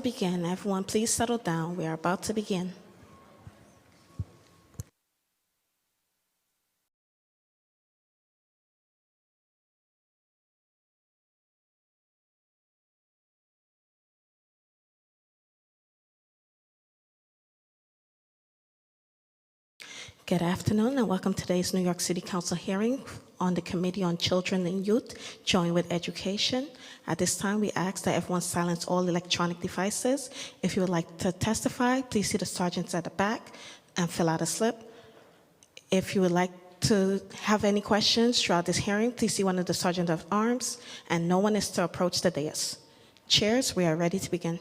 begin. Everyone, please settle down. We are about to begin. Good afternoon and welcome to today's New York City Council hearing on the Committee on Children and Youth, Join with Education. At this time, we ask that everyone silence all electronic devices. If you would like to testify, please see the sergeants at the back and fill out a slip. If you would like to have any questions throughout this hearing, please see one of the sergeant of arms, and no one is to approach the dais. Chairs, we are ready to begin.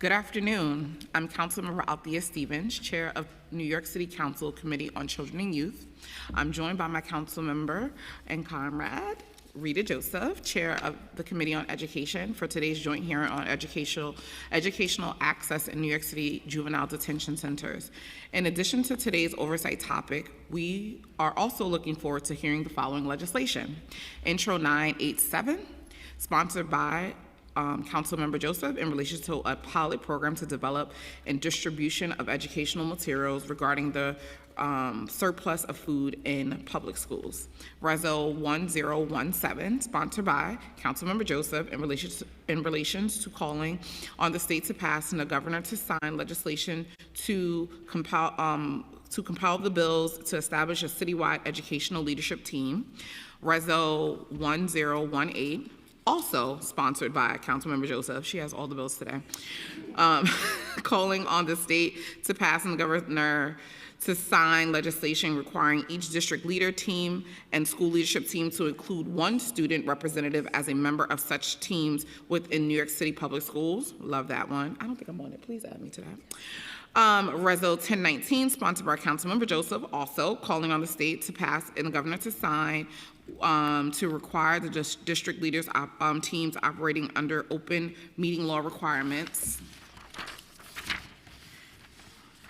Good afternoon. I'm Councilmember Althea Stevens, Chair of New York City Council Committee on Children and Youth. I'm joined by my council member and comrade, Rita Joseph, Chair of the Committee on Education, for today's joint hearing on educational access in New York City juvenile detention centers. In addition to today's oversight topic, we are also looking forward to hearing the following legislation. Intro 987, sponsored by Councilmember Joseph, in relation to a pilot program to develop and distribution of educational materials regarding the surplus of food in public schools. Reso 1017, sponsored by Councilmember Joseph, in relation to calling on the state to pass and the governor to sign legislation to compile the bills to establish a citywide educational leadership team. Reso 1018, also sponsored by Councilmember Joseph. She has all the bills today. Calling on the state to pass and the governor to sign legislation requiring each district leader team and school leadership team to include one student representative as a member of such teams within New York City public schools. Love that one. I don't think I'm on it. Please add me to that. Reso 1019, sponsored by Councilmember Joseph, also calling on the state to pass and the governor to sign to require the district leaders teams operating under open meeting law requirements.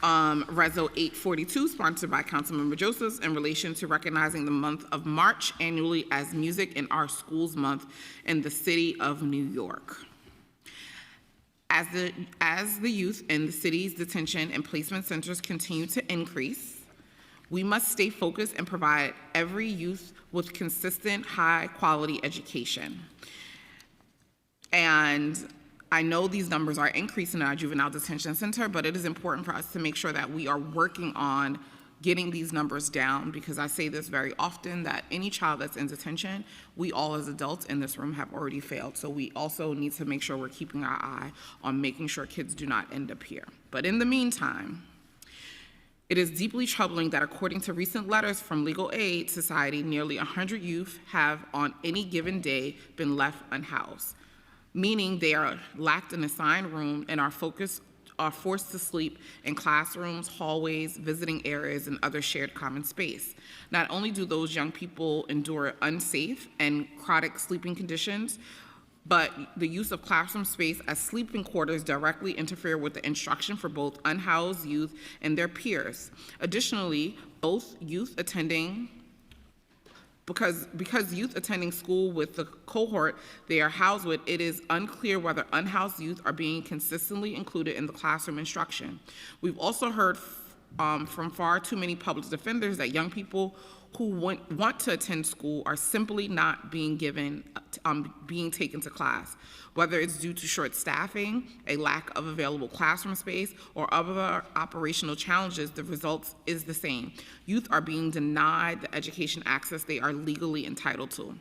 Reso 842, sponsored by Councilmember Joseph, in relation to recognizing the month of March annually as Music in Our Schools Month in the city of New York. As the youth in the city's detention and placement centers continue to increase, we must stay focused and provide every youth with consistent, high-quality education. And I know these numbers are increasing in our juvenile detention center, but it is important for us to make sure that we are working on getting these numbers down, because I say this very often, that any child that's in detention, we all as adults in this room have already failed. So we also need to make sure we're keeping our eye on making sure kids do not end up here. But in the meantime, it is deeply troubling that according to recent letters from Legal Aid Society, nearly 100 youth have on any given day been left unhoused, meaning they are lacked an assigned room and are forced to sleep in classrooms, hallways, visiting areas, and other shared common space. Not only do those young people endure unsafe and chronic sleeping conditions, but the use of classroom space as sleeping quarters directly interfere with the instruction for both unhoused youth and their peers. Additionally, both youth attending Because youth attending school with the cohort they are housed with, it is unclear whether unhoused youth are being consistently included in the classroom instruction. We've also heard from far too many public defenders that young people who want to attend school are simply not being taken to class, whether it's due to short staffing, a lack of available classroom space, or other operational challenges. The result is the same. Youth are being denied the education access they are legally entitled to.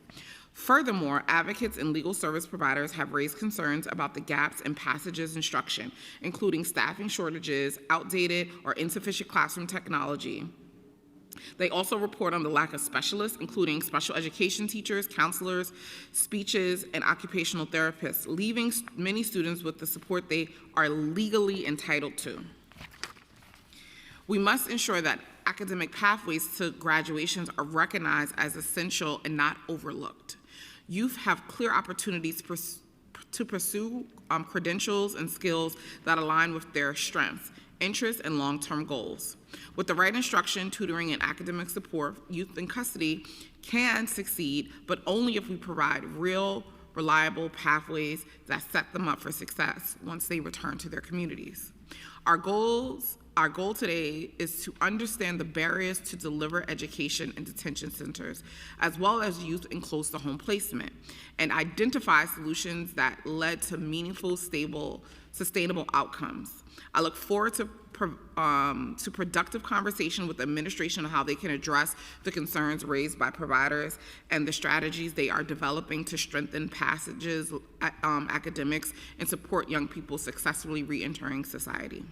Furthermore, advocates and legal service providers have raised concerns about the gaps in passages instruction, including staffing shortages, outdated or insufficient classroom technology. They also report on the lack of specialists, including special education teachers, counselors, speeches, and occupational therapists, leaving many students with the support they are legally entitled to. We must ensure that academic pathways to graduations are recognized as essential and not overlooked. Youth have clear opportunities to pursue credentials and skills that align with their strengths. interests, and long-term goals. With the right instruction, tutoring, and academic support, youth in custody can succeed, but only if we provide real, reliable pathways that set them up for success once they return to their communities. Our goal today is to understand the barriers to deliver education in detention centers, as well as youth in close-to-home placement, and identify solutions that led to meaningful, stable, sustainable outcomes. I look forward to productive conversation with the administration on how they can address the concerns raised by providers and the strategies they are developing to strengthen passages, academics, and support young people successfully re-entering society.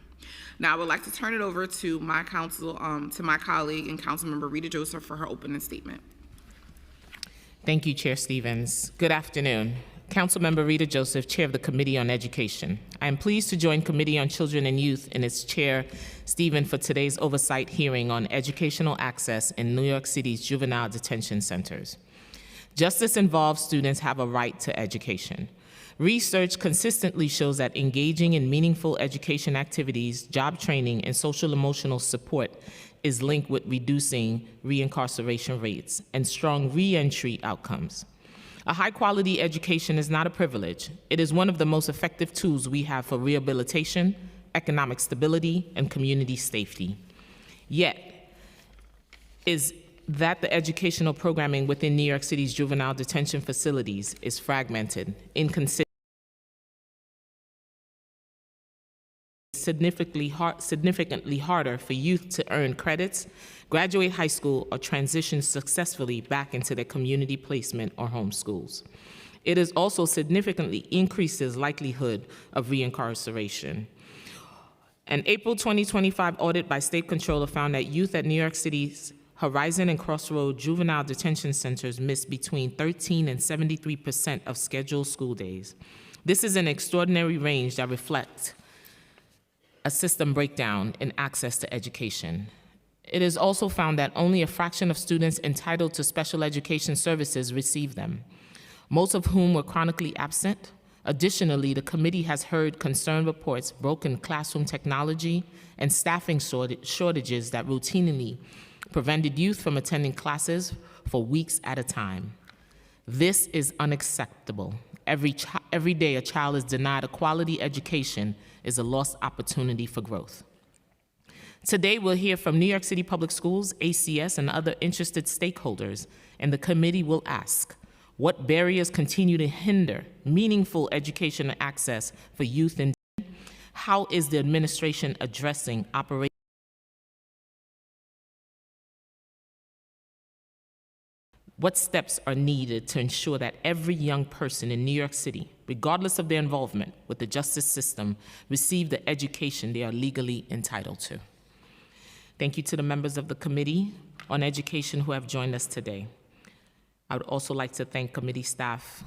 Now, I would like to turn it over to my colleague and Councilmember Rita Joseph for her opening statement. Thank you, Chair Stevens. Good afternoon. Councilmember Rita Joseph, Chair of the Committee on Education. I am pleased to join Committee on Children and Youth and its Chair, Stephen, for today's oversight hearing on educational access in New York City's juvenile detention centers. Justice involves students have a right to education. Research consistently shows that engaging in meaningful education activities, job training, and social-emotional support is linked with reducing reincarceration rates and strong reentry outcomes. A high-quality education is not a privilege. It is one of the most effective tools we have for rehabilitation, economic stability, and community safety. Yet, is that the educational programming within New York City's juvenile detention facilities is fragmented, inconsistent, significantly harder for youth to earn credits, graduate high school, or transition successfully back into their community placement or home schools. It is also significantly increases likelihood of reincarceration. An April 2025 audit by State Controller found that youth at New York City's Horizon and Crossroad juvenile detention centers miss between 13% and 73% of scheduled school days. This is an extraordinary range that reflects a system breakdown in access to education. It is also found that only a fraction of students entitled to special education services receive them, most of whom were chronically absent. Additionally, the committee has heard concern reports, broken classroom technology, and staffing shortages that routinely prevented youth from attending classes for weeks at a time. This is unacceptable. Every day a child is denied a quality education is a lost opportunity for growth. Today, we'll hear from New York City Public Schools, ACS, and other interested stakeholders, and the committee will ask, what barriers continue to hinder meaningful educational access for youth in detention? How is the administration addressing operations? What steps are needed to ensure that every young person in New York City, regardless of their involvement with the justice system, receive the education they are legally entitled to? Thank you to the members of the Committee on Education who have joined us today. I would also like to thank committee staff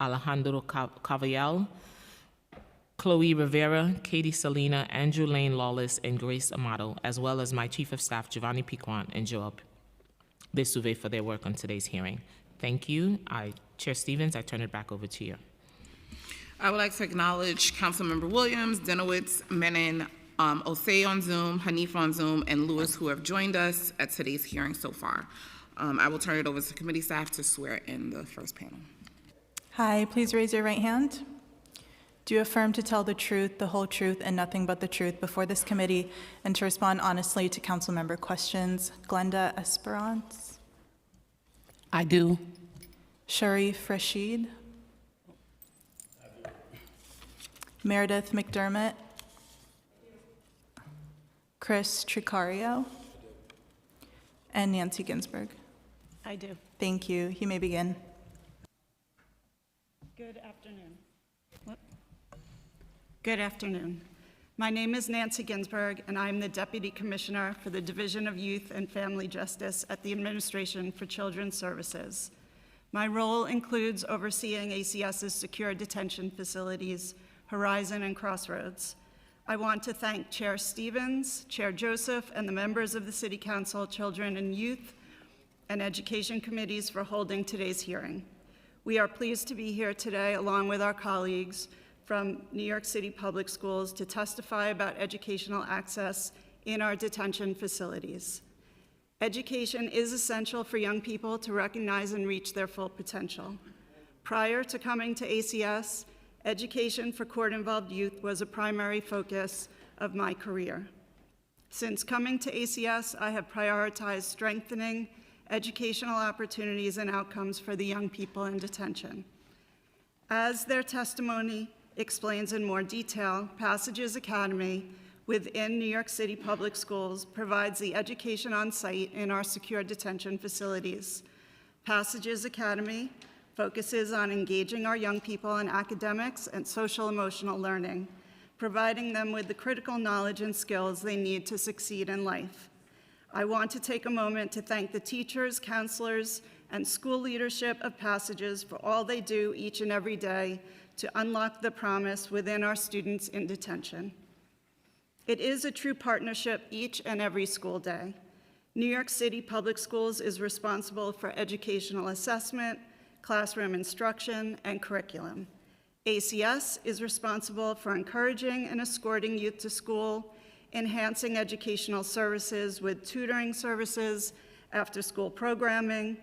Alejandro Cavallal, Chloe Rivera, Katie Salina, Andrew Lane Lawless, and Grace Amato, as well as my Chief of Staff, Giovanni Piquant and Joel Besuve, for their work on today's hearing. Thank you. Chair Stevens, I turn it back over to you. I would like to acknowledge Councilmember Williams, Denowitz, Menon, Osei on Zoom, Hanif on Zoom, and Lewis, who have joined us at today's hearing so far. I will turn it over to committee staff to swear in the first panel. Hi, please raise your right hand. Do you affirm to tell the truth, the whole truth, and nothing but the truth before this committee, and to respond honestly to council member questions? Glenda Esperance. I do. Sharif Rashid. Meredith McDermott. Chris Tricario. And Nancy Ginsburg. I do. Thank you. You may begin. Good afternoon. Good afternoon. My name is Nancy Ginsburg, and I'm the Deputy Commissioner for the Division of Youth and Family Justice at the Administration for Children's Services. My role includes overseeing ACS's secure detention facilities, Horizon and Crossroads. I want to thank Chair Stevens, Chair Joseph, and the members of the City Council, Children and Youth, and Education Committees for holding today's hearing. We are pleased to be here today along with our colleagues from New York City Public Schools to testify about educational access in our detention facilities. Education is essential for young people to recognize and reach their full potential. Prior to coming to ACS, education for court-involved youth was a primary focus of my career. Since coming to ACS, I have prioritized strengthening educational opportunities and outcomes for the young people in detention. As their testimony explains in more detail, Passages Academy within New York City Public Schools provides the education on site in our secure detention facilities. Passages Academy focuses on engaging our young people in academics and social-emotional learning, providing them with the critical knowledge and skills they need to succeed in life. I want to take a moment to thank the teachers, counselors, and school leadership of Passages for all they do each and every day to unlock the promise within our students in detention. It is a true partnership each and every school day. New York City Public Schools is responsible for educational assessment, classroom instruction, and curriculum. ACS is responsible for encouraging and escorting youth to school, enhancing educational services with tutoring services, after-school programming,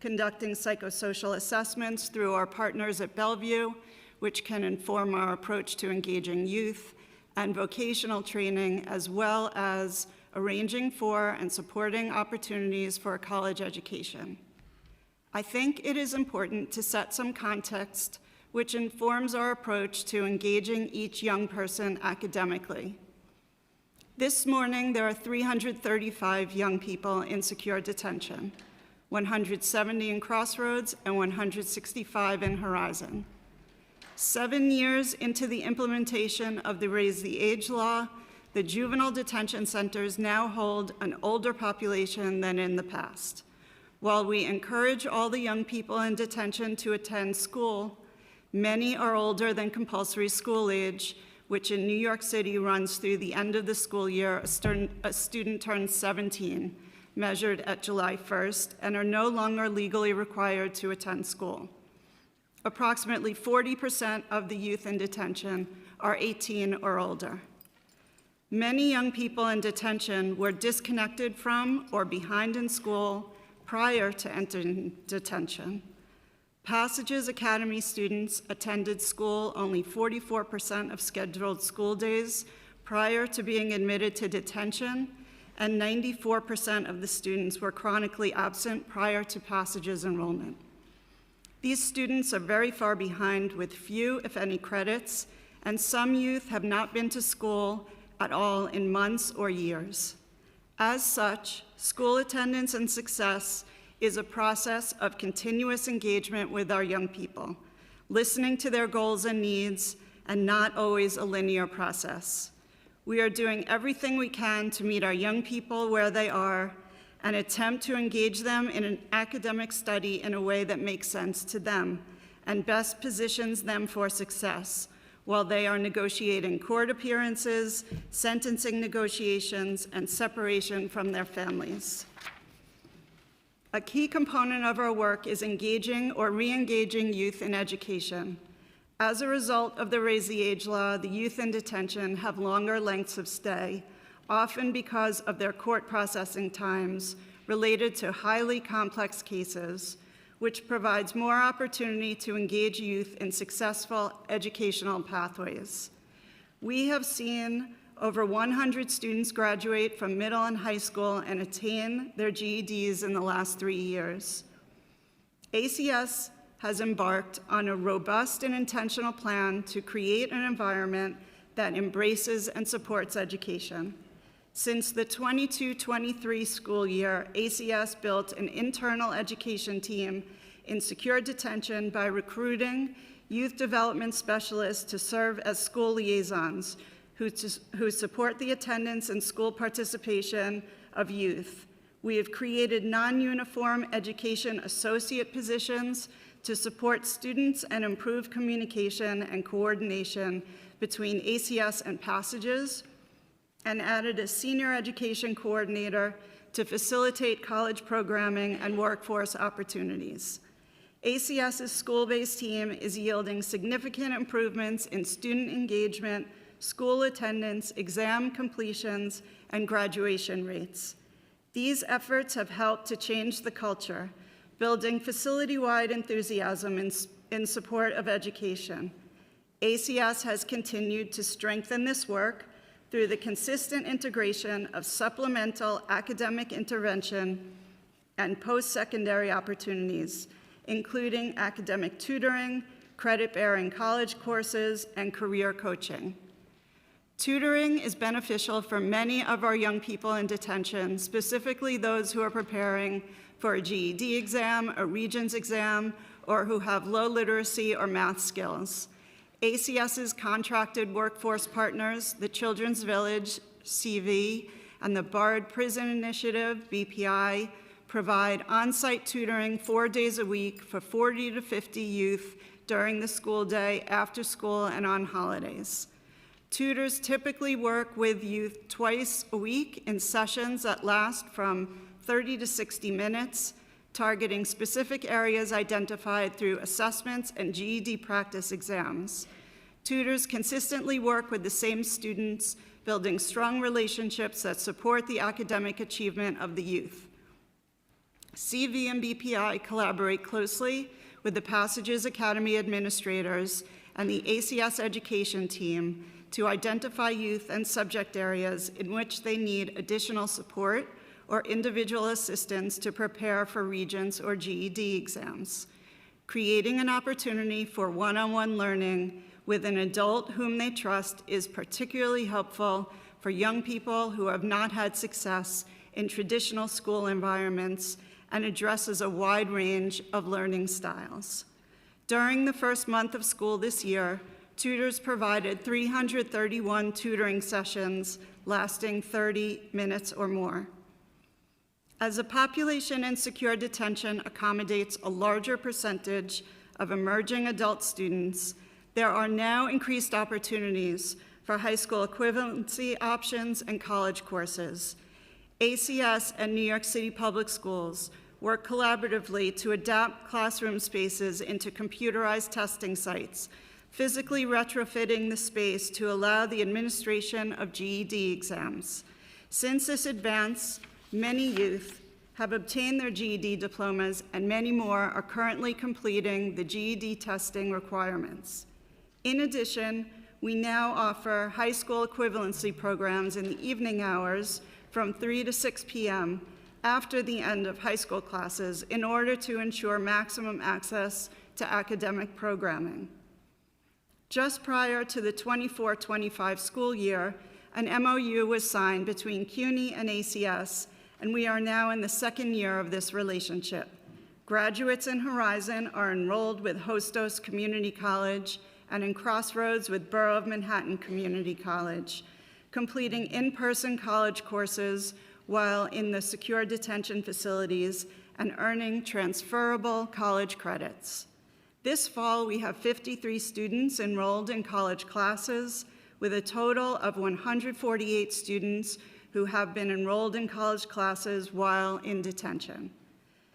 conducting psychosocial assessments through our partners at Bellevue, which can inform our approach to engaging youth, and vocational training, as well as arranging for and supporting opportunities for a college education. I think it is important to set some context which informs our approach to engaging each young person academically. This morning, there are 335 young people in secure detention, 170 in Crossroads and 165 in Horizon. 7 years into the implementation of the Raise the Age law, the juvenile detention centers now hold an older population than in the past. While we encourage all the young people in detention to attend school, many are older than compulsory school age, which in New York City runs through the end of the school year. A student turns 17, measured at July 1st, and are no longer legally required to attend school. Approximately 40% of the youth in detention are 18 or older. Many young people in detention were disconnected from or behind in school prior to entering detention. Passages Academy students attended school only 44% of scheduled school days prior to being admitted to detention, and 94% of the students were chronically absent prior to Passages enrollment. These students are very far behind with few, if any, credits, and some youth have not been to school at all in months or years. As such, school attendance and success is a process of continuous engagement with our young people, listening to their goals and needs, and not always a linear process. We are doing everything we can to meet our young people where they are and attempt to engage them in an academic study in a way that makes sense to them and best positions them for success while they are negotiating court appearances, sentencing negotiations, and separation from their families. A key component of our work is engaging or re-engaging youth in education. As a result of the Raise the Age law, the youth in detention have longer lengths of stay, often because of their court processing times related to highly complex cases, which provides more opportunity to engage youth in successful educational pathways. We have seen over 100 students graduate from middle and high school and attain their GEDs in the last 3 years. ACS has embarked on a robust and intentional plan to create an environment that embraces and supports education. Since the 22-23 school year, ACS built an internal education team in secure detention by recruiting youth development specialists to serve as school liaisons who support the attendance and school participation of youth. We have created non-uniform education associate positions to support students and improve communication and coordination between ACS and Passages, and added a senior education coordinator to facilitate college programming and workforce opportunities. ACS's school-based team is yielding significant improvements in student engagement, school attendance, exam completions, and graduation rates. These efforts have helped to change the culture, building facility-wide enthusiasm in support of education. ACS has continued to strengthen this work through the consistent integration of supplemental academic intervention and post-secondary opportunities, including academic tutoring, credit-bearing college courses, and career coaching. Tutoring is beneficial for many of our young people in detention, specifically those who are preparing for a GED exam, a Regents exam, or who have low literacy or math skills. ACS's contracted workforce partners, the Children's Village, CV, and the Bard Prison Initiative, BPI, provide on-site tutoring 4 days a week for 40 to 50 youth during the school day, after school, and on holidays. Tutors typically work with youth twice a week in sessions that last from 30 to 60 minutes, targeting specific areas identified through assessments and GED practice exams. Tutors consistently work with the same students, building strong relationships that support the academic achievement of the youth. CV and BPI collaborate closely with the Passages Academy administrators and the ACS education team to identify youth and subject areas in which they need additional support or individual assistance to prepare for Regents or GED exams. Creating an opportunity for one-on-one learning with an adult whom they trust is particularly helpful for young people who have not had success in traditional school environments and addresses a wide range of learning styles. During the first month of school this year, tutors provided 331 tutoring sessions lasting 30 minutes or more. As the population in secure detention accommodates a larger percentage of emerging adult students, there are now increased opportunities for high school equivalency options and college courses. ACS and New York City Public Schools work collaboratively to adapt classroom spaces into computerized testing sites, physically retrofitting the space to allow the administration of GED exams. Since this advance, many youth have obtained their GED diplomas, and many more are currently completing the GED testing requirements. In addition, we now offer high school equivalency programs in the evening hours from 3 to 6 p.m. after the end of high school classes in order to ensure maximum access to academic programming. Just prior to the 24-25 school year, an MOU was signed between CUNY and ACS, and we are now in the second year of this relationship. Graduates in Horizon are enrolled with Hostos Community College and in Crossroads with Borough of Manhattan Community College, completing in-person college courses while in the secure detention facilities and earning transferable college credits. This fall, we have 53 students enrolled in college classes, with a total of 148 students who have been enrolled in college classes while in detention.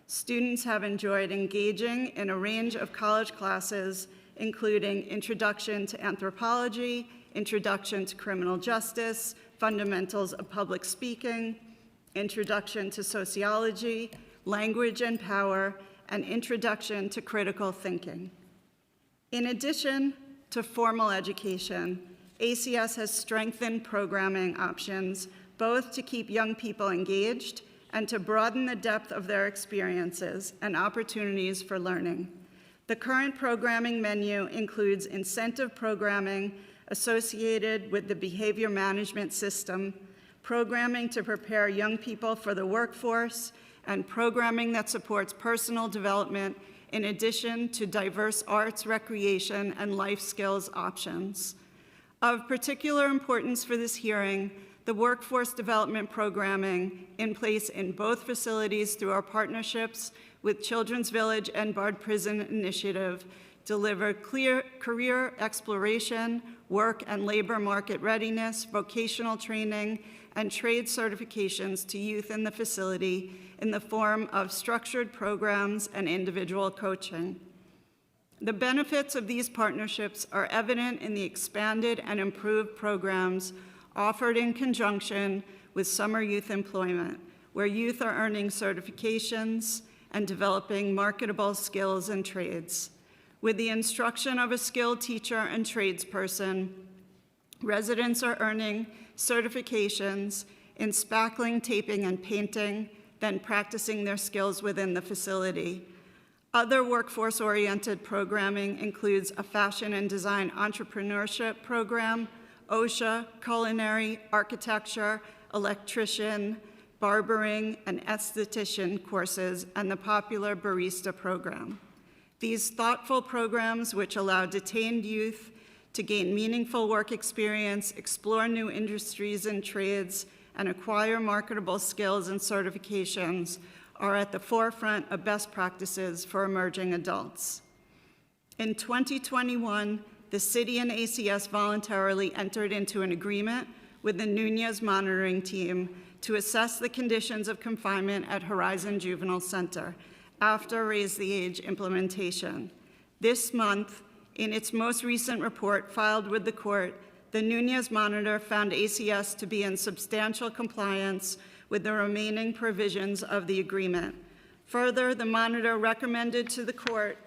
Students have enjoyed engaging in a range of college classes, including Introduction to Anthropology, Introduction to Criminal Justice, Fundamentals of Public Speaking, Introduction to Sociology, Language and Power, and Introduction to Critical Thinking. In addition to formal education, ACS has strengthened programming options, both to keep young people engaged and to broaden the depth of their experiences and opportunities for learning. The current programming menu includes incentive programming associated with the behavior management system, programming to prepare young people for the workforce, and programming that supports personal development in addition to diverse arts, recreation, and life skills options. Of particular importance for this hearing, the workforce development programming in place in both facilities through our partnerships with Children's Village and Bard Prison Initiative deliver clear career exploration, work and labor market readiness, vocational training, and trade certifications to youth in the facility in the form of structured programs and individual coaching. The benefits of these partnerships are evident in the expanded and improved programs offered in conjunction with summer youth employment, where youth are earning certifications and developing marketable skills and trades. With the instruction of a skilled teacher and tradesperson, residents are earning certifications in spackling, taping, and painting, then practicing their skills within the facility. Other workforce-oriented programming includes a fashion and design entrepreneurship program, OSHA, culinary, architecture, electrician, barbering, and esthetician courses, and the popular barista program. These thoughtful programs, which allow detained youth to gain meaningful work experience, explore new industries and trades, and acquire marketable skills and certifications, are at the forefront of best practices for emerging adults. In 2021, the city and ACS voluntarily entered into an agreement with the Nunez monitoring team to assess the conditions of confinement at Horizon Juvenile Center after Raise the Age implementation. This month, in its most recent report filed with the court, the Nunez monitor found ACS to be in substantial compliance with the remaining provisions of the agreement. Further, the monitor recommended to the court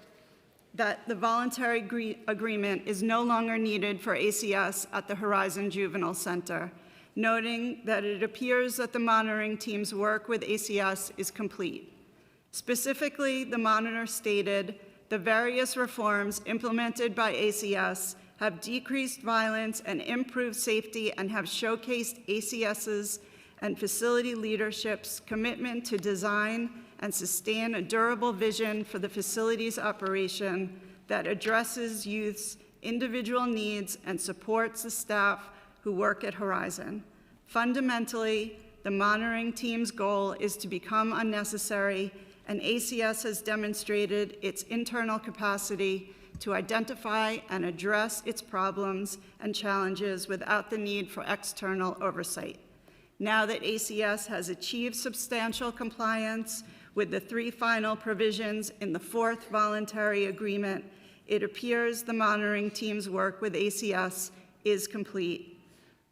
that the voluntary agreement is no longer needed for ACS at the Horizon Juvenile Center, noting that it appears that the monitoring team's work with ACS is complete. Specifically, the monitor stated, the various reforms implemented by ACS have decreased violence and improved safety and have showcased ACS's and facility leadership's commitment to design and sustain a durable vision for the facility's operation that addresses youth's individual needs and supports the staff who work at Horizon. Fundamentally, the monitoring team's goal is to become unnecessary, and ACS has demonstrated its internal capacity to identify and address its problems and challenges without the need for external oversight. Now that ACS has achieved substantial compliance with the 3 final provisions in the 4th voluntary agreement, it appears the monitoring team's work with ACS is complete.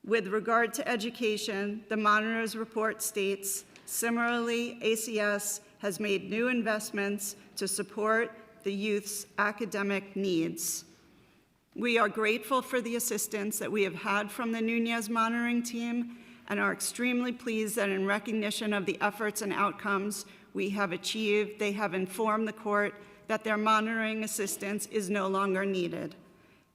With regard to education, the monitor's report states, similarly, ACS has made new investments to support the youth's academic needs. We are grateful for the assistance that we have had from the Nunez monitoring team and are extremely pleased that in recognition of the efforts and outcomes we have achieved, they have informed the court that their monitoring assistance is no longer needed.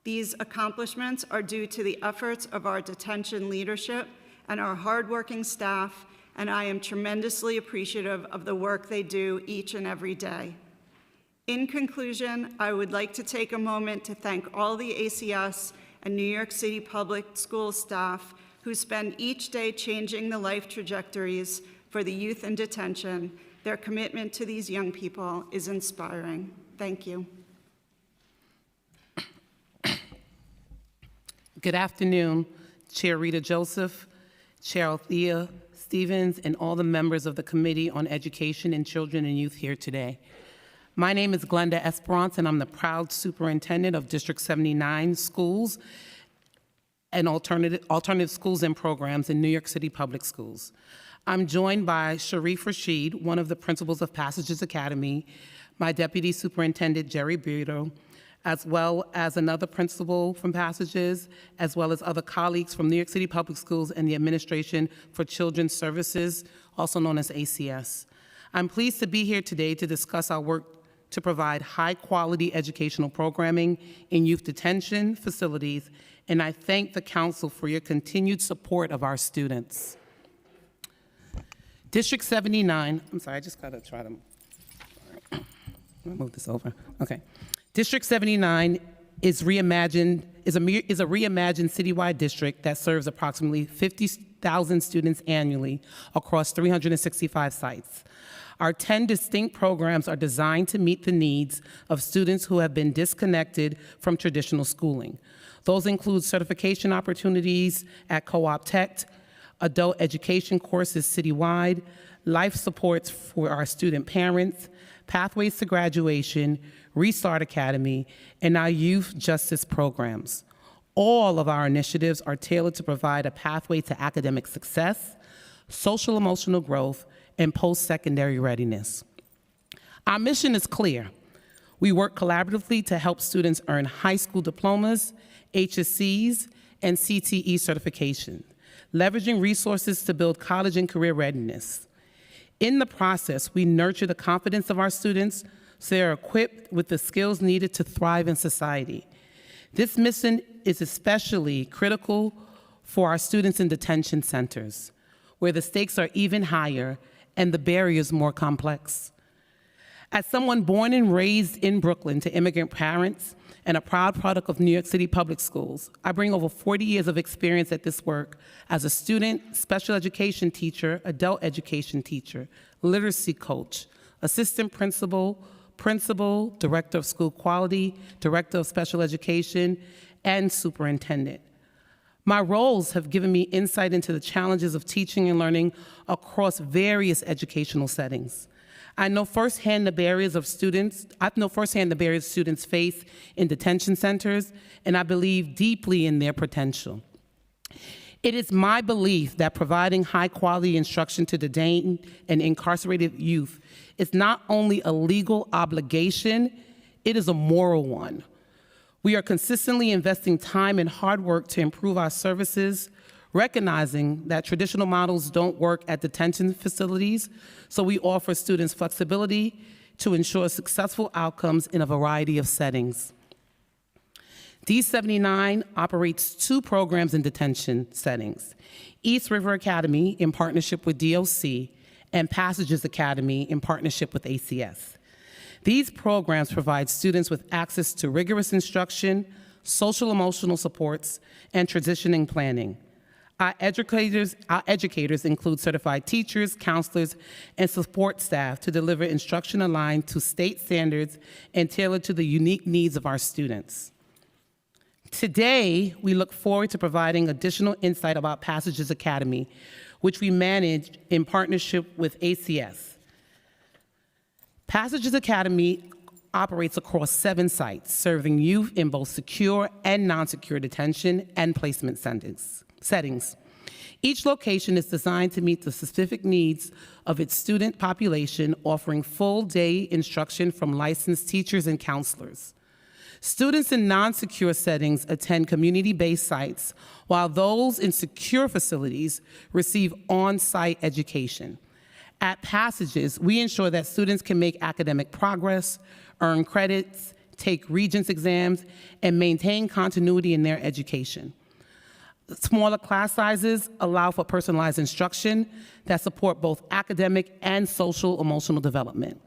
These accomplishments are due to the efforts of our detention leadership and our hardworking staff, and I am tremendously appreciative of the work they do each and every day. In conclusion, I would like to take a moment to thank all the ACS and New York City Public School staff who spend each day changing the life trajectories for the youth in detention. Their commitment to these young people is inspiring. Thank you. Good afternoon, Chair Rita Joseph, Chair Althea Stevens, and all the members of the Committee on Education and Children and Youth here today. My name is Glenda Esperance, and I'm the proud superintendent of District 79 schools and alternative schools and programs in New York City Public Schools. I'm joined by Sharif Rashid, one of the principals of Passages Academy, my deputy superintendent, Jerry Brito, as well as another principal from Passages, as well as other colleagues from New York City Public Schools and the Administration for Children's Services, also known as ACS. I'm pleased to be here today to discuss our work to provide high-quality educational programming in youth detention facilities, and I thank the Council for your continued support of our students. District 79, I'm sorry, I just gotta try to move this over. Okay. District 79 is a reimagined citywide district that serves approximately 50,000 students annually across 365 sites. Our 10 distinct programs are designed to meet the needs of students who have been disconnected from traditional schooling. Those include certification opportunities at Co-op Tech, adult education courses citywide, life supports for our student parents, pathways to graduation, Restart Academy, and our youth justice programs. All of our initiatives are tailored to provide a pathway to academic success, social emotional growth, and post-secondary readiness. Our mission is clear. We work collaboratively to help students earn high school diplomas, HSCs, and CTE certification, leveraging resources to build college and career readiness. In the process, we nurture the confidence of our students so they are equipped with the skills needed to thrive in society. This mission is especially critical for our students in detention centers, where the stakes are even higher and the barriers more complex. As someone born and raised in Brooklyn to immigrant parents and a proud product of New York City public schools, I bring over 40 years of experience at this work as a student, special education teacher, adult education teacher, literacy coach, assistant principal, director of school quality, director of special education, and superintendent. My roles have given me insight into the challenges of teaching and learning across various educational settings. I know firsthand the barriers students face in detention centers, and I believe deeply in their potential. It is my belief that providing high-quality instruction to detained and incarcerated youth is not only a legal obligation, it is a moral one. We are consistently investing time and hard work to improve our services, recognizing that traditional models don't work at detention facilities, so we offer students flexibility to ensure successful outcomes in a variety of settings. D79 operates 2 programs in detention settings, East River Academy in partnership with DOC and Passages Academy in partnership with ACS. These programs provide students with access to rigorous instruction, social emotional supports, and transitioning planning. Our educators include certified teachers, counselors, and support staff to deliver instruction aligned to state standards and tailored to the unique needs of our students. Today, we look forward to providing additional insight about Passages Academy, which we manage in partnership with ACS. Passages Academy operates across 7 sites, serving youth in both secure and non-secure detention and placement settings. Each location is designed to meet the specific needs of its student population, offering full-day instruction from licensed teachers and counselors. Students in non-secure settings attend community-based sites, while those in secure facilities receive on-site education. At Passages, we ensure that students can make academic progress, earn credits, take Regents exams, and maintain continuity in their education. Smaller class sizes allow for personalized instruction that support both academic and social emotional development.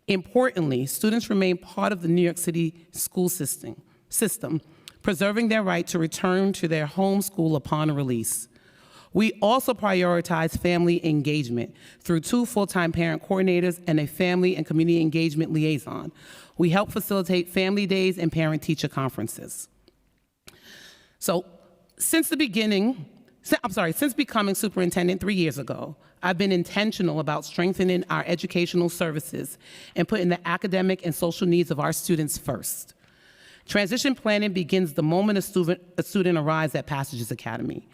Importantly, students remain part of the New York City school system, preserving their right to return to their home school upon release. We also prioritize family engagement through 2 full-time parent coordinators and a family and community engagement liaison. We help facilitate family days and parent-teacher conferences. So, since becoming superintendent 3 years ago, I've been intentional about strengthening our educational services and putting the academic and social needs of our students first. Transition planning begins the moment a student arrives at Passages Academy.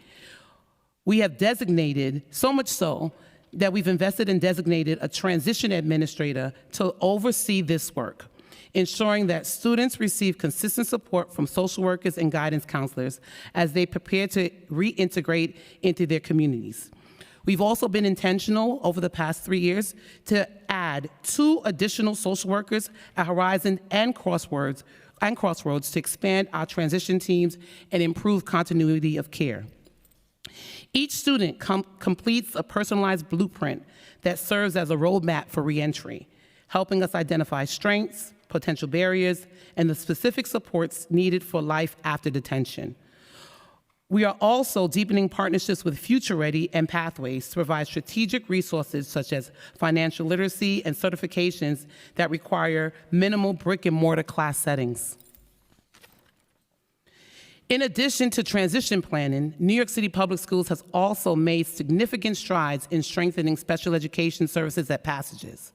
We have designated, so much so, that we've invested and designated a transition administrator to oversee this work, ensuring that students receive consistent support from social workers and guidance counselors as they prepare to reintegrate into their communities. We've also been intentional over the past 3 years to add 2 additional social workers at Horizon and Crossroads to expand our transition teams and improve continuity of care. Each student completes a personalized blueprint that serves as a roadmap for reentry, helping us identify strengths, potential barriers, and the specific supports needed for life after detention. We are also deepening partnerships with Future Ready and Pathways to provide strategic resources such as financial literacy and certifications that require minimal brick and mortar class settings. In addition to transition planning, New York City Public Schools has also made significant strides in strengthening special education services at Passages.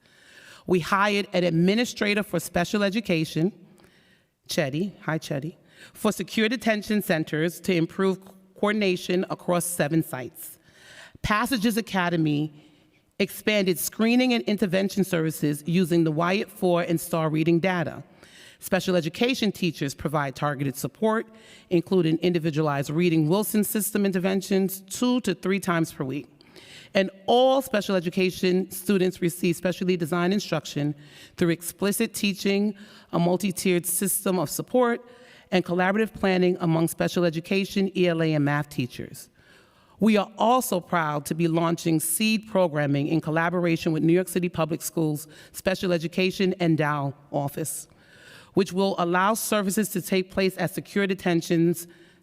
We hired an administrator for special education, Chetty, hi Chetty, for secure detention centers to improve coordination across 7 sites. Passages Academy expanded screening and intervention services using the Wyatt 4 and STAR reading data. Special education teachers provide targeted support, including individualized reading Wilson system interventions 2 to 3 times per week. And all special education students receive specially designed instruction through explicit teaching, a multi-tiered system of support, and collaborative planning among special education, ELA, and math teachers. We are also proud to be launching seed programming in collaboration with New York City Public Schools Special Education Endow Office, which will allow services to take place at secure detention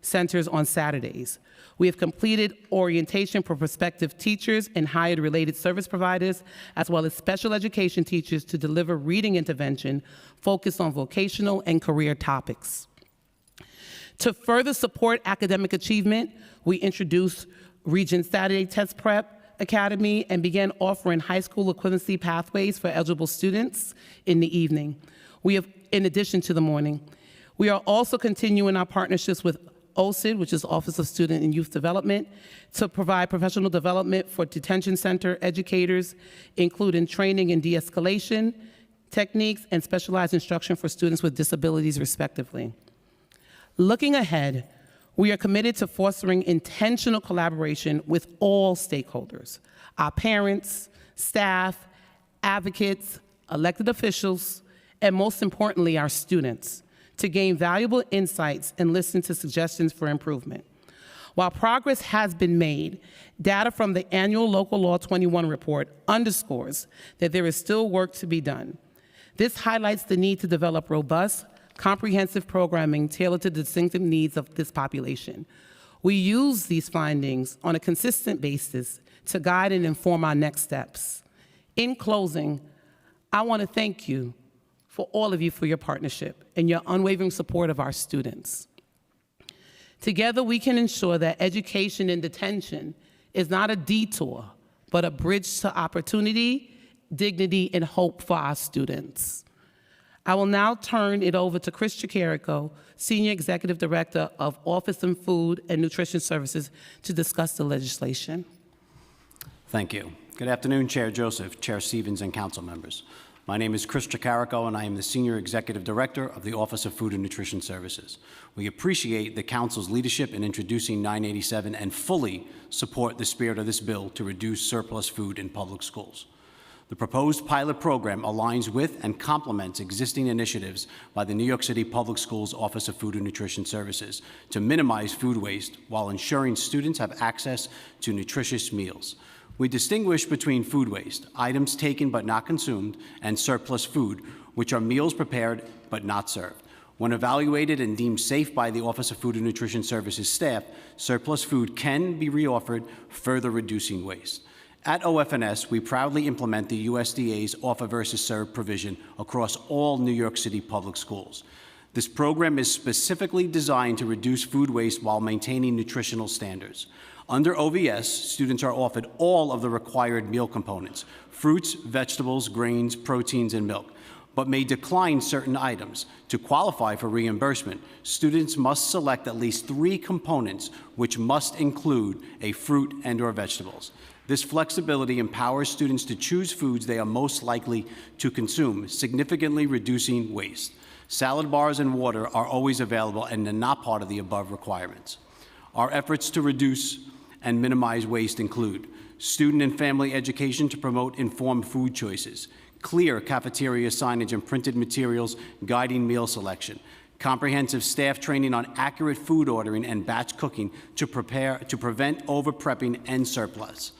centers on Saturdays. We have completed orientation for prospective teachers and hired related service providers, as well as special education teachers to deliver reading intervention focused on vocational and career topics. To further support academic achievement, we introduced Regent Saturday Test Prep Academy and began offering high school equivalency pathways for eligible students in the evening. In addition to the morning. We are also continuing our partnerships with OSID, which is Office of Student and Youth Development, to provide professional development for detention center educators, including training in de-escalation techniques and specialized instruction for students with disabilities, respectively. Looking ahead, we are committed to fostering intentional collaboration with all stakeholders, our parents, staff, advocates, elected officials, and most importantly, our students, to gain valuable insights and listen to suggestions for improvement. While progress has been made, data from the annual Local Law 21 report underscores that there is still work to be done. This highlights the need to develop robust, comprehensive programming tailored to the distinctive needs of this population. We use these findings on a consistent basis to guide and inform our next steps. In closing, I want to thank you for all of you for your partnership and your unwavering support of our students. Together, we can ensure that education in detention is not a detour, but a bridge to opportunity, dignity, and hope for our students. I will now turn it over to Chris Chicarico, Senior Executive Director of Office of Food and Nutrition Services, to discuss the legislation. Thank you. Good afternoon, Chair Joseph, Chair Stevens, and council members. My name is Chris Chicarico, and I am the Senior Executive Director of the Office of Food and Nutrition Services. We appreciate the Council's leadership in introducing 987 and fully support the spirit of this bill to reduce surplus food in public schools. The proposed pilot program aligns with and complements existing initiatives by the New York City Public Schools Office of Food and Nutrition Services to minimize food waste while ensuring students have access to nutritious meals. We distinguish between food waste, items taken but not consumed, and surplus food, which are meals prepared but not served. When evaluated and deemed safe by the Office of Food and Nutrition Services staff, surplus food can be reoffered, further reducing waste. At OFNS, we proudly implement the USDA's Offer versus Serve provision across all New York City public schools. This program is specifically designed to reduce food waste while maintaining nutritional standards. Under OVS, students are offered all of the required meal components, fruits, vegetables, grains, proteins, and milk, but may decline certain items. To qualify for reimbursement, students must select at least 3 components, which must include a fruit and/or vegetables. This flexibility empowers students to choose foods they are most likely to consume, significantly reducing waste. Salad bars and water are always available and are not part of the above requirements. Our efforts to reduce and minimize waste include student and family education to promote informed food choices, clear cafeteria signage and printed materials guiding meal selection, comprehensive staff training on accurate food ordering and batch cooking to prevent over-prepping and surplus.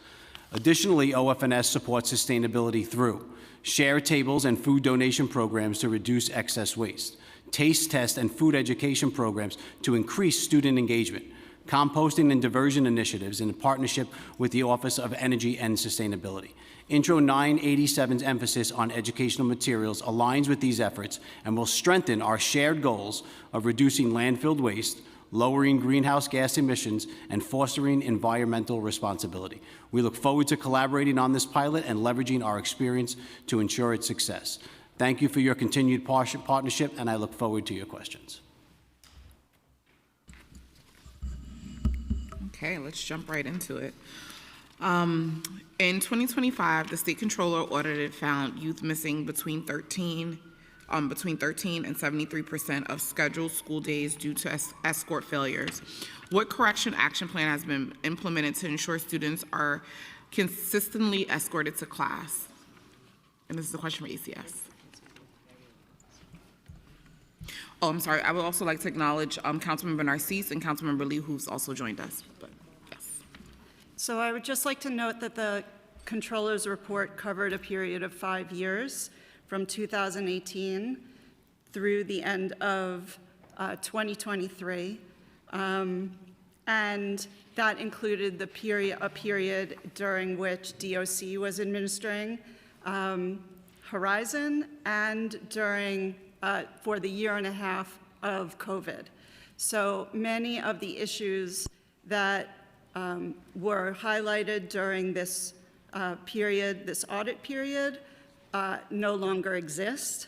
Additionally, OFNS supports sustainability through share tables and food donation programs to reduce excess waste, taste test and food education programs to increase student engagement, composting and diversion initiatives in partnership with the Office of Energy and Sustainability. Intro 987's emphasis on educational materials aligns with these efforts and will strengthen our shared goals of reducing landfill waste, lowering greenhouse gas emissions, and fostering environmental responsibility. We look forward to collaborating on this pilot and leveraging our experience to ensure its success. Thank you for your continued partnership, and I look forward to your questions. Okay, let's jump right into it. In 2025, the state controller audited found youth missing between 13 and 73% of scheduled school days due to escort failures. What correction action plan has been implemented to ensure students are consistently escorted to class? And this is a question for ACS. Oh, I'm sorry. I would also like to acknowledge Councilmember Narcisse and Councilmember Lee, who's also joined us. But yes. So I would just like to note that the Controller's report covered a period of 5 years, from 2018 through the end of 2023. And that included a period during which DOC was administering Horizon, and during for the year and a half of COVID. So many of the issues that were highlighted during this period, this audit period, no longer exist.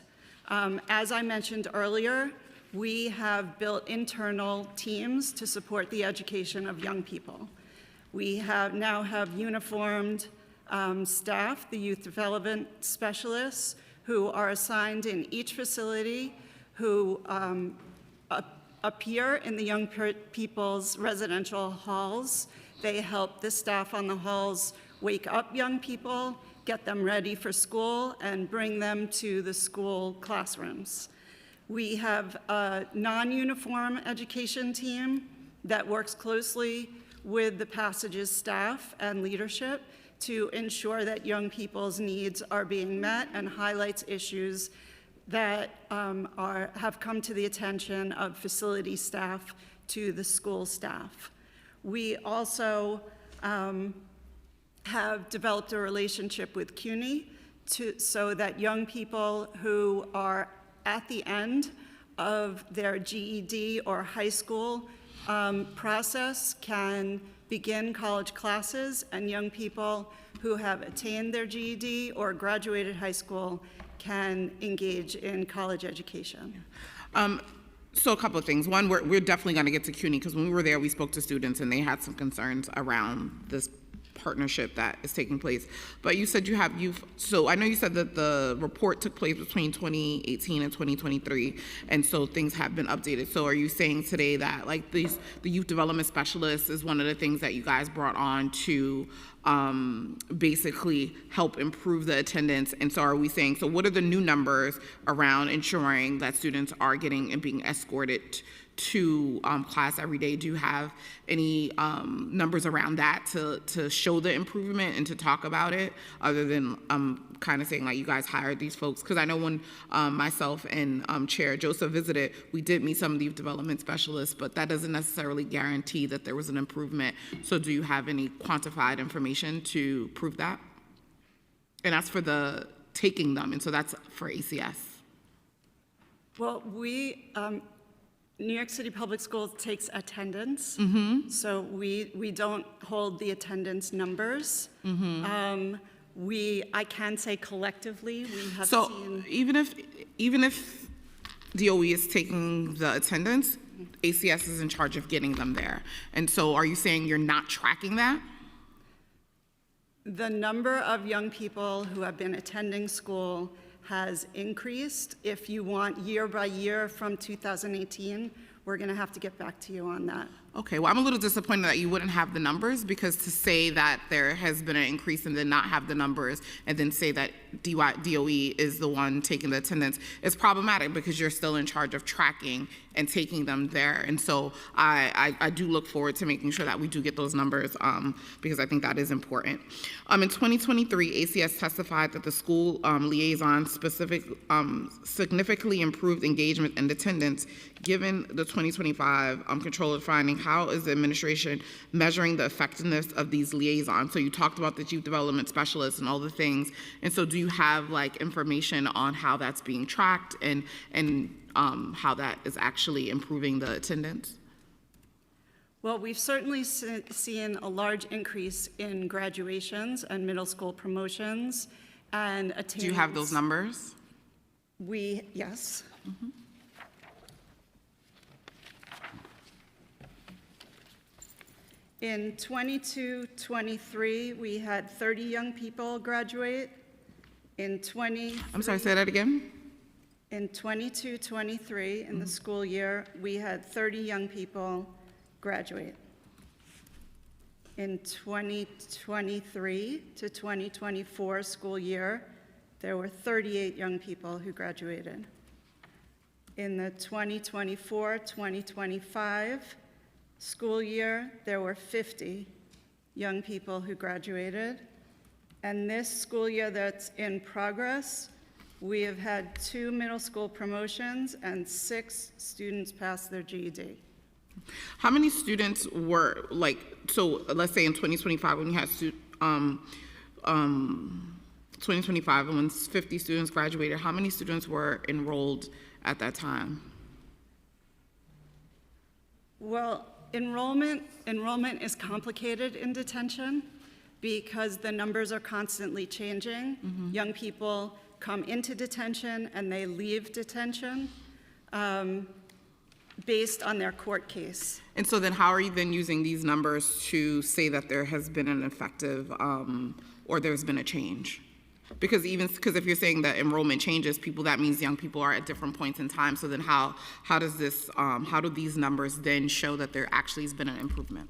As I mentioned earlier, we have built internal teams to support the education of young people. We now have uniformed staff, the youth development specialists, who are assigned in each facility, who appear in the young people's residential halls. They help the staff on the halls wake up young people, get them ready for school, and bring them to the school classrooms. We have a non-uniform education team that works closely with the Passages staff and leadership to ensure that young people's needs are being met, and highlights issues that have come to the attention of facility staff to the school staff. We also have developed a relationship with CUNY so that young people who are at the end of their GED or high school process can begin college classes, and young people who have attained their GED or graduated high school can engage in college education. So a couple of things. One, we're definitely going to get to CUNY, because when we were there, we spoke to students and they had some concerns around this partnership that is taking place. But you said so I know you said that the report took place between 2018 and 2023, and so things have been updated. So are you saying today that like the youth development specialist is one of the things that you guys brought on to basically help improve the attendance? And so are we saying, so what are the new numbers around ensuring that students are getting and being escorted to class every day? Do you have any numbers around that to show the improvement and to talk about it, other than kind of saying like you guys hired these folks? Because I know when myself and Chair Joseph visited, we did meet some of the youth development specialists, but that doesn't necessarily guarantee that there was an improvement. So do you have any quantified information to prove that? And that's for the taking them, and so that's for ACS. Well, New York City Public Schools takes attendance, so we don't hold the attendance numbers. I can say collectively we have seen. Even if DOE is taking the attendance, ACS is in charge of getting them there. And so are you saying you're not tracking that? The number of young people who have been attending school has increased. If you want year by year from 2018, we're going to have to get back to you on that. Okay, well, I'm a little disappointed that you wouldn't have the numbers, because to say that there has been an increase and then not have the numbers and then say that DOE is the one taking the attendance is problematic, because you're still in charge of tracking and taking them there. And so I do look forward to making sure that we do get those numbers, because I think that is important. In 2023, ACS testified that the school liaison significantly improved engagement and attendance. Given the 2025 controller finding, how is the administration measuring the effectiveness of these liaisons? So you talked about the youth development specialists and all the things, and so do you have like information on how that's being tracked and how that is actually improving the attendance? Well, we've certainly seen a large increase in graduations and middle school promotions and attainments. Do you have those numbers? Yes. In 22-23, we had 30 young people graduate. In I'm sorry, say that again? In 22-23, in the school year, we had 30 young people graduate. In 2023 to 2024 school year, there were 38 young people who graduated. In the 2024-2025 school year, there were 50 young people who graduated. And this school year that's in progress, we have had 2 middle school promotions and 6 students pass their GED. How many students were, like, so let's say in 2025 when you had 2025 and when 50 students graduated, how many students were enrolled at that time? Well, enrollment is complicated in detention because the numbers are constantly changing. Young people come into detention and they leave detention based on their court case. And so then how are you then using these numbers to say that there has been an effective or there's been a change? Because if you're saying that enrollment changes people, that means young people are at different points in time. So then how does this, how do these numbers then show that there actually has been an improvement?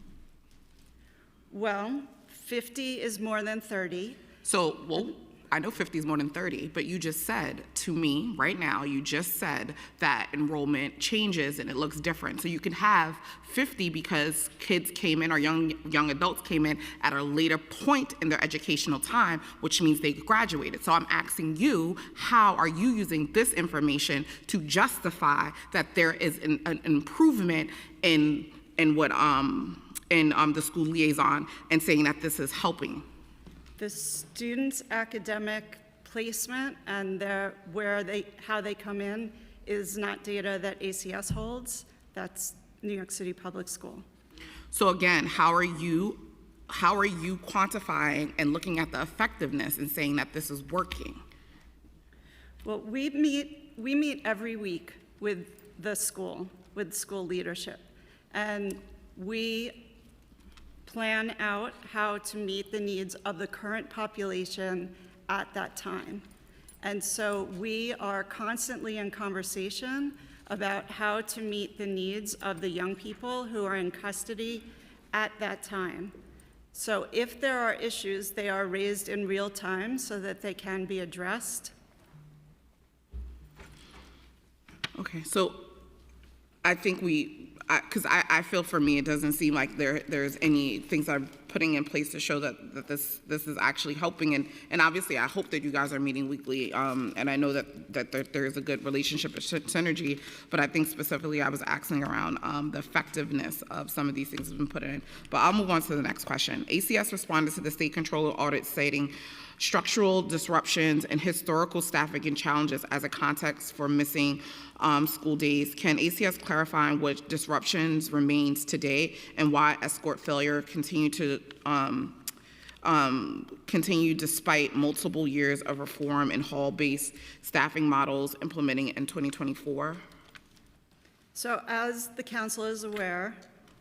Well, 50 is more than 30. So, well, I know 50 is more than 30, but you just said to me right now, you just said that enrollment changes and it looks different. So you can have 50 because kids came in or young adults came in at a later point in their educational time, which means they graduated. So I'm asking you, how are you using this information to justify that there is an improvement in what the school liaison and saying that this is helping? The students' academic placement and how they come in is not data that ACS holds. That's New York City Public School. So again, how are you quantifying and looking at the effectiveness and saying that this is working? Well, we meet every week with the school, with school leadership, and we plan out how to meet the needs of the current population at that time. And so we are constantly in conversation about how to meet the needs of the young people who are in custody at that time. So if there are issues, they are raised in real time so that they can be addressed. Okay, so I think because I feel for me, it doesn't seem like there's any things I'm putting in place to show that this is actually helping. And obviously, I hope that you guys are meeting weekly. And I know that there is a good relationship and synergy. But I think specifically, I was asking around the effectiveness of some of these things that have been put in. But I'll move on to the next question. ACS responded to the state controller audit citing structural disruptions and historical staffing and challenges as a context for missing school days. Can ACS clarify what disruptions remains today and why escort failure continue despite multiple years of reform and hall-based staffing models implementing in 2024? So as the council is aware,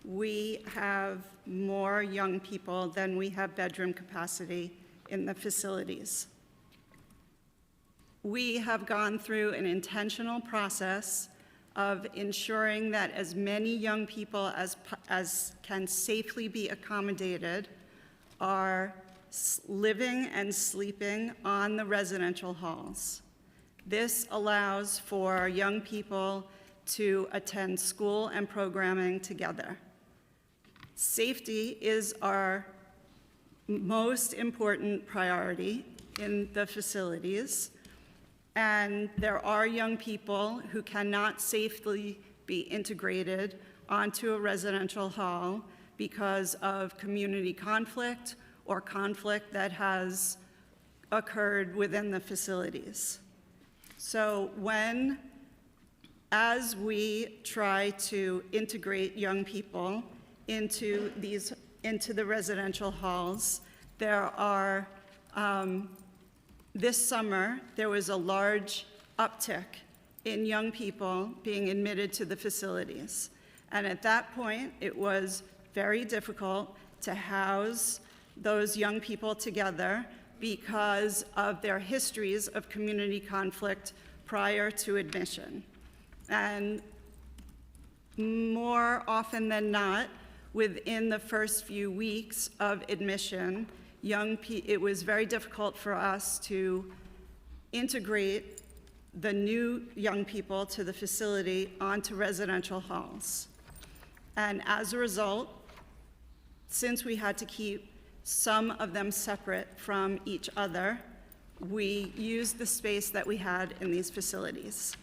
we have more young people than we have bedroom capacity in the facilities. We have gone through an intentional process of ensuring that as many young people as can safely be accommodated are living and sleeping on the residential halls. This allows for young people to attend school and programming together. Safety is our most important priority in the facilities, and there are young people who cannot safely be integrated onto a residential hall because of community conflict or conflict that has occurred within the facilities. So as we try to integrate young people into the residential halls. There are, this summer, there was a large uptick in young people being admitted to the facilities. And at that point, it was very difficult to house those young people together because of their histories of community conflict prior to admission. And more often than not, within the first few weeks of admission, it was very difficult for us to integrate the new young people to the facility onto residential halls. And as a result, since we had to keep some of them separate from each other, we used the space that we had in these facilities.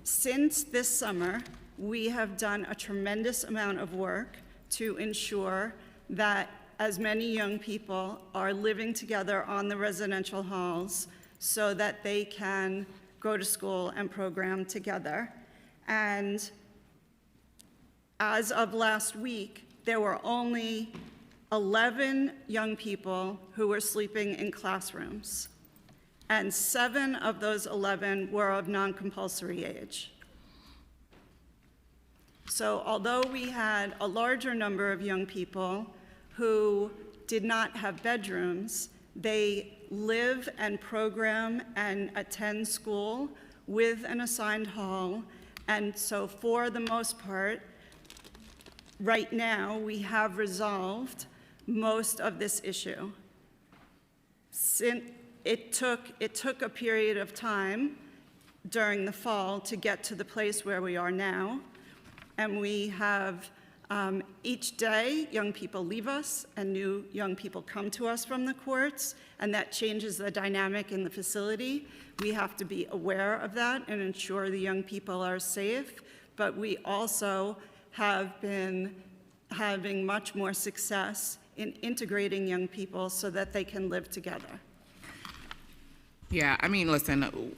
Since this summer, we have done a tremendous amount of work to ensure that as many young people are living together on the residential halls so that they can go to school and program together. And as of last week, there were only 11 young people who were sleeping in classrooms, and 7 of those 11 were of non-compulsory age. So although we had a larger number of young people who did not have bedrooms, they live and program and attend school with an assigned hall. And so for the most part, right now, we have resolved most of this issue. It took a period of time during the fall to get to the place where we are now. And we have, each day, young people leave us and new young people come to us from the courts, and that changes the dynamic in the facility. We have to be aware of that and ensure the young people are safe, but we also have been having much more success in integrating young people so that they can live together. Yeah, I mean, listen,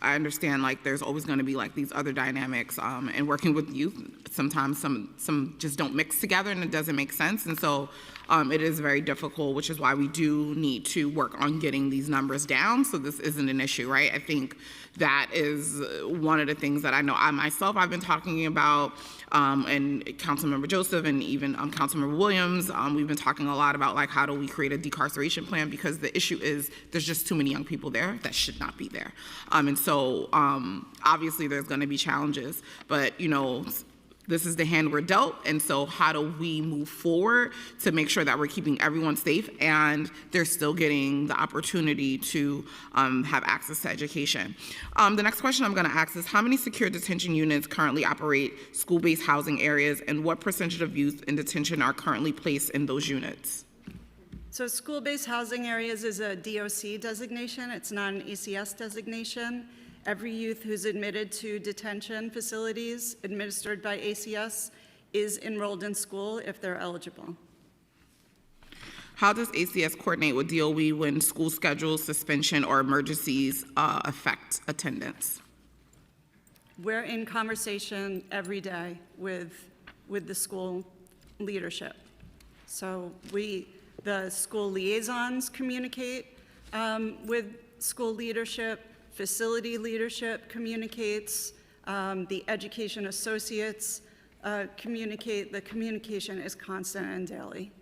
I understand like there's always going to be like these other dynamics, and working with youth, sometimes some just don't mix together and it doesn't make sense. And so it is very difficult, which is why we do need to work on getting these numbers down so this isn't an issue, right? I think that is one of the things that I know I've been talking about, and Councilmember Joseph and even Councilmember Williams, we've been talking a lot about like how do we create a decarceration plan, because the issue is there's just too many young people there that should not be there. And so obviously there's going to be challenges, but you know, this is the hand we're dealt, and so how do we move forward to make sure that we're keeping everyone safe and they're still getting the opportunity to have access to education? The next question I'm going to ask is, how many secure detention units currently operate school-based housing areas, and what percentage of youth in detention are currently placed in those units? So school-based housing areas is a DOC designation. It's not an ACS designation. Every youth who's admitted to detention facilities administered by ACS is enrolled in school if they're eligible. How does ACS coordinate with DOE when school schedules, suspension, or emergencies affect attendance? We're in conversation every day with the school leadership. So the school liaisons communicate with school leadership. Facility leadership communicates, the education associates communicate. The communication is constant and daily.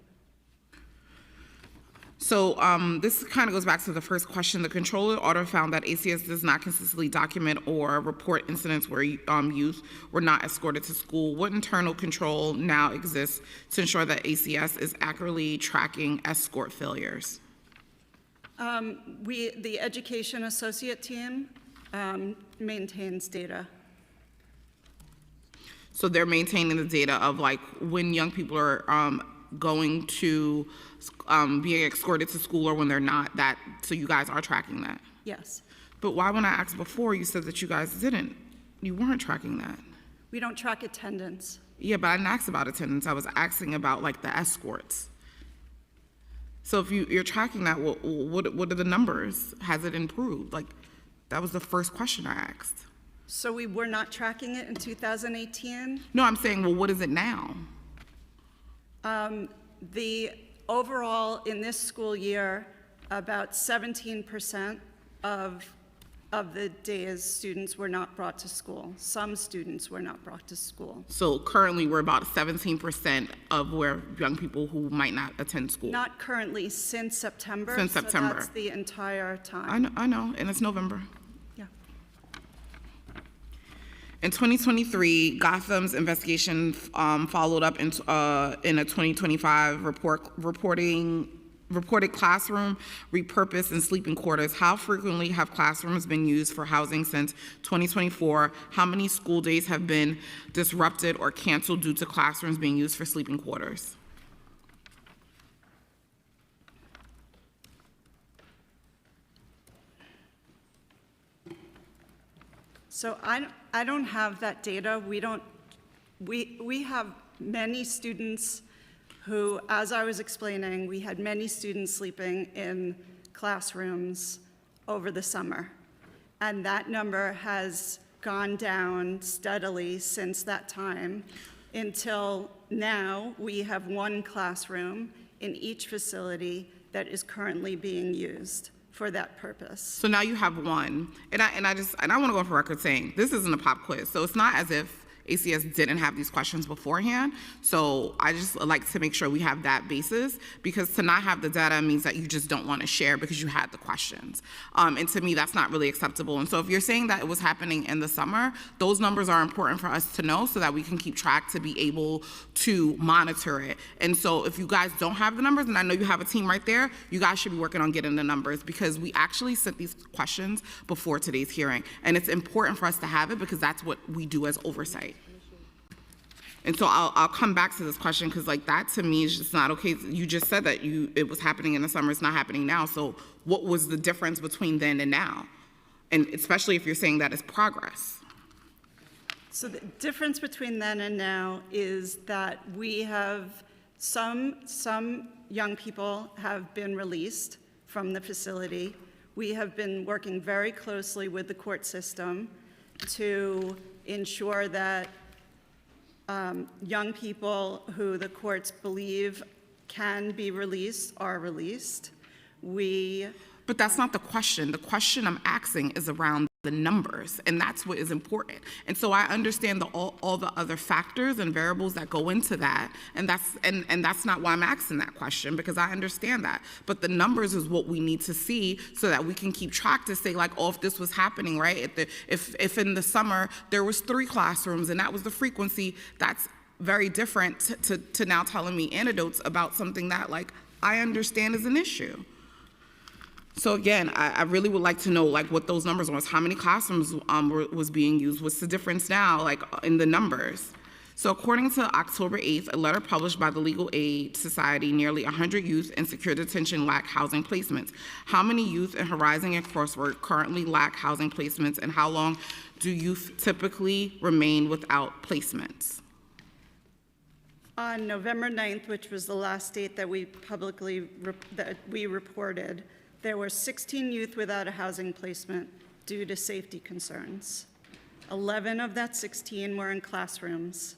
So this kind of goes back to the first question. The controller order found that ACS does not consistently document or report incidents where youth were not escorted to school. What internal control now exists to ensure that ACS is accurately tracking escort failures? The education associate team maintains data. So they're maintaining the data of like when young people are going to being escorted to school or when they're not, so you guys are tracking that? Yes. But why, when I asked before, you said that you guys didn't? You weren't tracking that. We don't track attendance. Yeah, but I didn't ask about attendance. I was asking about like the escorts. So if you're tracking that, what are the numbers? Has it improved? Like, that was the first question I asked. So we were not tracking it in 2018. No, I'm saying, well, what is it now? The overall, in this school year, about 17% of the days students were not brought to school. Some students were not brought to school. So currently, we're about 17% of where young people who might not attend school. Not currently, since September. Since September. So that's the entire time. I know, and it's November. Yeah. In 2023, Gotham's investigation followed up in a 2025 reported classroom repurposed and sleeping quarters. How frequently have classrooms been used for housing since 2024? How many school days have been disrupted or canceled due to classrooms being used for sleeping quarters? So I don't have that data. We have many students who, as I was explaining, we had many students sleeping in classrooms over the summer. And that number has gone down steadily since that time until now we have one classroom in each facility that is currently being used for that purpose. So now you have one, and I want to go for record saying this isn't a pop quiz, so it's not as if ACS didn't have these questions beforehand. So I just like to make sure we have that basis, because to not have the data means that you just don't want to share because you had the questions. And to me, that's not really acceptable. And so if you're saying that it was happening in the summer, those numbers are important for us to know so that we can keep track to be able to monitor it. And so if you guys don't have the numbers, and I know you have a team right there, you guys should be working on getting the numbers, because we actually sent these questions before today's hearing. And it's important for us to have it because that's what we do as oversight. And so I'll come back to this question, because like that to me is just not okay. You just said that it was happening in the summer, it's not happening now. So what was the difference between then and now? And especially if you're saying that it's progress. So the difference between then and now is that we have some young people have been released from the facility. We have been working very closely with the court system to ensure that young people who the courts believe can be released are released. But that's not the question. The question I'm asking is around the numbers, and that's what is important. And so I understand all the other factors and variables that go into that, and that's not why I'm asking that question, because I understand that. But the numbers is what we need to see so that we can keep track to say, like, oh, if this was happening, right? If in the summer there was 3 classrooms and that was the frequency, that's very different to now telling me anecdotes about something that, like, I understand is an issue. So again, I really would like to know, like, what those numbers was. How many classrooms was being used? What's the difference now, like, in the numbers? So according to October 8th, a letter published by the Legal Aid Society, nearly 100 youth in secure detention lack housing placements. How many youth in Horizon and Crossword currently lack housing placements, and how long do youth typically remain without placements? On November 9th, which was the last date that we publicly reported, there were 16 youth without a housing placement due to safety concerns. 11 of that 16 were in classrooms.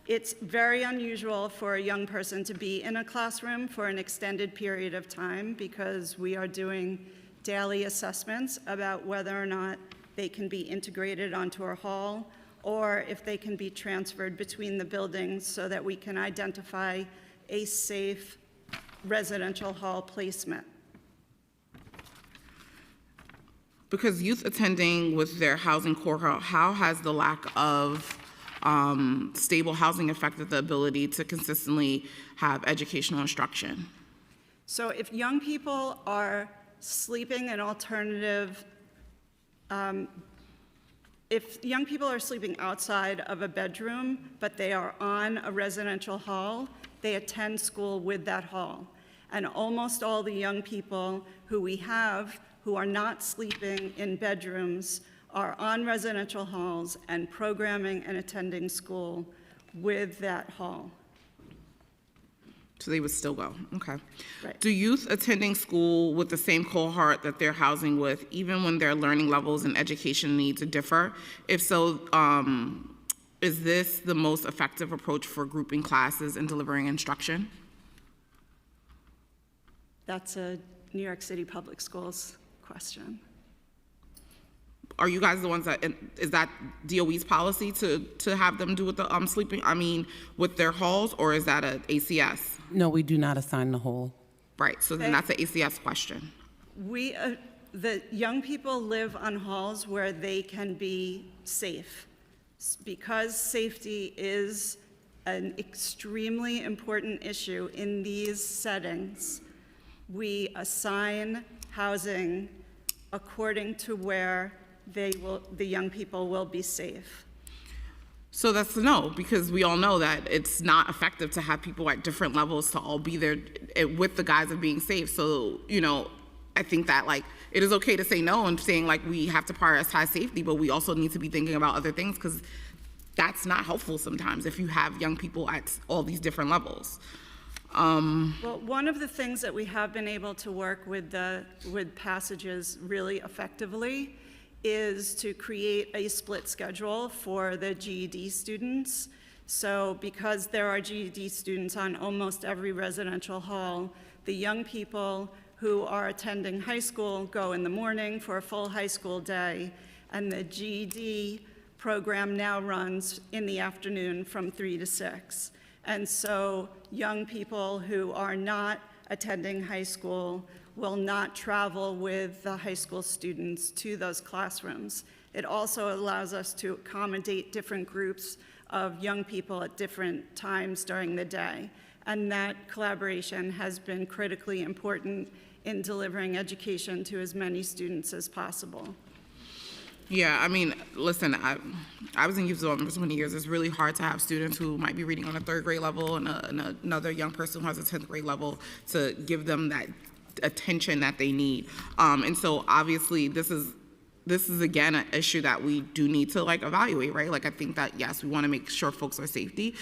It's very unusual for a young person to be in a classroom for an extended period of time, because we are doing daily assessments about whether or not they can be integrated onto our hall, or if they can be transferred between the buildings so that we can identify a safe residential hall placement. Because youth attending with their housing core, how has the lack of stable housing affected the ability to consistently have educational instruction? So if young people are sleeping in alternative, if young people are sleeping outside of a bedroom, but they are on a residential hall, they attend school with that hall. And almost all the young people who we have who are not sleeping in bedrooms are on residential halls and programming and attending school with that hall. So they would still go, okay. Right. Do youth attending school with the same cohort that they're housing with, even when their learning levels and education needs differ? If so, is this the most effective approach for grouping classes and delivering instruction? That's a New York City Public Schools question. Are you guys the ones that, is that DOE's policy to have them do with the sleeping, with their halls, or is that a ACS? No, we do not assign the whole. Right, so then that's an ACS question. The young people live on halls where they can be safe. Because safety is an extremely important issue in these settings, we assign housing according to where the young people will be safe. So that's a no, because we all know that it's not effective to have people at different levels to all be there with the guise of being safe. So, I think that it is okay to say no and saying we have to prioritize safety, but we also need to be thinking about other things, because that's not helpful sometimes if you have young people at all these different levels. Well, one of the things that we have been able to work with Passages really effectively is to create a split schedule for the GED students. So because there are GED students on almost every residential hall, the young people who are attending high school go in the morning for a full high school day, and the GED program now runs in the afternoon from 3 to 6. And so young people who are not attending high school will not travel with the high school students to those classrooms. It also allows us to accommodate different groups of young people at different times during the day. And that collaboration has been critically important in delivering education to as many students as possible. Yeah, listen, I was in youth development for so many years. It's really hard to have students who might be reading on a 3rd grade level and another young person who has a 10th grade level to give them that attention that they need. And so obviously this is again an issue that we do need to evaluate, right? I think that yes, we want to make sure folks are safety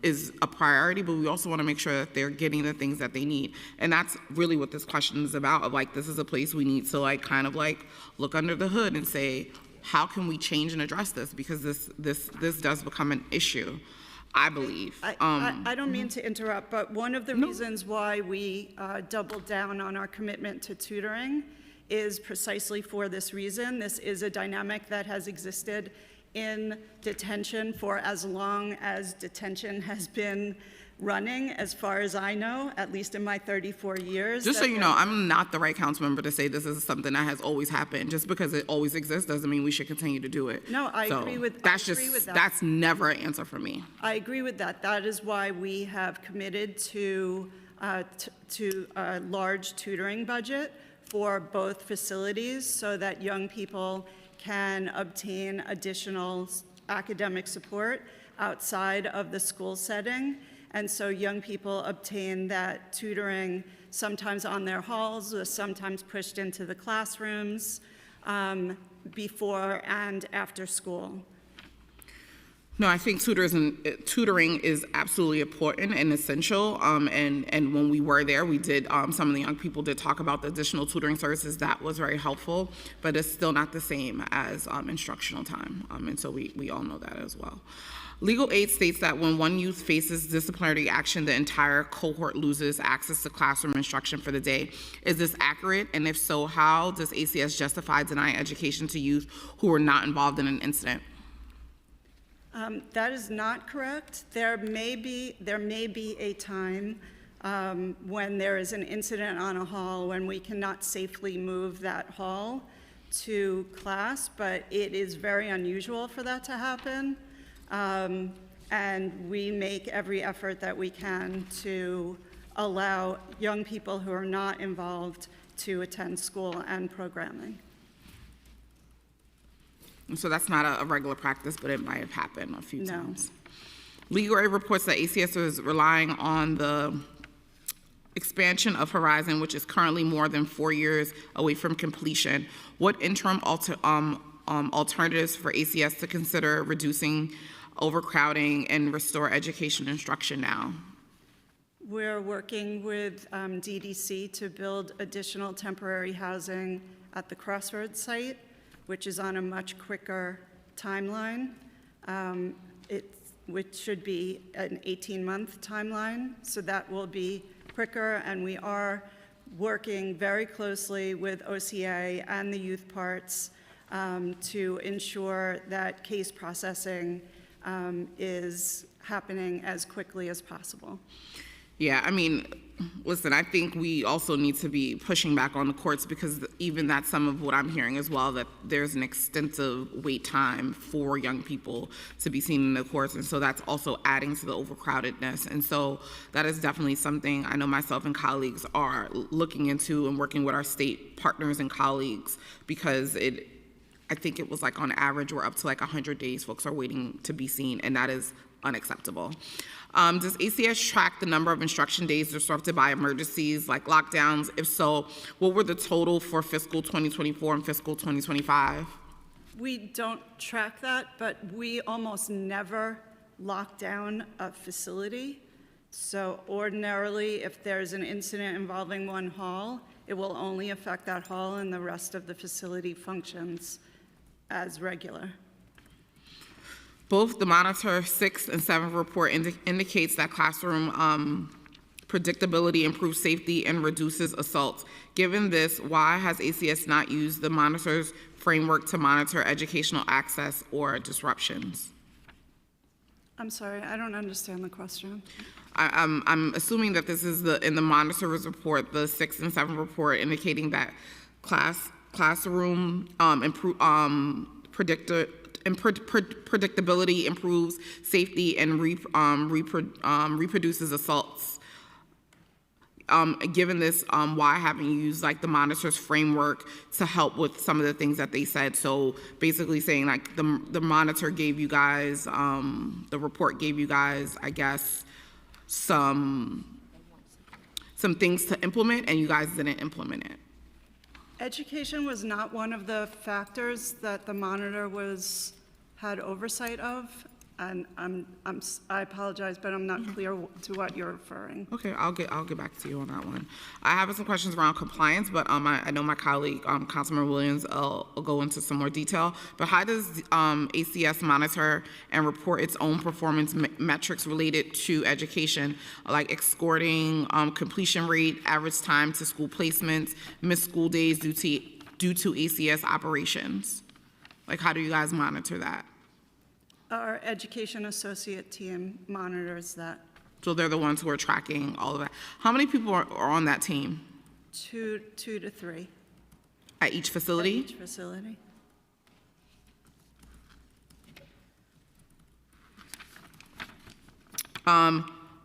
is a priority, but we also want to make sure that they're getting the things that they need. And that's really what this question is about, of this is a place we need to look under the hood and say, how can we change and address this? Because this does become an issue, I believe. I don't mean to interrupt, but one of the reasons why we doubled down on our commitment to tutoring is precisely for this reason. This is a dynamic that has existed in detention for as long as detention has been running, as far as I know, at least in my 34 years. Just so you know, I'm not the right council member to say this is something that has always happened. Just because it always exists doesn't mean we should continue to do it. No, I agree with that. That's never an answer for me. I agree with that. That is why we have committed to a large tutoring budget for both facilities so that young people can obtain additional academic support outside of the school setting. And so young people obtain that tutoring sometimes on their halls, or sometimes pushed into the classrooms before and after school. No, I think tutoring is absolutely important and essential. And when we were there, we did, some of the young people did talk about the additional tutoring services. That was very helpful, but it's still not the same as instructional time. And so we all know that as well. Legal aid states that when one youth faces disciplinary action, the entire cohort loses access to classroom instruction for the day. Is this accurate? And if so, how does ACS justify denying education to youth who are not involved in an incident? That is not correct. There may be a time when there is an incident on a hall when we cannot safely move that hall to class, but it is very unusual for that to happen. And we make every effort that we can to allow young people who are not involved to attend school and programming. So that's not a regular practice, but it might have happened a few times. Legal aid reports that ACS is relying on the expansion of Horizon, which is currently more than 4 years away from completion. What interim alternatives for ACS to consider reducing overcrowding and restore education instruction now? We're working with DDC to build additional temporary housing at the Crossroads site, which is on a much quicker timeline. Which should be an 18-month timeline, so that will be quicker, and we are working very closely with OCA and the youth parts to ensure that case processing is happening as quickly as possible. Yeah, I mean, listen, I think we also need to be pushing back on the courts, because even that's some of what I'm hearing as well, that there's an extensive wait time for young people to be seen in the courts, and so that's also adding to the overcrowdedness. And so that is definitely something I know myself and colleagues are looking into and working with our state partners and colleagues, because I think it was like on average we're up to like 100 days folks are waiting to be seen, and that is unacceptable. Does ACS track the number of instruction days disrupted by emergencies like lockdowns? If so, what were the total for fiscal 2024 and fiscal 2025? We don't track that, but we almost never lock down a facility. So ordinarily, if there's an incident involving one hall, it will only affect that hall, and the rest of the facility functions as regular. Both the Monitor 6 and 7 report indicates that classroom predictability improves safety and reduces assaults. Given this, why has ACS not used the Monitor's framework to monitor educational access or disruptions? I'm sorry, I don't understand the question. I'm assuming that this is in the Monitor's report, the 6 and 7 report, indicating that classroom predictability improves safety and reproduces assaults. Given this, why haven't you used like the Monitor's framework to help with some of the things that they said? So basically saying like the Monitor gave you guys, the report gave you guys, I guess, some things to implement, and you guys didn't implement it. Education was not one of the factors that the Monitor had oversight of, and I apologize, but I'm not clear to what you're referring. Okay, I'll get back to you on that one. I have some questions around compliance, but I know my colleague, Councilmember Williams, will go into some more detail. But how does ACS monitor and report its own performance metrics related to education, like escorting, completion rate, average time to school placements, missed school days due to ACS operations? Like, how do you guys monitor that? Our education associate team monitors that. So they're the ones who are tracking all of that. How many people are on that team? Two to three. At each facility? At each facility.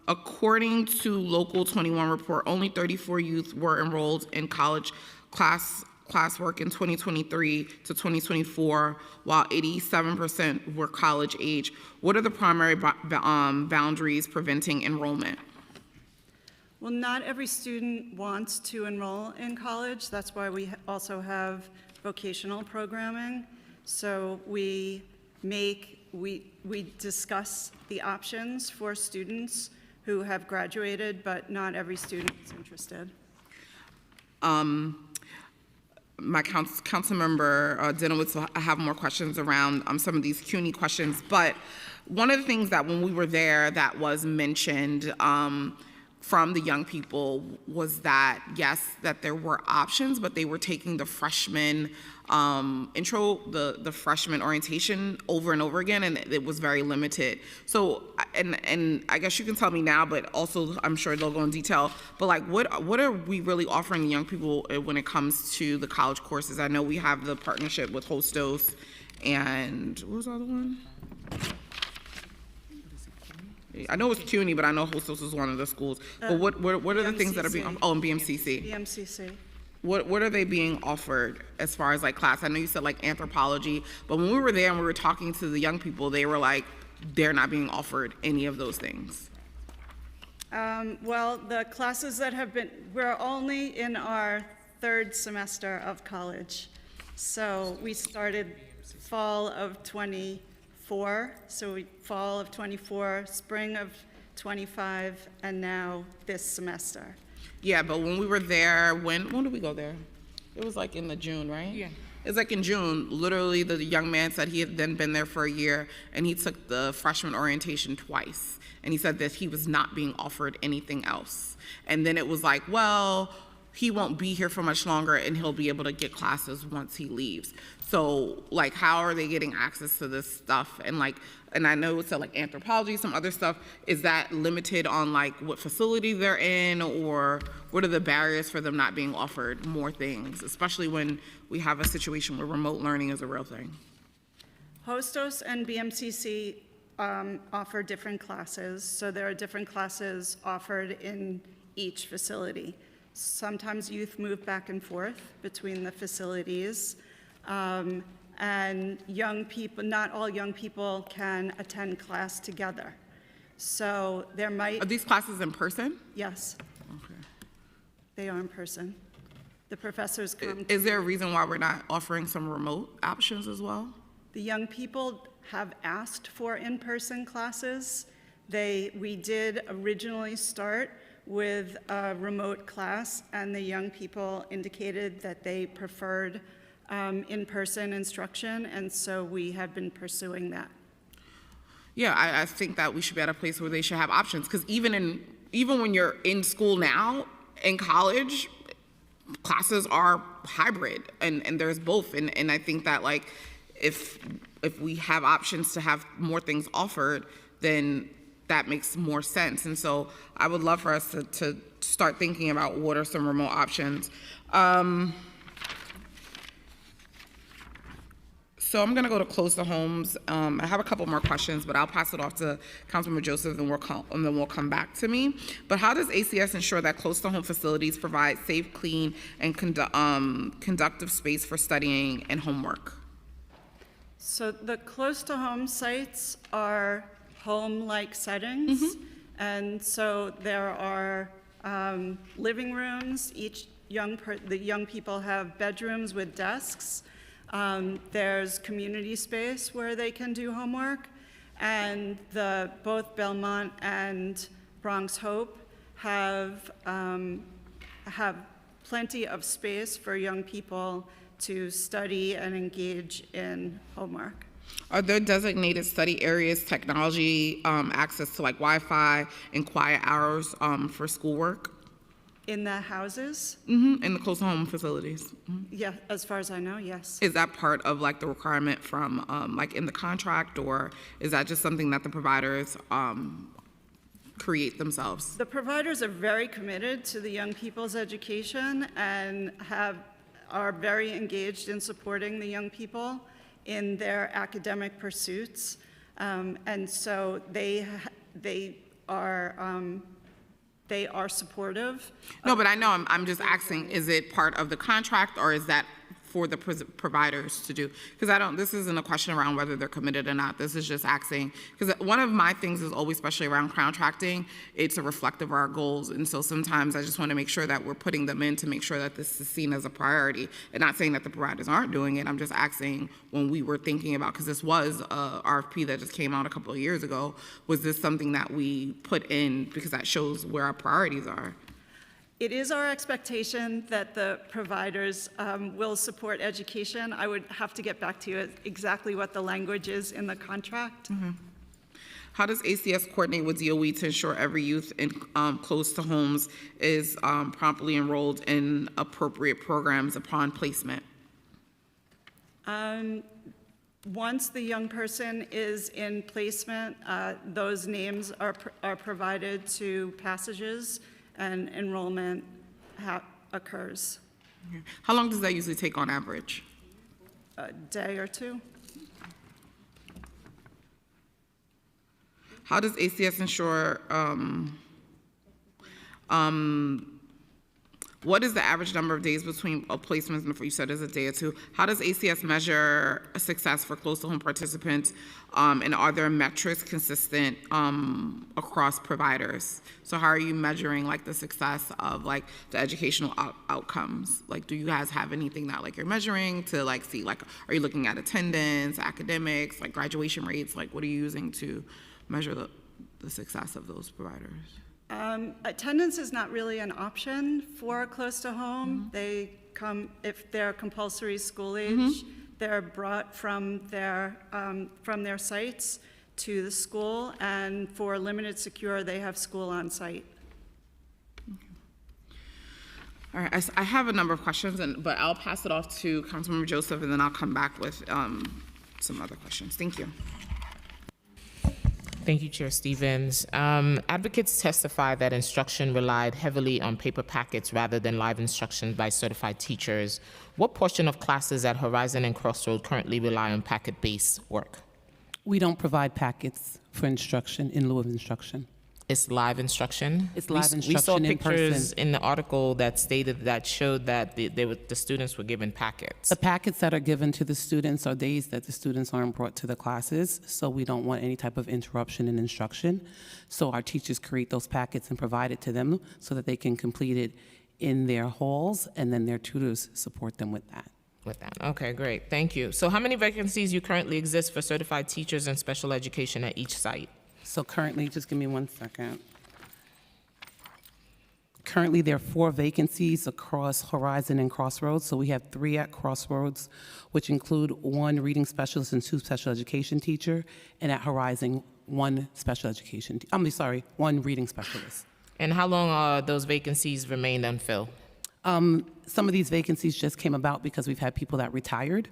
According to Local 21 report, only 34 youth were enrolled in college classwork in 2023 to 2024, while 87% were college age. What are the primary boundaries preventing enrollment? Well, not every student wants to enroll in college. That's why we also have vocational programming. So we discuss the options for students who have graduated, but not every student is interested. My Councilmember Dinowitz will have more questions around some of these CUNY questions, but one of the things that when we were there that was mentioned from the young people was that, yes, that there were options, but they were taking the freshman intro, the freshman orientation over and over again, and it was very limited. So, and I guess you can tell me now, but also I'm sure they'll go in detail, but like what are we really offering the young people when it comes to the college courses? I know we have the partnership with Hostos, and what was the other one? I know it's CUNY, but I know Hostos is one of the schools. But what are the things that are being, and BMCC. BMCC. What are they being offered as far as like class? I know you said like anthropology, but when we were there and we were talking to the young people, they were like, they're not being offered any of those things. Well, the classes that we're only in our third semester of college. So we started fall of 24, so fall of 24, spring of 25, and now this semester. Yeah, but when we were there, when did we go there? It was like in the June, right? Yeah. It was like in June. Literally, the young man said he had then been there for a year, and he took the freshman orientation twice. And he said that he was not being offered anything else. And then it was like, well, he won't be here for much longer, and he'll be able to get classes once he leaves. So, like, how are they getting access to this stuff? And like, and I know it's like anthropology, some other stuff. Is that limited on like what facility they're in, or what are the barriers for them not being offered more things, especially when we have a situation where remote learning is a real thing? Hostos and BMCC offer different classes, so there are different classes offered in each facility. Sometimes youth move back and forth between the facilities, and young people, not all young people can attend class together. So there might... Are these classes in person? Yes, Okay. they are in person. The professors come. Is there a reason why we're not offering some remote options as well? The young people have asked for in-person classes. We did originally start with a remote class, and the young people indicated that they preferred in-person instruction, and so we have been pursuing that. Yeah, I think that we should be at a place where they should have options, because even when you're in school now, in college, classes are hybrid, and there's both, and I think that like if we have options to have more things offered, then that makes more sense. And so I would love for us to start thinking about what are some remote options. So I'm gonna go to close the homes. I have a couple more questions, but I'll pass it off to Councilmember Joseph, and then we'll come back to me. But how does ACS ensure that close to home facilities provide safe, clean, and conductive space for studying and homework? So the close-to-home sites are home-like settings, and so there are living rooms. The young people have bedrooms with desks. There's community space where they can do homework, and both Belmont and Bronx Hope have plenty of space for young people to study and engage in homework. Are there designated study areas, technology, access to like Wi-Fi and quiet hours for schoolwork? In the houses? In the close to home facilities? Yeah, as far as I know, yes. Is that part of like the requirement from like in the contract, or is that just something that the providers create themselves? The providers are very committed to the young people's education and are very engaged in supporting the young people in their academic pursuits, and so they are supportive. No, but I know I'm just asking, is it part of the contract, or is that for the providers to do? Because this isn't a question around whether they're committed or not. This is just asking, because one of my things is always, especially around contracting, it's a reflective of our goals. And so sometimes I just want to make sure that we're putting them in to make sure that this is seen as a priority. And not saying that the providers aren't doing it. I'm just asking, when we were thinking about, because this was a RFP that just came out a couple of years ago, was this something that we put in because that shows where our priorities are? It is our expectation that the providers will support education. I would have to get back to you exactly what the language is in the contract. How does ACS coordinate with DOE to ensure every youth in close to homes is promptly enrolled in appropriate programs upon placement? Once the young person is in placement, those names are provided to passages, and enrollment occurs. How long does that usually take on average? A day or two. How does ACS ensure, what is the average number of days between placements, and you said is a day or two? How does ACS measure success for close to home participants, and are there metrics consistent across providers? So how are you measuring like the success of like the educational outcomes? Like, do you guys have anything that like you're measuring to like see, like, are you looking at attendance, academics, like graduation rates? Like, what are you using to measure the success of those providers? Attendance is not really an option for close to home. They come, if they're compulsory school age, they're brought from their sites to the school, and for limited secure, they have school on site. All right, I have a number of questions, but I'll pass it off to Councilmember Joseph, and then I'll come back with some other questions. Thank you. Thank you, Chair Stevens. Advocates testify that instruction relied heavily on paper packets rather than live instruction by certified teachers. What portion of classes at Horizon and Crossroad currently rely on packet-based work? We don't provide packets for instruction in lieu of instruction. It's live instruction? It's live We saw instruction in pictures person. in the article that stated that showed that the students were given packets. The packets that are given to the students are days that the students aren't brought to the classes, so we don't want any type of interruption in instruction. So our teachers create those packets and provide it to them so that they can complete it in their halls, and then their tutors support them with that. With that, okay, great, thank you. So how many vacancies you currently exist for certified teachers in special education at each site? So currently, just give me 1 second. Currently, there are 4 vacancies across Horizon and Crossroads. So we have 3 at Crossroads, which include 1 reading specialist and 2 special education teacher, and at Horizon, 1 special education, 1 reading specialist. And how long those vacancies remained unfilled? Some of these vacancies just came about because we've had people that retired,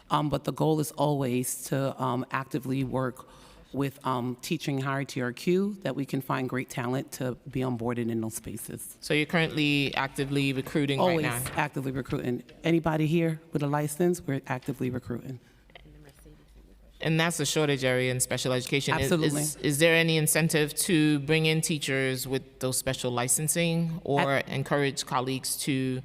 but the goal is always to actively work with teaching hierarchy that we can find great talent to be onboarded in those spaces. So you're currently actively recruiting right now? Always actively recruiting. Anybody here with a license, we're actively recruiting. And that's a shortage area in special education. Absolutely. Is there any incentive to bring in teachers with those special licensing, or encourage colleagues to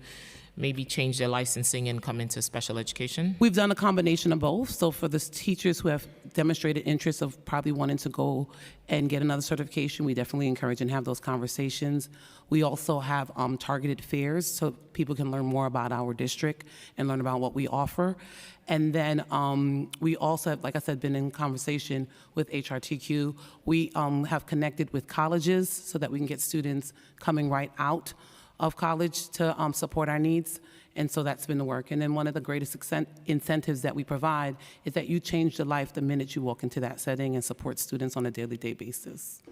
maybe change their licensing and come into special education? We've done a combination of both. So for the teachers who have demonstrated interest of probably wanting to go and get another certification, we definitely encourage and have those conversations. We also have targeted fairs so people can learn more about our district and learn about what we offer. And then we also have, like I said, been in conversation with HRTQ. We have connected with colleges so that we can get students coming right out of college to support our needs, and so that's been the work. And then one of the greatest incentives that we provide is that you change the life the minute you walk into that setting and support students on a daily basis.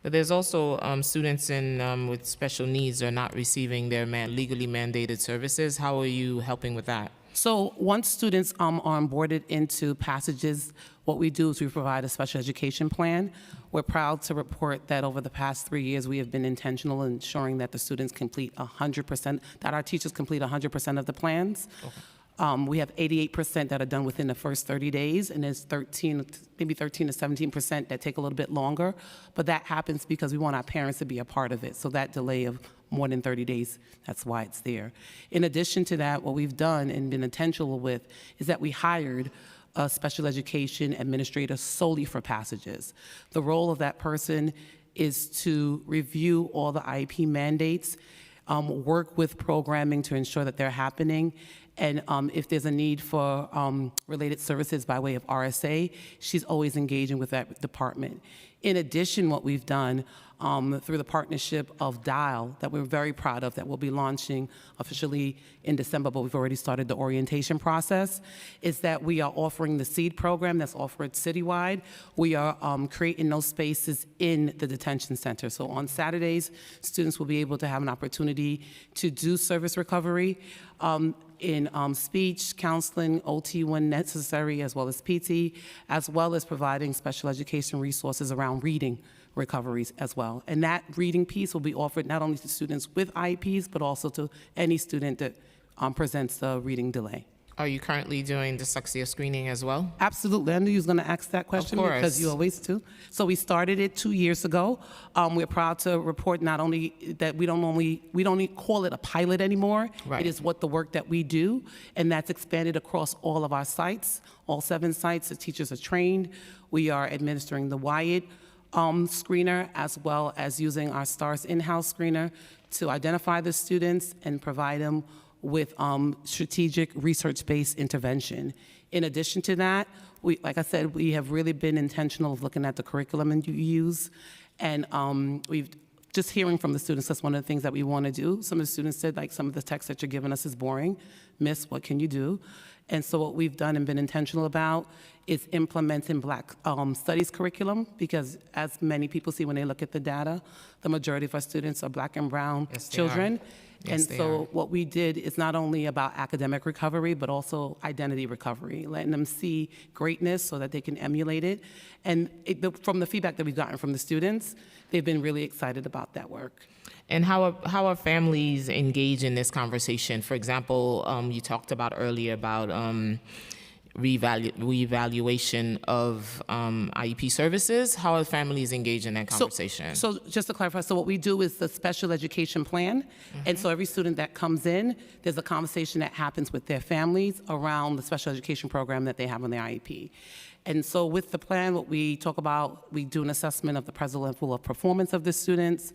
But there's also students with special needs are not receiving their legally mandated services. How are you helping with that? So once students are onboarded into Passages, what we do is we provide a special education plan. We're proud to report that over the past 3 years, we have been intentional in ensuring that the students complete 100%, that our teachers complete 100% of the plans. Okay. We have 88% that are done within the first 30 days, and there's maybe 13 to 17% that take a little bit longer. But that happens because we want our parents to be a part of it. So that delay of more than 30 days, that's why it's there. In addition to that, what we've done and been intentional with is that we hired a special education administrator solely for Passages. The role of that person is to review all the IEP mandates, work with programming to ensure that they're happening, and if there's a need for related services by way of RSA, she's always engaging with that department. In addition, what we've done through the partnership of Dial, that we're very proud of, that we'll be launching officially in December, but we've already started the orientation process, is that we are offering the SEED program that's offered citywide. We are creating those spaces in the detention center. So on Saturdays, students will be able to have an opportunity to do service recovery in speech, counseling, OT when necessary, as well as PT, as well as providing special education resources around reading recoveries as well. And that reading piece will be offered not only to students with IEPs, but also to any student that presents a reading delay. Are you currently doing dyslexia screening as well? Absolutely. I knew you was going to ask that question because you always do. So we started it 2 years ago. We're proud to report not only that we don't call it a pilot anymore. Right. It is what the work that we do, and that's expanded across all of our sites, all 7 sites. The teachers are trained. We are administering the Wyatt screener, as well as using our STARS in-house screener to identify the students and provide them with strategic research-based intervention. In addition to that, like I said, we have really been intentional of looking at the curriculum and you use, and we've just hearing from the students, that's one of the things that we want to do. Some of the students said, like, some of the text that you're giving us is boring. Miss, what can you do? And so what we've done and been intentional about is implementing Black Studies curriculum, because as many people see when they look at the data, the majority of our students are Black and brown children. Yes, And so what we did is not only about academic recovery, but also identity recovery, letting them see greatness so that they can emulate it. And from the feedback that we've gotten from the students, they've been really excited about that work. And how are families engaged in this conversation? For example, you talked about earlier about reevaluation of IEP services. How are families engaged in that conversation? So just to clarify, so what we do is the special education plan. And so every student that comes in, there's a conversation that happens with their families around the special education program that they have on their IEP. And so with the plan, what we talk about, we do an assessment of the present level of performance of the students,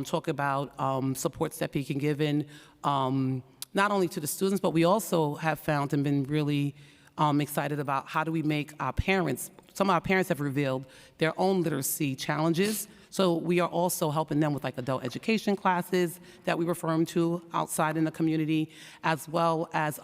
talk about supports that we can give in, not only to the students, but we also have found and been really excited about how do we make our parents, some of our parents have revealed their own literacy challenges. So we are also helping them with like adult education classes that we refer them to outside in the community, as well as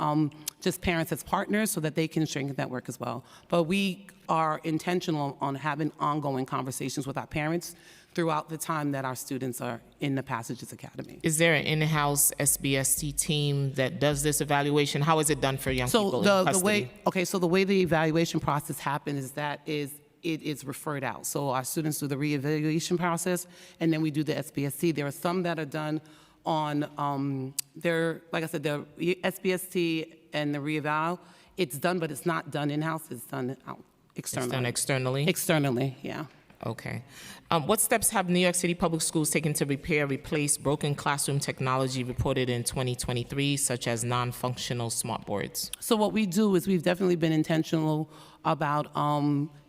just parents as partners so that they can strengthen that work as well. But we are intentional on having ongoing conversations with our parents throughout the time that our students are in the Passages Academy. Is there an in-house SBST team that does this evaluation? How is it done for young people in custody? So the way the evaluation process happens is that it is referred out. So our students do the reevaluation process, and then we do the SBST. There are some that are done on like I said, the SBST and the reeval. It's done, but it's not done in-house. It's done out externally. It's done externally? Externally, yeah. Okay. What steps have New York City Public Schools taken to replace broken classroom technology reported in 2023, such as non-functional smart boards? So what we do is we've definitely been intentional about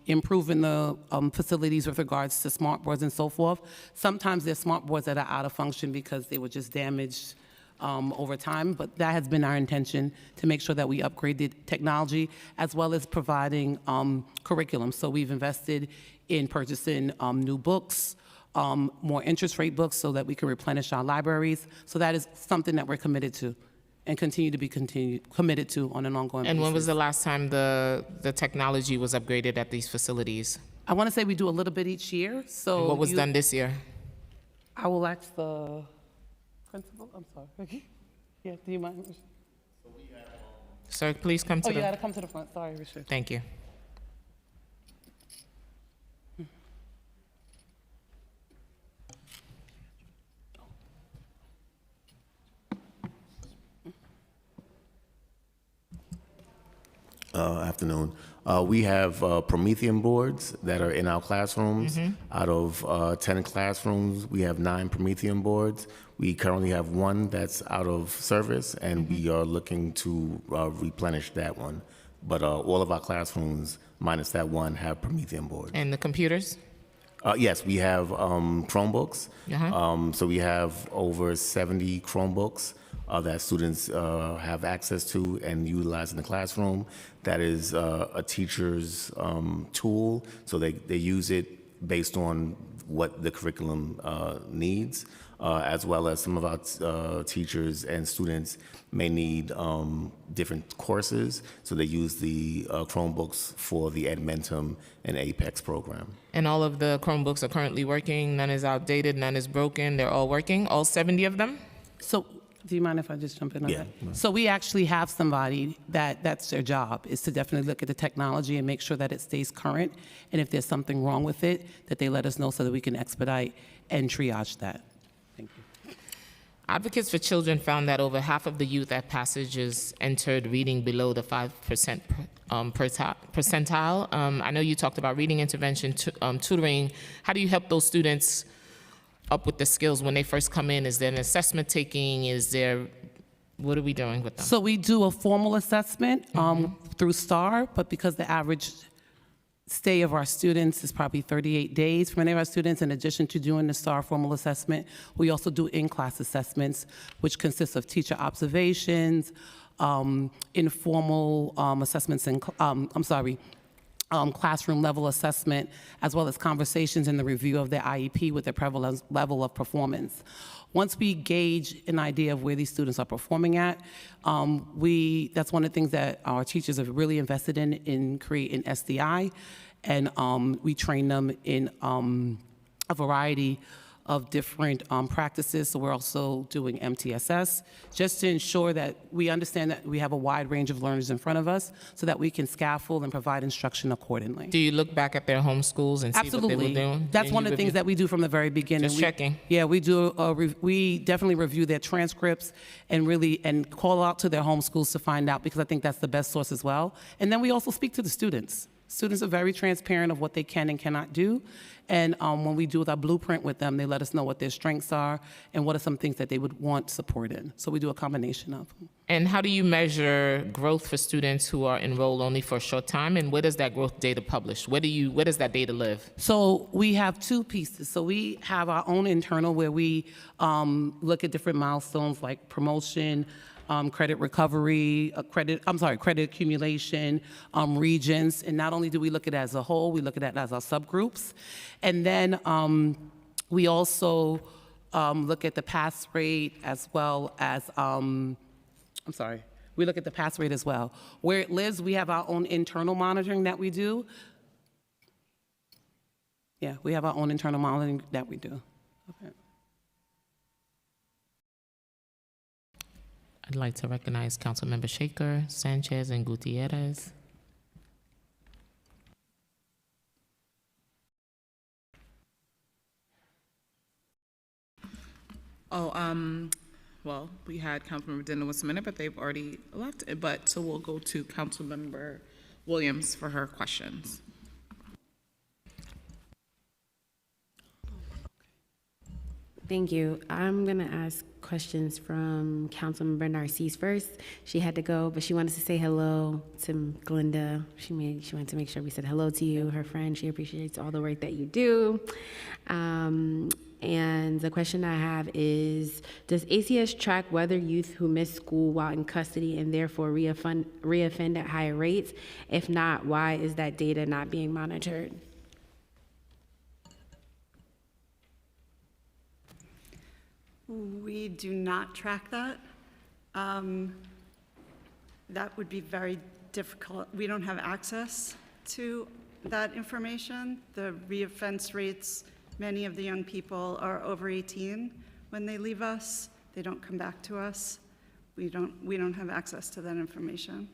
improving the facilities with regards to smart boards and so forth. Sometimes there's smart boards that are out of function because they were just damaged over time, but that has been our intention, to make sure that we upgrade the technology as well as providing curriculum. So we've invested in purchasing new books, more interest rate books so that we can replenish our libraries. So that is something that we're committed to and continue to be committed to on an ongoing basis. And when was the last time the technology was upgraded at these facilities? I want to say we do a little bit each year. So And what was done this year? I will ask the principal. I'm sorry. Yeah, do you mind? Sir, please come to You the... got to come to the front. Sorry, Richard. Thank you. Afternoon. We have Promethean boards that are in our classrooms. Out of 10 classrooms, we have 9 Promethean boards. We currently have 1 that's out of service, and we are looking to replenish that one. But all of our classrooms, minus that 1, have Promethean boards. And the computers? Yes, we have Chromebooks. Uh-huh. So we have over 70 Chromebooks that students have access to and utilize in the classroom. That is a teacher's tool, so they use it based on what the curriculum needs, as well as some of our teachers and students may need different courses, so they use the Chromebooks for the Edmentum and Apex program. And all of the Chromebooks are currently working? None is outdated, none is broken, they're all working? All 70 of them? So, do you mind if I just jump in on Yeah. that? So we actually have somebody that's their job, is to definitely look at the technology and make sure that it stays current. And if there's something wrong with it, that they let us know so that we can expedite and triage that. Thank you. Advocates for Children found that over half of the youth at Passages entered reading below the 5% percentile. I know you talked about reading intervention, tutoring. How do you help those students up with the skills when they first come in? Is there an assessment taking? What are we doing with them? So we do a formal assessment through STAR, but because the average stay of our students is probably 38 days for many of our students. In addition to doing the STAR formal assessment, we also do in-class assessments, which consists of teacher observations, informal assessments, and classroom level assessment, as well as conversations in the review of their IEP with their prevalence level of performance. Once we gauge an idea of where these students are performing at, that's one of the things that our teachers have really invested in creating SDI, and we train them in a variety of different practices. So we're also doing MTSS, just to ensure that we understand that we have a wide range of learners in front of us so that we can scaffold and provide instruction accordingly. Do you look back at their home schools and see what they were doing? That's And one you of the things review? that we do from the very beginning. Just checking. Yeah, we do. We definitely review their transcripts and call out to their home schools to find out, because I think that's the best source as well. And then we also speak to the students. Students are very transparent of what they can and cannot do. And when we do our blueprint with them, they let us know what their strengths are and what are some things that they would want support in. So we do a combination of them. And how do you measure growth for students who are enrolled only for a short time? And where does that growth data publish? Where does that data live? So we have two pieces. So we have our own internal, where we look at different milestones like promotion, credit recovery, credit accumulation, regions. And not only do we look at it as a whole, we look at it as our subgroups. And then we also look at the pass rate, as well as, we look at the pass rate as well. Where it lives, we have our own internal monitoring that we do. Yeah, we have our own internal monitoring that we do. Okay. I'd like to recognize Councilmember Shaker, Sanchez, and Gutierrez. Well, we had Councilmember Denton was a minute, but they've already left. So we'll go to Councilmember Williams for her questions. Thank you. I'm going to ask questions from Councilmember Narcisse first. She had to go, but she wanted to say hello to Glenda. She wanted to make sure we said hello to you, her friend. She appreciates all the work that you do. And the question I have is, does ACS track whether youth who miss school while in custody and therefore reoffend at higher rates? If not, why is that data not being monitored? We do not track that. That would be very difficult. We don't have access to that information. The reoffense rates, many of the young people are over 18 when they leave us. They don't come back to us. We don't have access to that information.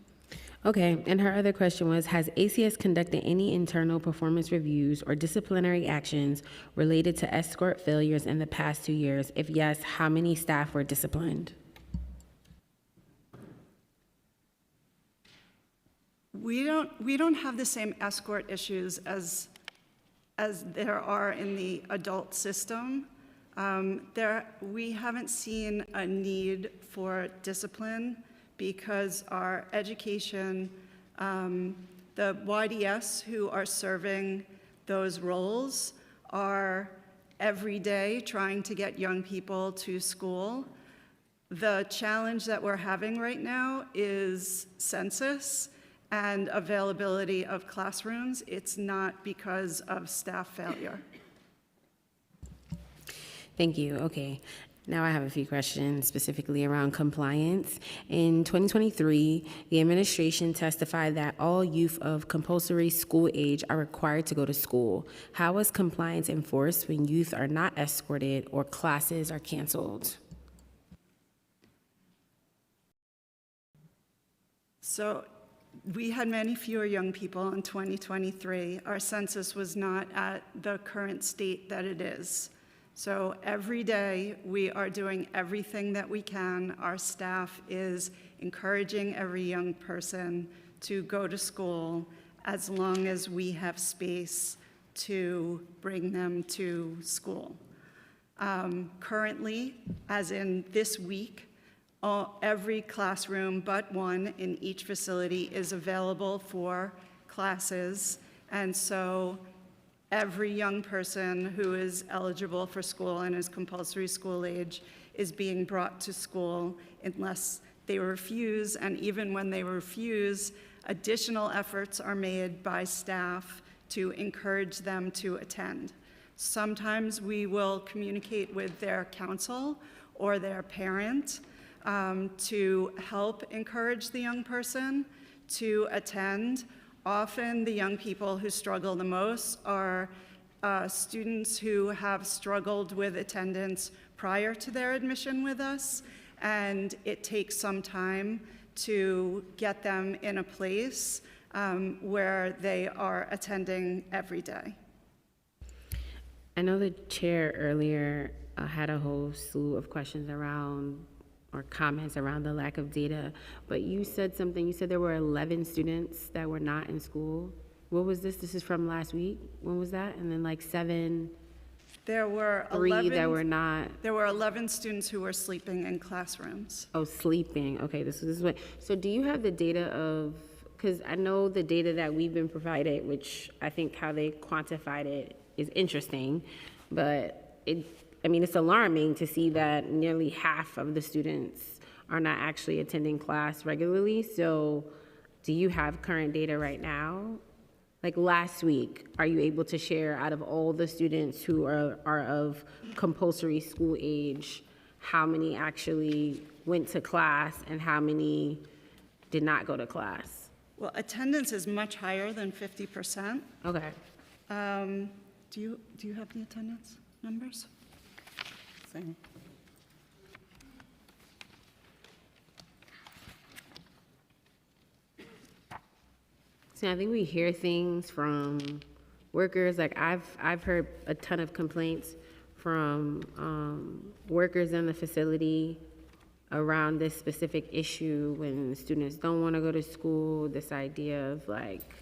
Okay, and her other question was, has ACS conducted any internal performance reviews or disciplinary actions related to escort failures in the past 2 years? If yes, how many staff were disciplined? We don't have the same escort issues as there are in the adult system. We haven't seen a need for discipline because our education, the YDS who are serving those roles are every day trying to get young people to school. The challenge that we're having right now is census and availability of classrooms. It's not because of staff failure. Thank you. Okay. Now I have a few questions specifically around compliance. In 2023, the administration testified that all youth of compulsory school age are required to go to school. How is compliance enforced when youth are not escorted or classes are canceled? So we had many fewer young people in 2023. Our census was not at the current state that it is. So every day we are doing everything that we can. Our staff is encouraging every young person to go to school as long as we have space to bring them to school. Currently, as in this week, every classroom but one in each facility is available for classes, And so every young person who is eligible for school and is compulsory school age is being brought to school unless they refuse, and even when they refuse, additional efforts are made by staff to encourage them to attend. Sometimes we will communicate with their counsel or their parent to help encourage the young person to attend. Often the young people who struggle the most are students who have struggled with attendance prior to their admission with us, and it takes some time to get them in a place where they are attending every day. I know the chair earlier had a whole slew of questions around or comments around the lack of data, but you said something. You said there were 11 students that were not in school. What was this? This is from last week. When was that? And then like 7. There were 3 11, that were not. There were 11 students who were sleeping in classrooms. Oh, sleeping. Okay, this is what. So do you have the data of, because I know the data that we've been provided, which I think how they quantified it is interesting, but it's alarming to see that nearly half of the students are not actually attending class regularly. So do you have current data right now? Like last week, are you able to share out of all the students who are of compulsory school age, how many actually went to class and how many did not go to class? Well, attendance is much higher than 50%. Okay. Do you have the attendance numbers? Same. See, I think we hear things from workers. Like I've heard a ton of complaints from workers in the facility around this specific issue when students don't want to go to school, this idea of like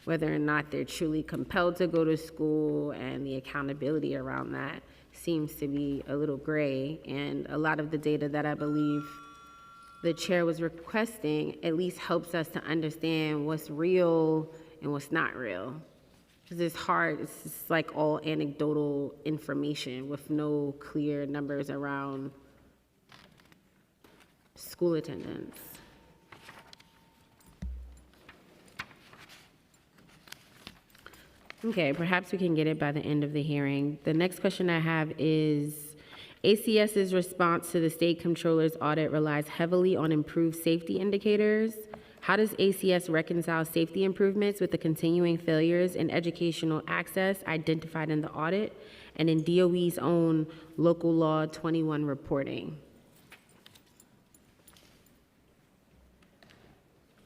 whether or not they're truly compelled to go to school, and the accountability around that seems to be a little gray. And a lot of the data that I believe the chair was requesting at least helps us to understand what's real and what's not real. Because it's hard, it's just like all anecdotal information with no clear numbers around school attendance. Okay, perhaps we can get it by the end of the hearing. The next question I have is, ACS's response to the state comptroller's audit relies heavily on improved safety indicators. How does ACS reconcile safety improvements with the continuing failures in educational access identified in the audit and in DOE's own Local Law 21 reporting?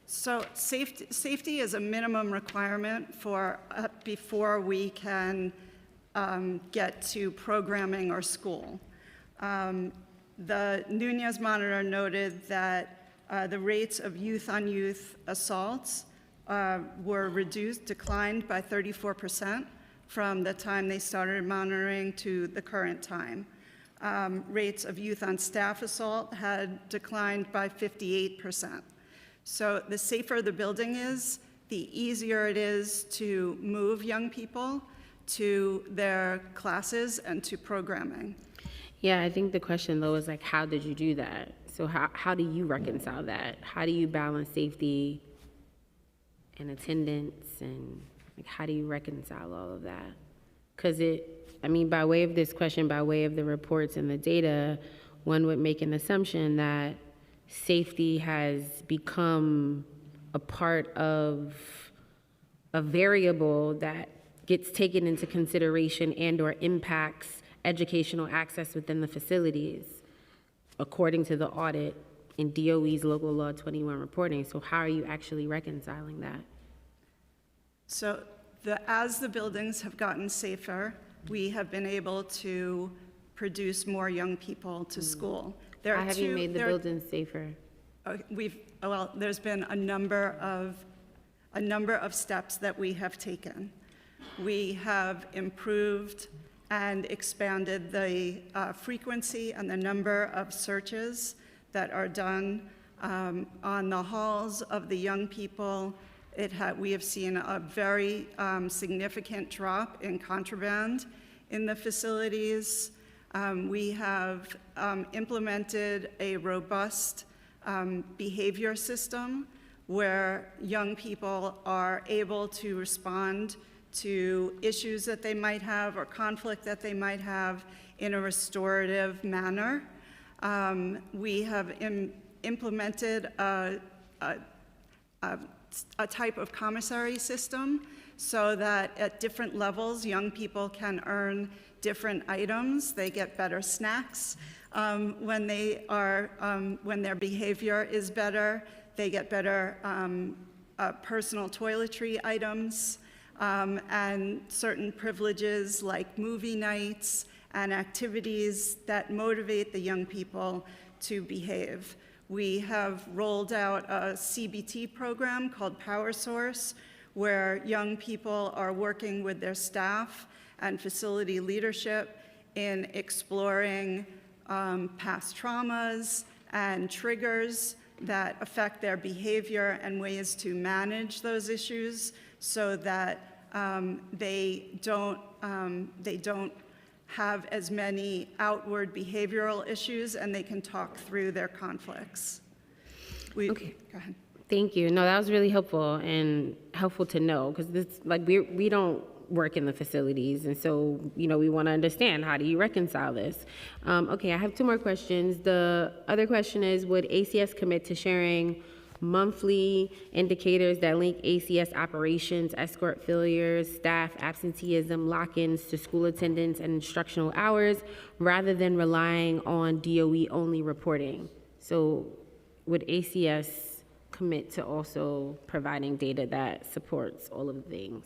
So safety is a minimum requirement for before we can get to programming or school. The Nunez monitor noted that the rates of youth-on-youth assaults declined by 34% from the time they started monitoring to the current time. Rates of youth-on-staff assault had declined by 58%. So the safer the building is, the easier it is to move young people to their classes and to programming. Yeah, I think the question though is like, how did you do that? So how do you reconcile that? How do you balance safety and attendance, and like how do you reconcile all of that? Because by way of this question, by way of the reports and the data, one would make an assumption that safety has become a part of a variable that gets taken into consideration and or impacts educational access within the facilities, according to the audit in DOE's Local Law 21 reporting. So how are you actually reconciling that? So as the buildings have gotten safer, we have been able to produce more young people to school. How have you made the buildings safer? There's been a number of steps that we have taken. We have improved and expanded the frequency and the number of searches that are done on the halls of the young people We have seen a very significant drop in contraband in the facilities. We have implemented a robust behavior system where young people are able to respond to issues that they might have or conflict that they might have in a restorative manner. We have implemented a type of commissary system so that at different levels, young people can earn different items. They get better snacks when their behavior is better. They get better personal toiletry items and certain privileges like movie nights and activities that motivate the young people to behave. We have rolled out a CBT program called Power Source, where young people are working with their staff and facility leadership in exploring past traumas and triggers that affect their behavior and ways to manage those issues so that they don't have as many outward behavioral issues and they can talk through their conflicts. Okay. Go ahead. Thank you. No, that was really helpful and helpful to know because this, like, we don't work in the facilities, and so we want to understand how do you reconcile this. Okay, I have two more questions. The other question is, would ACS commit to sharing monthly indicators that link ACS operations, escort failures, staff absenteeism, lock-ins to school attendance and instructional hours, rather than relying on DOE-only reporting? So would ACS commit to also providing data that supports all of the things?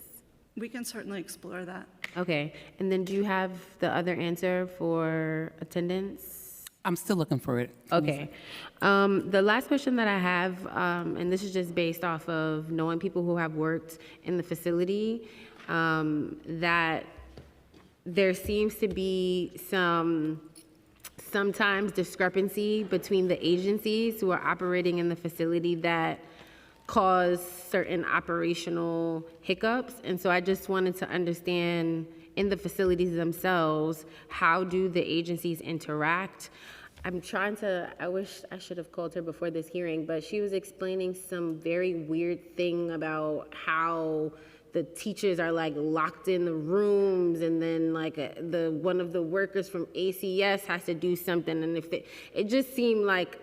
We can certainly explore that. Okay, and then do you have the other answer for attendance? I'm still looking for it. Okay. The last question that I have, and this is just based off of knowing people who have worked in the facility, that there seems to be sometimes discrepancy between the agencies who are operating in the facility that cause certain operational hiccups. And so I just wanted to understand in the facilities themselves, how do the agencies interact? I wish I should have called her before this hearing, but she was explaining some very weird thing about how the teachers are like locked in the rooms, and then like one of the workers from ACS has to do something, and it just seemed like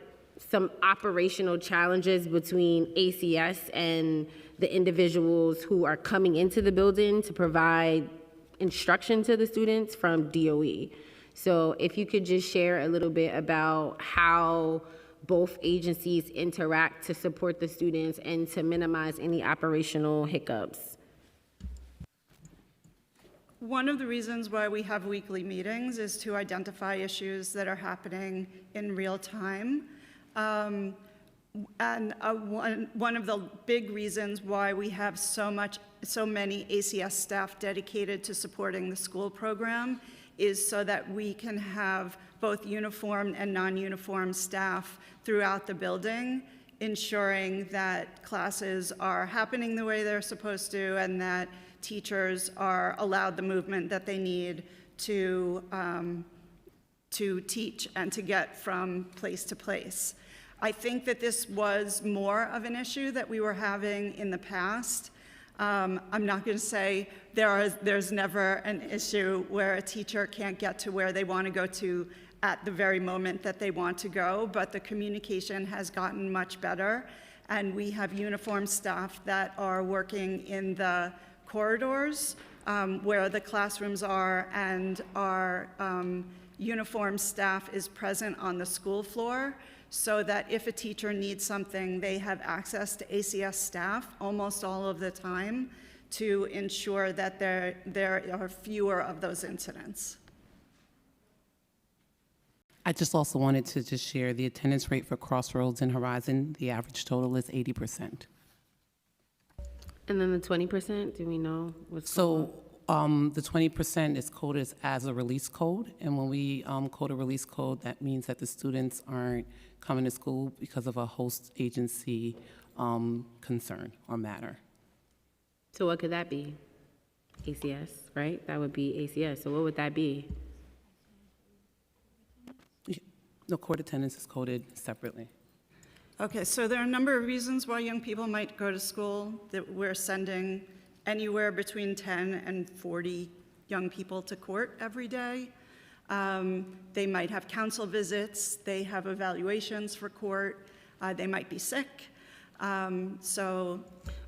some operational challenges between ACS and the individuals who are coming into the building to provide instruction to the students from DOE. So if you could just share a little bit about how both agencies interact to support the students and to minimize any operational hiccups. One of the reasons why we have weekly meetings is to identify issues that are happening in real time. And one of the big reasons why we have so many ACS staff dedicated to supporting the school program is so that we can have both uniformed and non-uniformed staff throughout the building, ensuring that classes are happening the way they're supposed to and that teachers are allowed the movement that they need to teach and to get from place to place. I think that this was more of an issue that we were having in the past. I'm not going to say there's never an issue where a teacher can't get to where they want to go to at the very moment that they want to go, but the communication has gotten much better, and we have uniformed staff that are working in the corridors where the classrooms are, and our uniformed staff is present on the school floor, so that if a teacher needs something, they have access to ACS staff almost all of the time to ensure that there are fewer of those incidents. I just also wanted to just share the attendance rate for Crossroads and Horizon. The average total is 80%. And then the 20%, do we know what's going So the 20% is coded as a release code, and when we code a release code, that means that the students aren't coming to school because of a host agency concern or matter. So what could that be? ACS, right? That would be ACS. So what would that be? No, court attendance is coded separately. Okay, so there are a number of reasons why young people might go to school, that we're sending anywhere between 10 and 40 young people to court every day. They might have counsel visits, they have evaluations for court, they might be sick.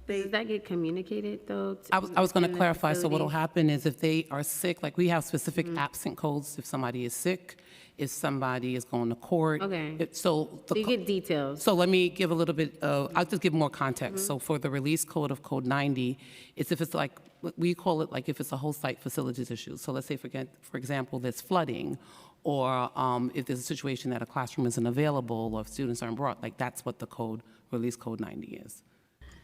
Does that get communicated, though? I was going in to the clarify, so what will facility? happen is if they are sick, like we have specific absent codes if somebody is sick, if somebody is going to court. Okay. So You get details. So let me give a little bit of, I'll just give more context. So for the release code of Code 90, it's if it's like, we call it like if it's a whole site facilities issue. So let's say, for example, there's flooding, or if there's a situation that a classroom isn't available, or if students aren't brought, like that's what the code, release Code 90 is.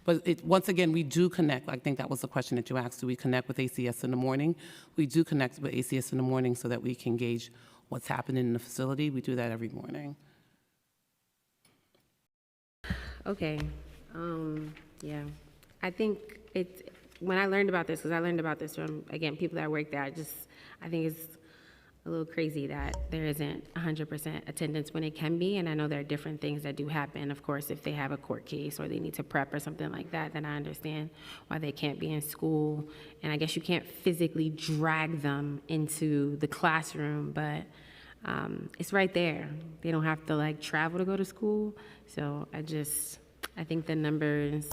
But once again, we do connect. I think that was the question that you asked. Do we connect with ACS in the morning? We do connect with ACS in the morning so that we can gauge what's happening in the facility. We do that every morning. Okay. Yeah. I think when I learned about this, because I learned about this from, again, people that work there, I think it's a little crazy that there isn't 100% attendance when it can be, and I know there are different things that do happen. Of course, if they have a court case or they need to prep or something like that, then I understand why they can't be in school, and I guess you can't physically drag them into the classroom, but it's right there. They don't have to like travel to go to school, so I think the numbers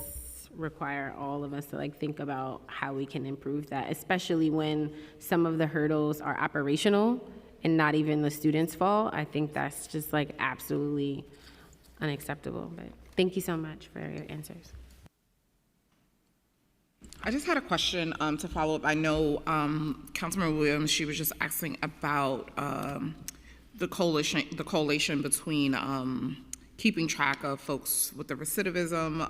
require all of us to like think about how we can improve that, especially when some of the hurdles are operational and not even the students' fault. I think that's just like absolutely unacceptable. But thank you so much for your answers. I just had a question to follow up. I know Councilmember Williams, she was just asking about the collation between keeping track of folks with the recidivism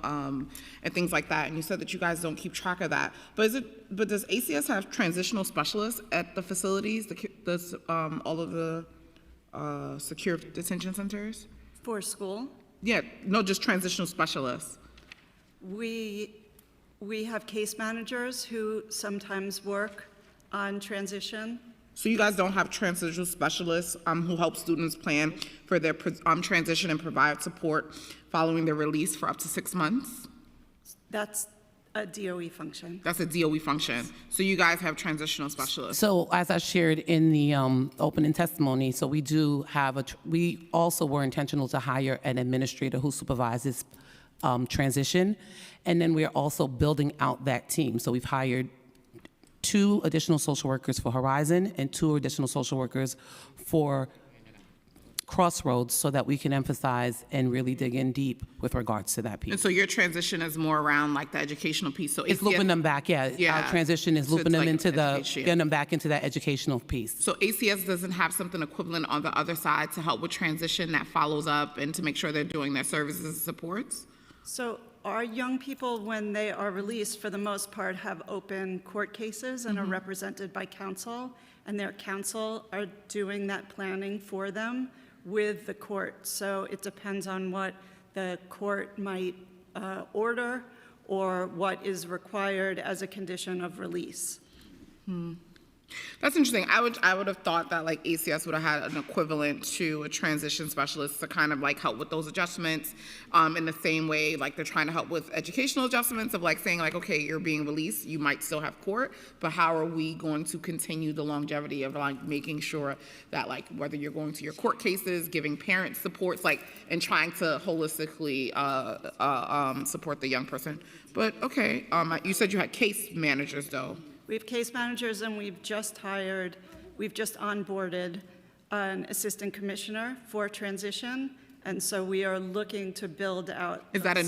and things like that. And you said that you guys don't keep track of that. But does ACS have transitional specialists at the facilities, all of the secure detention centers? For school, Yeah, no, just transitional specialists. we have case managers who sometimes work on transition. So you guys don't have transitional specialists who help students plan for their transition and provide support following their release for up to 6 months? That's a DOE function. That's a DOE function. So you guys have transitional specialists. So as I shared in the opening testimony, so we do have we also were intentional to hire an administrator who supervises transition, and then we're also building out that team. So we've hired 2 additional social workers for Horizon and 2 additional social workers for Crossroads, so that we can emphasize and really dig in deep with regards to that And piece. so your transition is more around like the educational piece. So It's looping them back, yeah. Yeah. Our transition is So looping it's them like into education. getting them back into that educational piece. So ACS doesn't have something equivalent on the other side to help with transition that follows up and to make sure they're doing their services and supports? So our young people, when they are released, for the most part, have open court cases and are represented by counsel, and their counsel are doing that planning for them with the court. So it depends on what the court might order or what is required as a condition of release. That's interesting. I would have thought that like ACS would have had an equivalent to a transition specialist to kind of like help with those adjustments in the same way like they're trying to help with educational adjustments of like saying like, okay, you're being released, you might still have court, but how are we going to continue the longevity of like making sure that like whether you're going to your court cases, giving parents supports, like and trying to holistically support the young person. But okay, you said you had case managers though. We have case managers, and we've just onboarded an assistant commissioner for transition, and so we are looking to build out. Is that a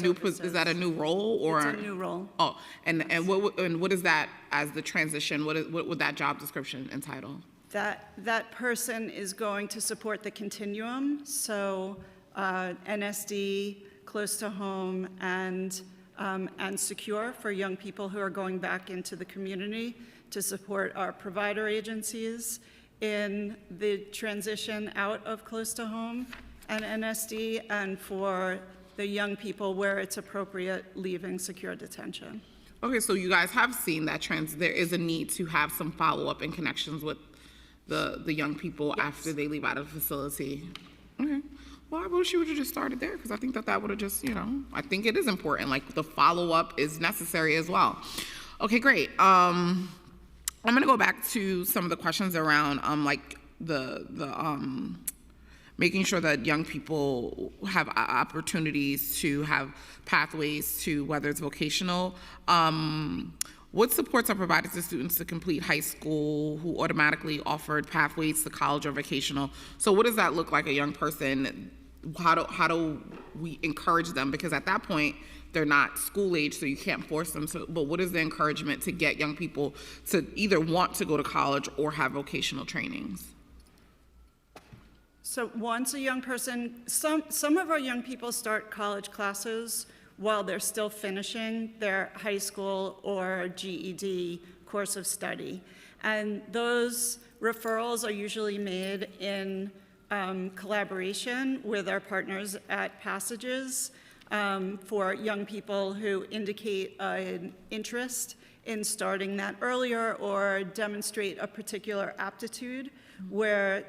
new role or? It's a new role. Oh, and what is that as the transition? What would that job description entitle? That person is going to support the continuum, so NSD, close to home, and secure for young people who are going back into the community, to support our provider agencies in the transition out of close to home and NSD, and for the young people where it's appropriate leaving secure detention. Okay, so you guys have seen that there is a need to have some follow-up and connections with the young people after they leave out of the facility. Okay. Well, I wish you would have just started there, because I think that would have just, I think it is important. Like, the follow-up is necessary as well. Okay, great. I'm gonna go back to some of the questions around like the making sure that young people have opportunities to have pathways to, whether it's vocational. What supports are provided to students to complete high school who automatically offered pathways to college or vocational? So what does that look like, a young person? How do we encourage them? Because at that point, they're not school age, so you can't force them to, but what is the encouragement to get young people to either want to go to college or have vocational trainings? So once a young person, some of our young people start college classes while they're still finishing their high school or GED course of study. And those referrals are usually made in collaboration with our partners at Passages for young people who indicate an interest in starting that earlier or demonstrate a particular aptitude where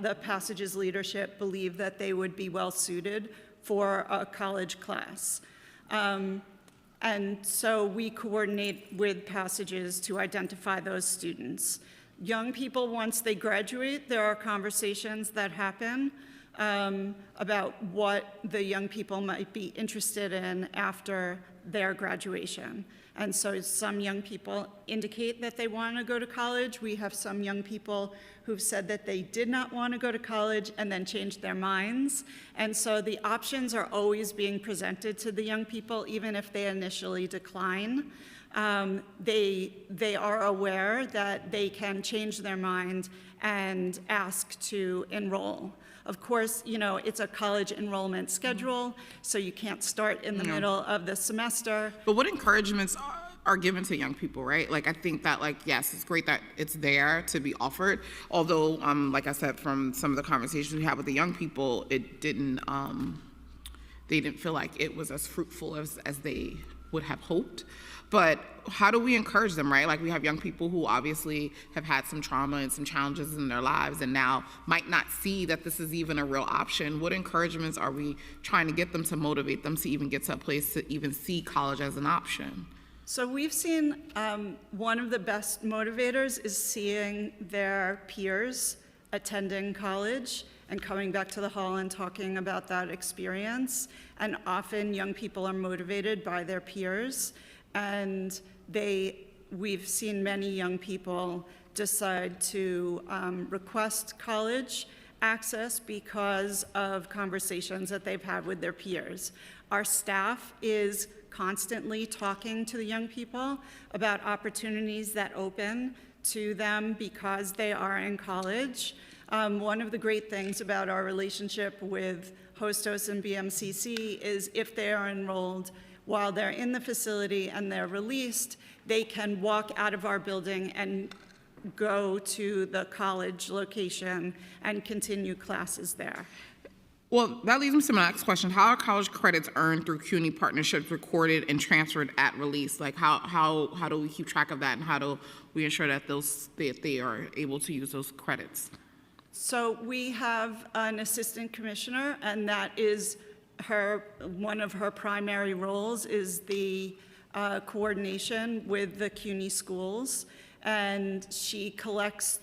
the Passages leadership believe that they would be well suited for a college class. And so we coordinate with Passages to identify those students. Young people, once they graduate, there are conversations that happen about what the young people might be interested in after their graduation. And so some young people indicate that they want to go to college. We have some young people who've said that they did not want to go to college and then changed their minds. And so the options are always being presented to the young people, even if they initially decline. They are aware that they can change their mind and ask to enroll. Of course, it's a college enrollment schedule, so you can't start in the middle of the semester. But what encouragements are given to young people, right? Like, I think that, yes, it's great that it's there to be offered. Although, like I said, from some of the conversations we had with the young people, it didn't, they didn't feel like it was as fruitful as they would have hoped. But how do we encourage them, right? Like, we have young people who obviously have had some trauma and some challenges in their lives and now might not see that this is even a real option. What encouragements are we trying to get them to motivate them to even get to a place to even see college as an option? So we've seen one of the best motivators is seeing their peers attending college and coming back to the hall and talking about that experience. And often young people are motivated by their peers. And we've seen many young people decide to request college access because of conversations that they've had with their peers. Our staff is constantly talking to the young people about opportunities that open to them because they are in college. One of the great things about our relationship with Hostos and BMCC is if they are enrolled while they're in the facility and they're released, they can walk out of our building and go to the college location and continue classes there. Well, that leads me to my next question. How are college credits earned through CUNY partnerships recorded and transferred at release? Like, how do we keep track of that, and how do we ensure that they are able to use those credits? So we have an assistant commissioner, and that is one of her primary roles is the coordination with the CUNY schools, and she collects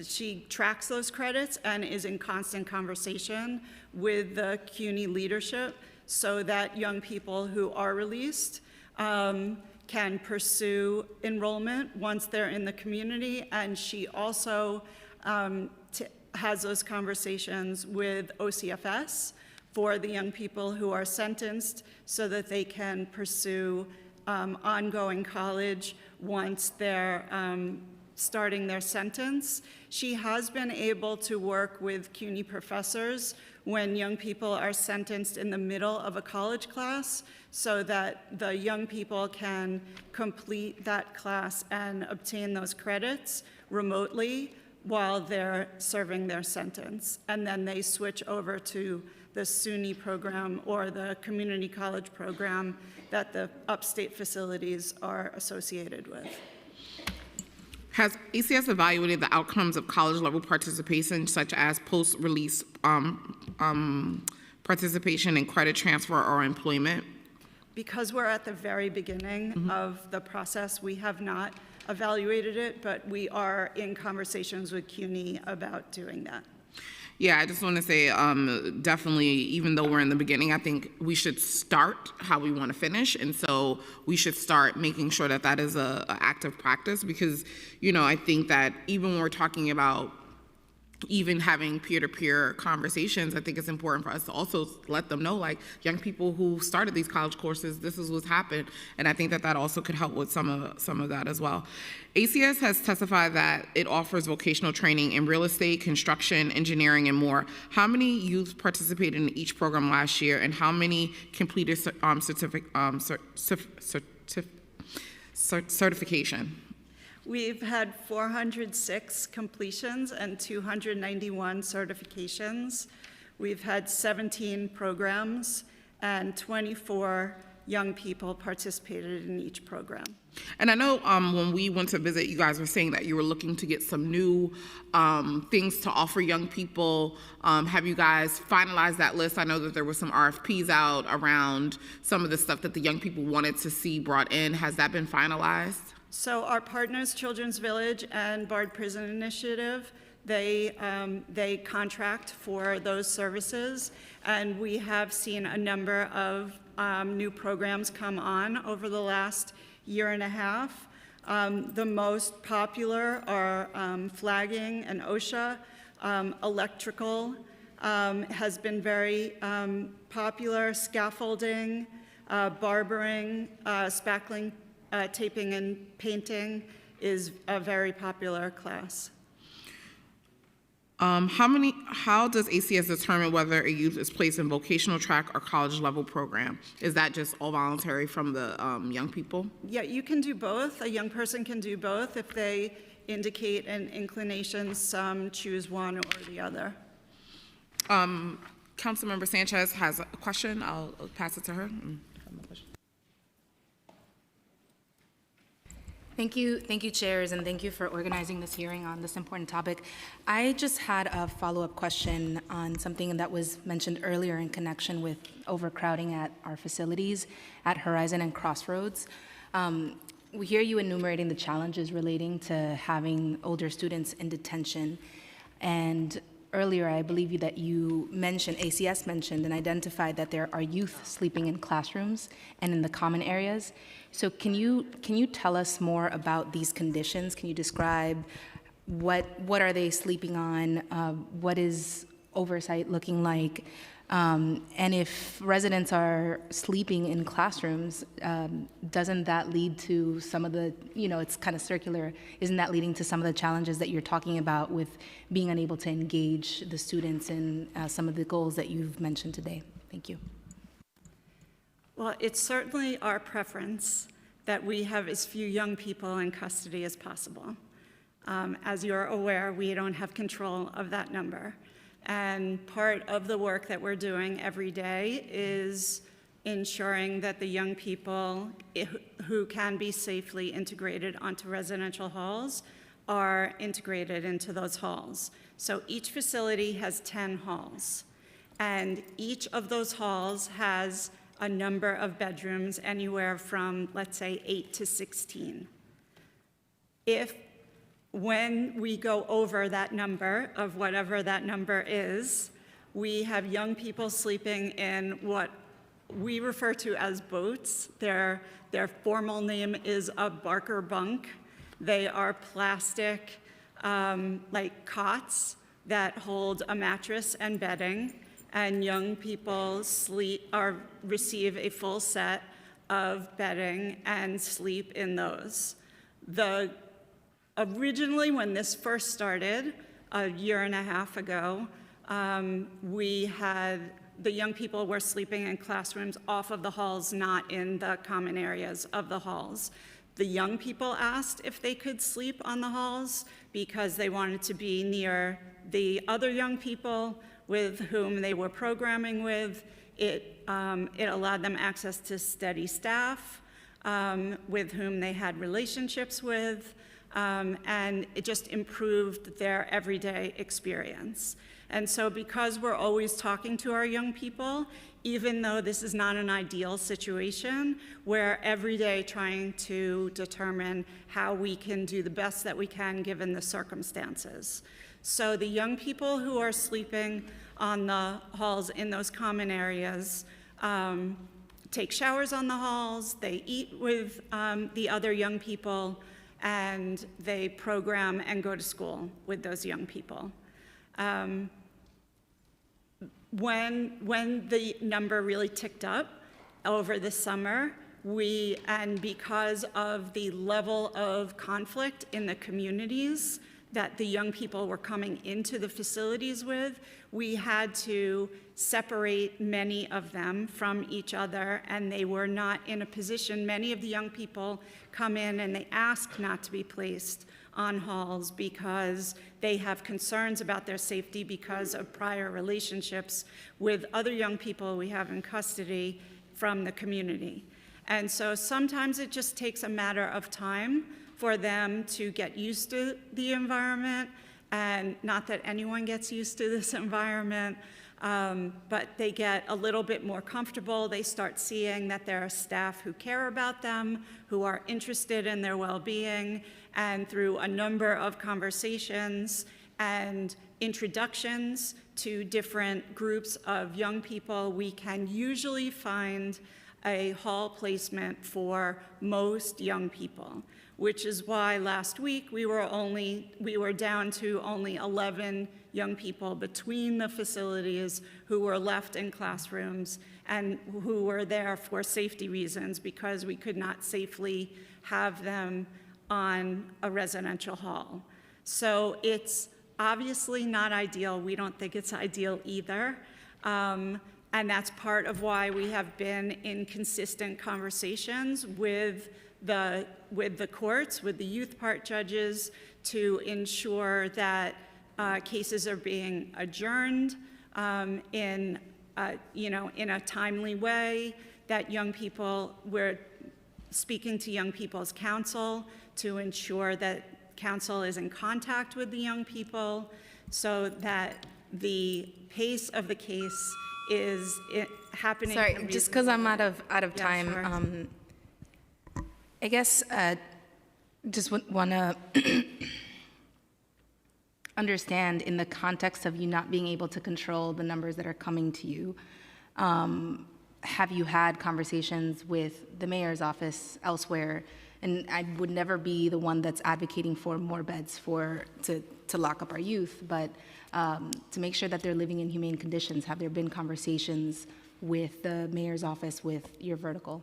she tracks those credits and is in constant conversation with the CUNY leadership so that young people who are released can pursue enrollment once they're in the community. And she also has those conversations with OCFS for the young people who are sentenced so that they can pursue ongoing college once they're starting their sentence. She has been able to work with CUNY professors when young people are sentenced in the middle of a college class so that the young people can complete that class and obtain those credits remotely while they're serving their sentence. And then they switch over to the SUNY program or the community college program that the upstate facilities are associated with. Has ACS evaluated the outcomes of college-level participation, such as post-release participation in credit transfer or employment? Because we're at the very beginning of the process, we have not evaluated it, but we are in conversations with CUNY about doing that. Yeah, I just want to say, definitely, even though we're in the beginning, I think we should start how we want to finish. And so we should start making sure that that is a active practice, because, you know, I think that even when we're talking about even having peer-to-peer conversations, I think it's important for us to also let them know, like, young people who started these college courses, this is what's happened. And I think that that also could help with some of that as well. ACS has testified that it offers vocational training in real estate, construction, engineering, and more. How many youth participated in each program last year, and how many completed certification? We've had 406 completions and 291 certifications. We've had 17 programs, and 24 young people participated in each program. And I know when we went to visit, you guys were saying that you were looking to get some new things to offer young people. Have you guys finalized that list? I know that there were some RFPs out around some of the stuff that the young people wanted to see brought in. Has that been finalized? So our partners, Children's Village and Bard Prison Initiative, they contract for those services, and we have seen a number of new programs come on over the last year and a half. The most popular are flagging and OSHA. Electrical has been very popular. Scaffolding, barbering, spackling, taping and painting is a very popular class. How does ACS determine whether a youth is placed in vocational track or college level program? Is that just all voluntary from the young people? Yeah, you can do both. A young person can do both. If they indicate an inclination, some choose one or the other. Councilmember Sanchez has a question. I'll pass it to her. Thank you, chairs, and thank you for organizing this hearing on this important topic. I just had a follow-up question on something that was mentioned earlier in connection with overcrowding at our facilities at Horizon and Crossroads. We hear you enumerating the challenges relating to having older students in detention, and earlier I believe that you mentioned, ACS mentioned and identified that there are youth sleeping in classrooms and in the common areas. So can you tell us more about these conditions? Can you describe what are they sleeping on? What is oversight looking like? And if residents are sleeping in classrooms, doesn't that lead to some of the, it's kind of circular, isn't that leading to some of the challenges that you're talking about with being unable to engage the students in some of the goals that you've mentioned today? Thank you. Well, it's certainly our preference that we have as few young people in custody as possible. As you're aware, we don't have control of that number. And part of the work that we're doing every day is ensuring that the young people who can be safely integrated onto residential halls are integrated into those halls. So each facility has 10 halls, and each of those halls has a number of bedrooms, anywhere from, let's say, 8 to 16. When we go over that number of whatever that number is, we have young people sleeping in what we refer to as boats. Their formal name is a Barker bunk. They are plastic, like cots that hold a mattress and bedding, and young people receive a full set of bedding and sleep in those. Originally, when this first started, a year and a half ago, the young people were sleeping in classrooms off of the halls, not in the common areas of the halls. The young people asked if they could sleep on the halls because they wanted to be near the other young people with whom they were programming with. It allowed them access to steady staff with whom they had relationships with, and it just improved their everyday experience. And so because we're always talking to our young people, even though this is not an ideal situation, we're every day trying to determine how we can do the best that we can given the circumstances. So the young people who are sleeping on the halls in those common areas take showers on the halls, they eat with the other young people, and they program and go to school with those young people. When the number really ticked up over the summer, and because of the level of conflict in the communities that the young people were coming into the facilities with, we had to separate many of them from each other, and they were not in a position. Many of the young people come in and they ask not to be placed on halls because they have concerns about their safety because of prior relationships with other young people we have in custody from the community. And so sometimes it just takes a matter of time for them to get used to the environment, and not that anyone gets used to this environment, but they get a little bit more comfortable. They start seeing that there are staff who care about them, who are interested in their well-being, and through a number of conversations and introductions to different groups of young people, we can usually find a hall placement for most young people, which is why last week we were down to only 11 young people between the facilities who were left in classrooms and who were there for safety reasons because we could not safely have them on a residential hall. So it's obviously not ideal. We don't think it's ideal either. And that's part of why we have been in consistent conversations with the courts, with the youth part judges, to ensure that cases are being adjourned in a timely way, that young people, we're speaking to young people's counsel to ensure that counsel is in contact with the young people so that the pace of the case is happening. Sorry, just because I'm out of time. Sure. I guess just want to understand in the context of you not being able to control the numbers that are coming to you. Have you had conversations with the mayor's office elsewhere? And I would never be the one that's advocating for more beds to lock up our youth, but to make sure that they're living in humane conditions. Have there been conversations with the mayor's office, with your vertical?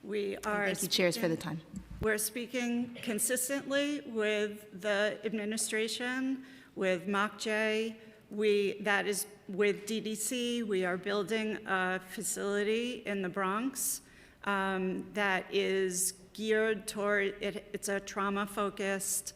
We are. Thank you, chairs, for the time. We're speaking consistently with the administration, with MOCJ. That is with DDC. We are building a facility in the Bronx that is geared toward, it's a trauma-focused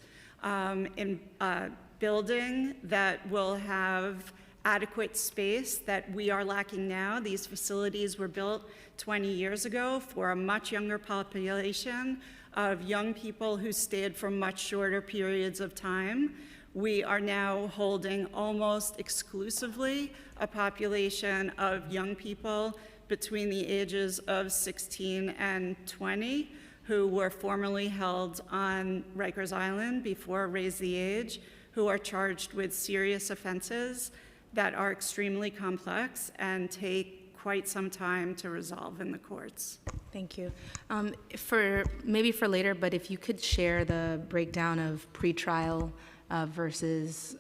building that will have adequate space that we are lacking now. These facilities were built 20 years ago for a much younger population of young people who stayed for much shorter periods of time. We are now holding almost exclusively a population of young people between the ages of 16 and 20 who were formerly held on Rikers Island before Raise the Age, who are charged with serious offenses that are extremely complex and take quite some time to resolve in the courts. Thank you. Maybe for later, but if you could share the breakdown of pretrial versus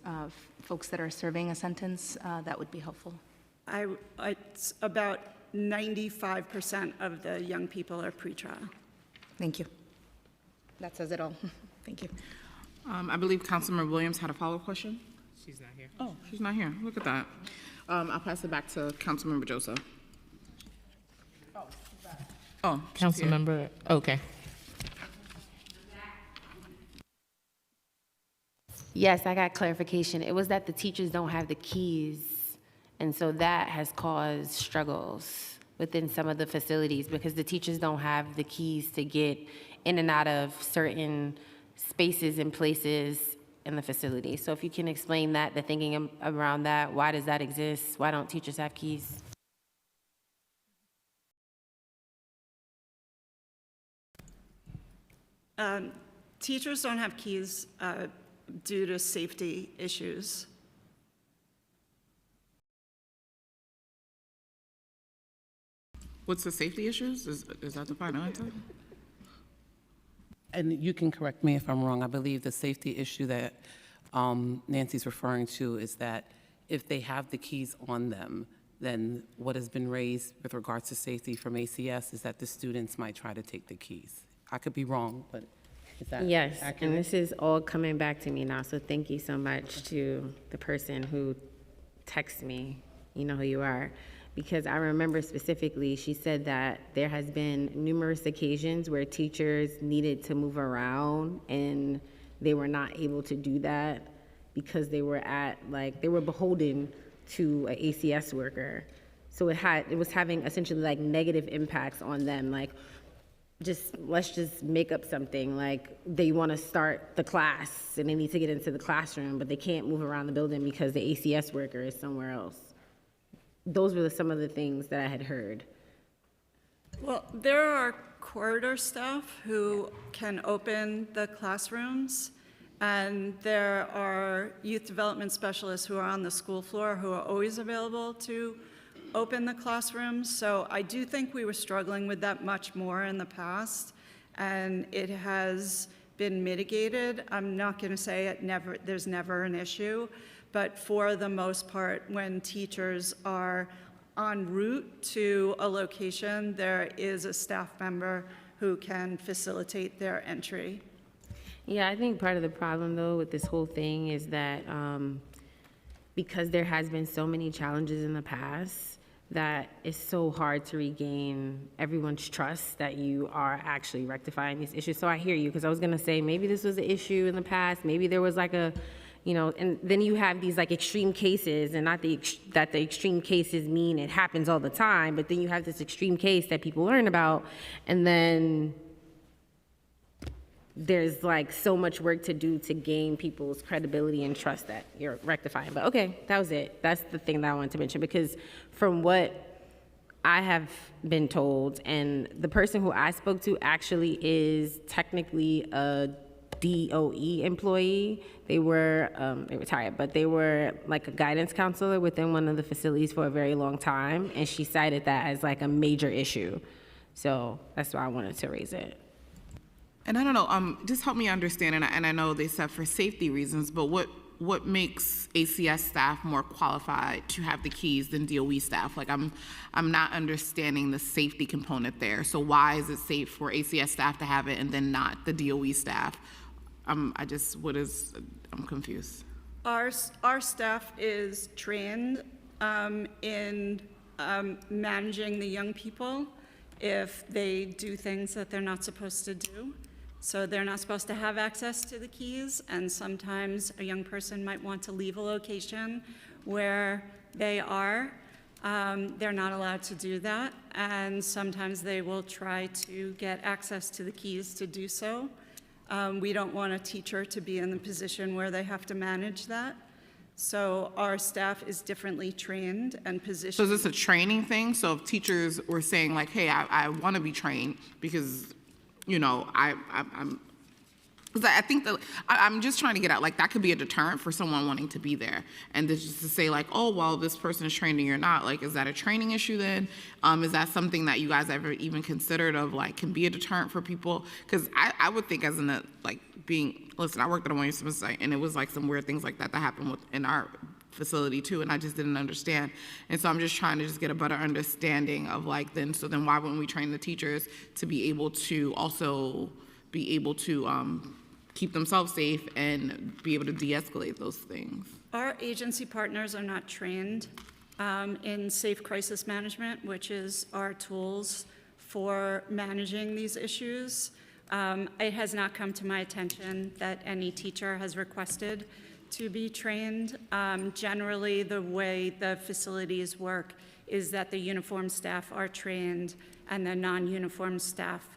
folks that are serving a sentence, that would be helpful. It's about 95% of the young people are pretrial. Thank you. That says it all. Thank you. I believe Councilmember Williams had a follow-up question. She's not here. Oh, she's not here. Look at that. I'll pass it back to Councilmember Joseph. Oh, she's here. Councilmember, okay. Yes, I got clarification. It was that the teachers don't have the keys And so that has caused struggles within some of the facilities because the teachers don't have the keys to get in and out of certain spaces and places in the facility. So if you can explain that, the thinking around that, why does that exist? Why don't teachers have keys? Teachers don't have keys due to safety issues. What's the safety issues? Is that the final answer? And you can correct me if I'm wrong. I believe the safety issue that Nancy's referring to is that if they have the keys on them, then what has been raised with regards to safety from ACS is that the students might try to take the keys. I could be wrong, but is that Yes, accurate? and this is all coming back to me now, so thank you so much to the person who texted me. You know who you are. Because I remember specifically, she said that there has been numerous occasions where teachers needed to move around and they were not able to do that because they were they were beholden to an ACS worker. So it was having essentially like negative impacts on them. Like, let's just make up something. Like, they want to start the class and they need to get into the classroom, but they can't move around the building because the ACS worker is somewhere else. Those were some of the things that I had heard. Well, there are corridor staff who can open the classrooms, and there are youth development specialists who are on the school floor who are always available to open the classrooms. So I do think we were struggling with that much more in the past, and it has been mitigated. I'm not going to say there's never an issue, but for the most part, when teachers are en route to a location, there is a staff member who can facilitate their entry. Yeah, I think part of the problem, though, with this whole thing is that because there has been so many challenges in the past, that it's so hard to regain everyone's trust that you are actually rectifying these issues. So I hear you, because I was going to say maybe this was an issue in the past, maybe there was like a, and then you have these like extreme cases, and not that the extreme cases mean it happens all the time, but then you have this extreme case that people learn about, and then there's like so much work to do to gain people's credibility and trust that you're rectifying. But okay, that was it. That's the thing that I wanted to mention, because from what I have been told, and the person who I spoke to actually is technically a DOE employee. They were retired, but they were like a guidance counselor within one of the facilities for a very long time, and she cited that as like a major issue. So that's why I wanted to raise it. And I don't know, just help me understand, and I know they said for safety reasons, but what makes ACS staff more qualified to have the keys than DOE staff? Like, I'm not understanding the safety component there. So why is it safe for ACS staff to have it and then not the DOE staff? I'm confused. Our staff is trained in managing the young people if they do things that they're not supposed to do. So they're not supposed to have access to the keys, and sometimes a young person might want to leave a location where they are. They're not allowed to do that, and sometimes they will try to get access to the keys to do so. We don't want a teacher to be in the position where they have to manage that. So our staff is differently trained and positioned. So is this a training thing? So if teachers were saying like, hey, I want to be trained because, I think that I'm just trying to get out, like, that could be a deterrent for someone wanting to be there. And just to say like, oh, well, this person is trained and you're not, like, is that a training issue then? Is that something that you guys ever even considered of, like, can be a deterrent for people? Because I would think listen, I worked at a one-year semester site, and it was like some weird things like that happened in our facility too, and I just didn't understand. And so I'm just trying to just get a better understanding of like, then why wouldn't we train the teachers to be able to also be able to keep themselves safe and be able to de-escalate those things? Our agency partners are not trained in safe crisis management, which is our tools for managing these issues. It has not come to my attention that any teacher has requested to be trained. Generally, the way the facilities work is that the uniformed staff are trained and the non-uniformed staff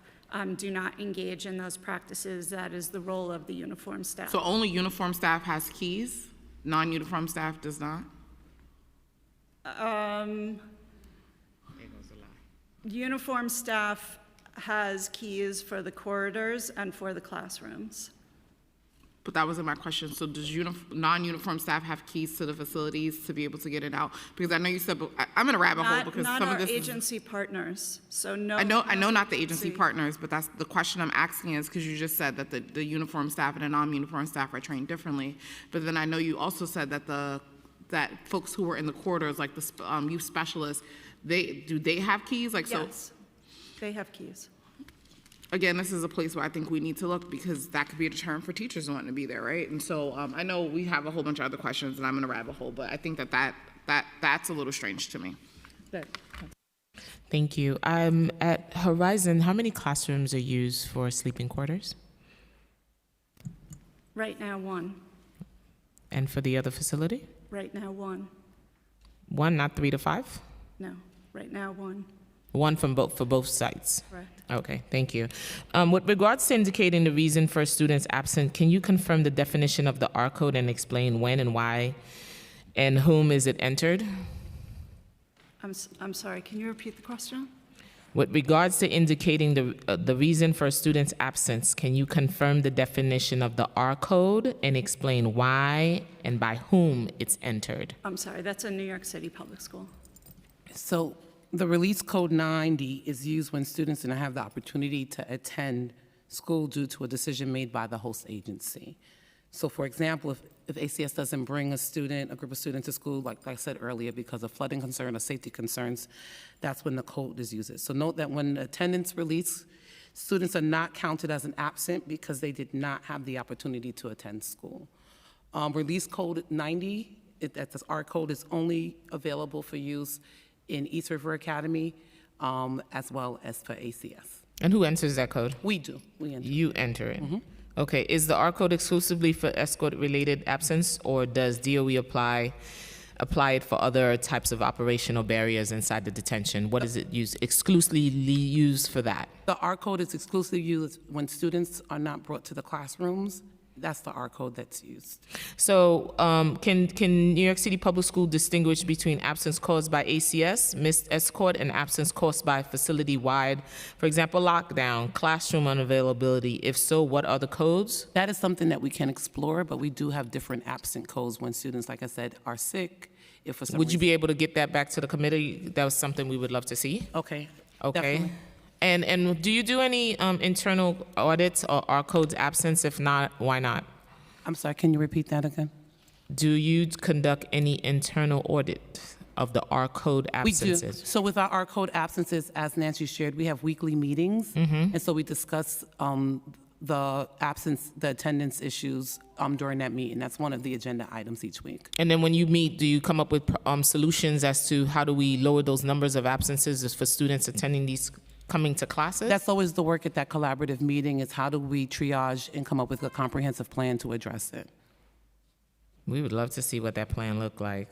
do not engage in those practices. That is the role of the uniformed staff. So only uniform staff has keys? Non-uniform staff does not? Uniform staff has keys for the corridors and for the classrooms. But that wasn't my question. So does non-uniform staff have keys to the facilities to be able to get it out? Because I know you said, but I'm in a rabbit hole because Not some our of this agency partners, so no. I know not the agency partners, but that's the question I'm asking is because you just said that the uniform staff and the non-uniform staff are trained differently. But then I know you also said that that folks who were in the corridors, like the youth specialists, do they have keys? Like, so. Yes, they have keys. Again, this is a place where I think we need to look because that could be a deterrent for teachers wanting to be there, right? And so I know we have a whole bunch of other questions and I'm in a rabbit hole, but I think that's a little strange to me. Thank you. At Horizon, how many classrooms are used for sleeping quarters? Right now, one. And for the other facility? Right now, one. One, not 3 to 5? No, right now, one. One for both sites? Correct. Okay, thank you. With regards to indicating the reason for a student's absent, can you confirm the definition of the R code and explain when and why and whom is it entered? I'm sorry, can you repeat the question? With regards to indicating the reason for a student's absence, can you confirm the definition of the R code and explain why and by whom it's entered? I'm sorry, that's a New York City public school. So the release code 90 is used when students don't have the opportunity to attend school due to a decision made by the host agency. So for example, if ACS doesn't bring a group of students to school, like I said earlier, because of flooding concern or safety concerns, that's when the code is used. So note that when attendance release, students are not counted as an absent because they did not have the opportunity to attend school. Release code 90, that's our code, is only available for use in East River Academy, as well as for ACS. And who enters that code? We do. We enter. You enter it. Okay, is the R code exclusively for escort-related absence, or does DOE apply it for other types of operational barriers inside the detention? What is it exclusively used for that? The R code is exclusively used when students are not brought to the classrooms. That's the R code that's used. So can New York City Public School distinguish between absence caused by ACS, missed escort, and absence caused by facility-wide, for example, lockdown, classroom unavailability? If so, what are the codes? That is something that we can explore, but we do have different absent codes when students, like I said, are sick. If for some Would you reason- be able to get that back to the committee? That was something we would love to see. Okay. Okay. Definitely. And do you do any internal audits or R codes absence? If not, why not? I'm sorry, can you repeat that again? Do you conduct any internal audit of the R code absences? We do. So with our R code absences, as Nancy shared, we have weekly meetings. And so we discuss the attendance issues during that meeting. That's one of the agenda items each week. And then when you meet, do you come up with solutions as to how do we lower those numbers of absences for students attending coming to classes? That's always the work at that collaborative meeting, is how do we triage and come up with a comprehensive plan to address it. We would love to see what that plan looked like.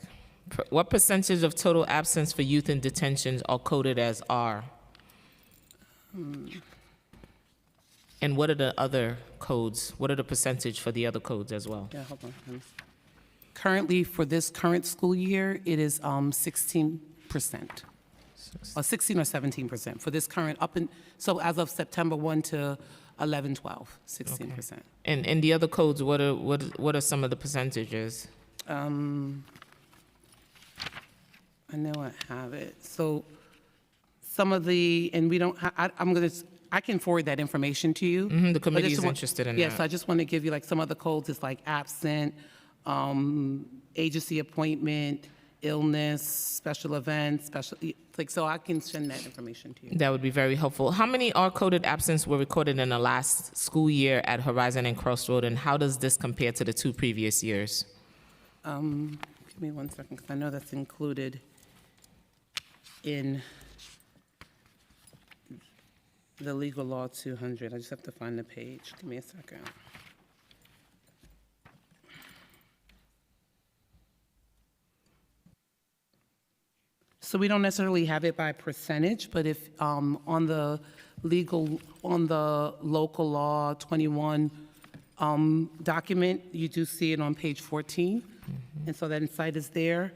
What percentage of total absence for youth in detention are coded as R? And what are the other codes? What are the percentage for the other codes as well? Yeah, hold on. Currently, for this current school year, it is 16%. Or 16 or 17% for this current so as of September 1 to 11/12, 16%. And the other codes, what are some of the percentages? I know I have it. So some of and we don't. I can forward that information to you. The committee is interested in that. Yes, I just want to give you like some of the codes. It's like absent, agency appointment, illness, special events, so I can send that information to you. That would be very helpful. How many R-coded absences were recorded in the last school year at Horizon and Crossroad, and how does this compare to the 2 previous years? Give me 1 second, because I know that's included in the legal law 200. I just have to find the page. Give me a second. So we don't necessarily have it by percentage, but if on the local law 21 document, you do see it on page 14. And so that insight is there.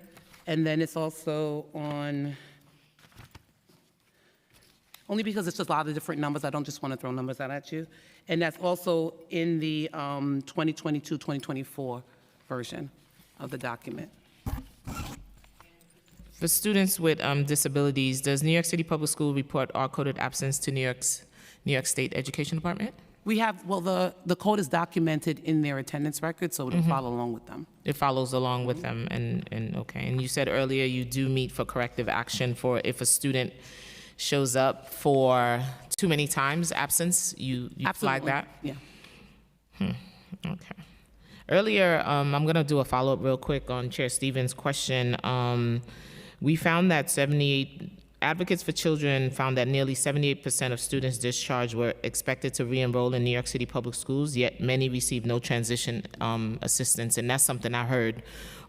And then it's also on, only because it's just a lot of different numbers, I don't just want to throw numbers out at you. And that's also in the 2022-2024 version of the document. For students with disabilities, does New York City Public School report R-coded absence to New York State Education Department? We have, well, the code is documented in their attendance record, so it'll follow along with them. It follows along with them, and okay. And you said earlier you do meet for corrective action for if a student shows up for too many times absence, you flag Absolutely. that? Yeah. Okay. Earlier, I'm going to do a follow-up real quick on Chair Stevens' question. We found that Advocates for Children found that nearly 78% of students discharged were expected to re-enroll in New York City public schools, yet many received no transition assistance, and that's something I heard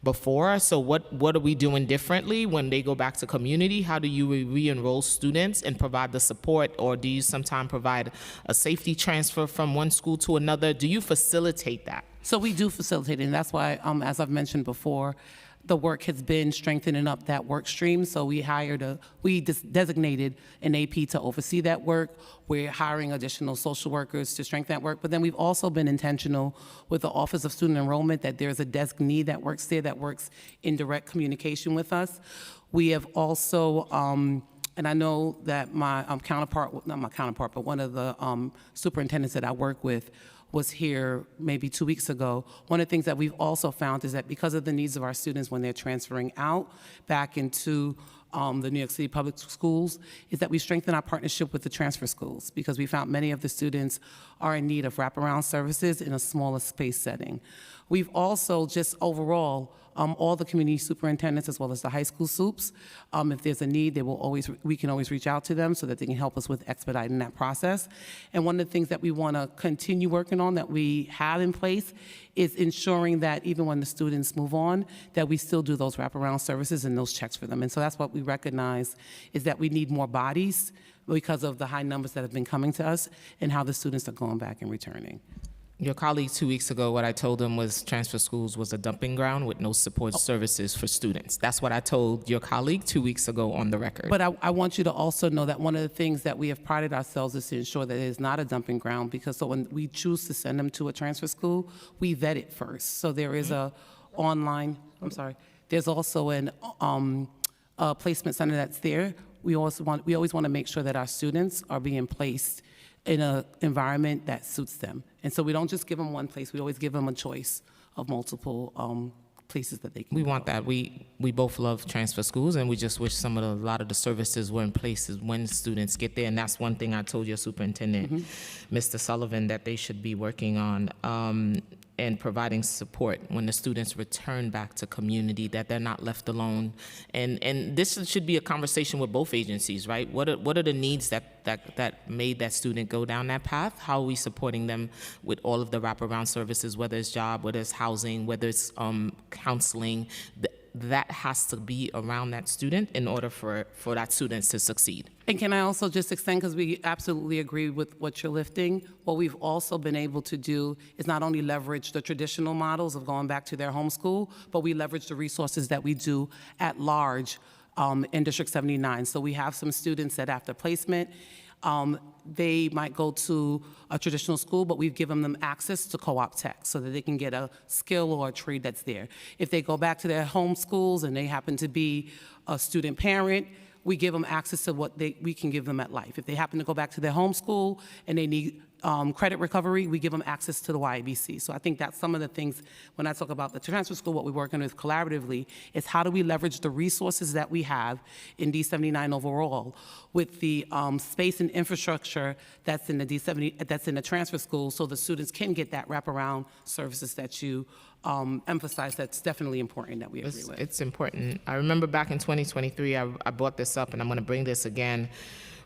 before. So what are we doing differently when they go back to community? How do you re-enroll students and provide the support, or do you sometimes provide a safety transfer from one school to another? Do you facilitate that? So we do facilitate, and that's why, as I've mentioned before, the work has been strengthening up that work stream. So we designated an AP to oversee that work. We're hiring additional social workers to strengthen that work. But then we've also been intentional with the Office of Student Enrollment that there's a designee that works there that works in direct communication with us. We have also, and I know that my counterpart, not my counterpart, but one of the superintendents that I work with was here maybe 2 weeks ago. One of the things that we've also found is that because of the needs of our students when they're transferring out back into the New York City public schools, is that we strengthen our partnership with the transfer schools, because we found many of the students are in need of wraparound services in a smaller space setting. We've also just overall, all the community superintendents as well as the high school soups, if there's a need, we can always reach out to them so that they can help us with expediting that process. And one of the things that we want to continue working on that we have in place is ensuring that even when the students move on, that we still do those wraparound services and those checks for them. And so that's what we recognize, is that we need more bodies because of the high numbers that have been coming to us and how the students are going back and returning. Your colleague 2 weeks ago, what I told him was transfer schools was a dumping ground with no support services for students. That's what I told your colleague 2 weeks ago on the record. But I want you to also know that one of the things that we have prided ourselves is to ensure that it is not a dumping ground, because so when we choose to send them to a transfer school, we vet it first. So there is there's also a placement center that's there. We always want to make sure that our students are being placed in an environment that suits them. And so we don't just give them one place, we always give them a choice of multiple places that they can We go. want that. We both love transfer schools, and we just wish a lot of the services were in place when students get there. And that's one thing I told your superintendent, Mr. Sullivan, that they should be working on, and providing support when the students return back to community, that they're not left alone. And this should be a conversation with both agencies, right? What are the needs that made that student go down that path? How are we supporting them with all of the wraparound services, whether it's job, whether it's housing, whether it's counseling? That has to be around that student in order for that student to succeed. And can I also just extend, because we absolutely agree with what you're lifting, what we've also been able to do is not only leverage the traditional models of going back to their home school, but we leverage the resources that we do at large in District 79. So we have some students that after placement, they might go to a traditional school, but we've given them access to co-op tech so that they can get a skill or a trade that's there. If they go back to their home schools and they happen to be a student parent, we give them access to what we can give them at Life. If they happen to go back to their home school and they need credit recovery, we give them access to the YABC. So I think that's some of the things, when I talk about the transfer school, what we're working with collaboratively is how do we leverage the resources that we have in D79 overall with the space and infrastructure that's in the that's in the transfer school, so the students can get that wraparound services that you emphasize. That's definitely important that we agree with. It's important. I remember back in 2023, I brought this up, and I'm going to bring this again.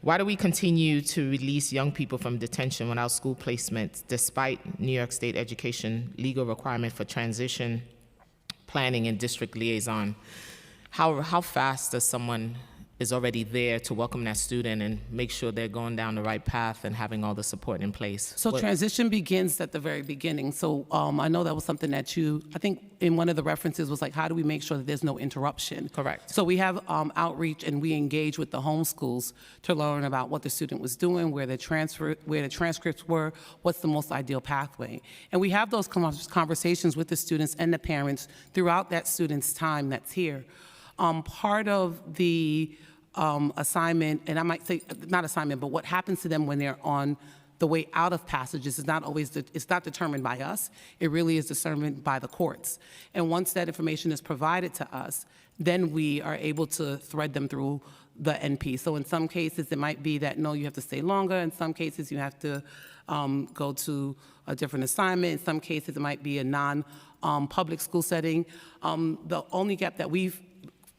Why do we continue to release young people from detention without school placements, despite New York State education legal requirement for transition planning and district liaison? How fast does someone is already there to welcome that student and make sure they're going down the right path and having all the support in place? So transition begins at the very beginning. So I know that was something that I think in one of the references was like, how do we make sure that there's no interruption? Correct. So we have outreach and we engage with the homeschools to learn about what the student was doing, where the transcripts were, what's the most ideal pathway. And we have those conversations with the students and the parents throughout that student's time that's here. Part of the assignment, and I might say not assignment, but what happens to them when they're on the way out of passages is not always, it's not determined by us. It really is determined by the courts. And once that information is provided to us, then we are able to thread them through the NP. So in some cases, it might be that, no, you have to stay longer. In some cases, you have to go to a different assignment. In some cases, it might be a non-public school setting. The only gap that we've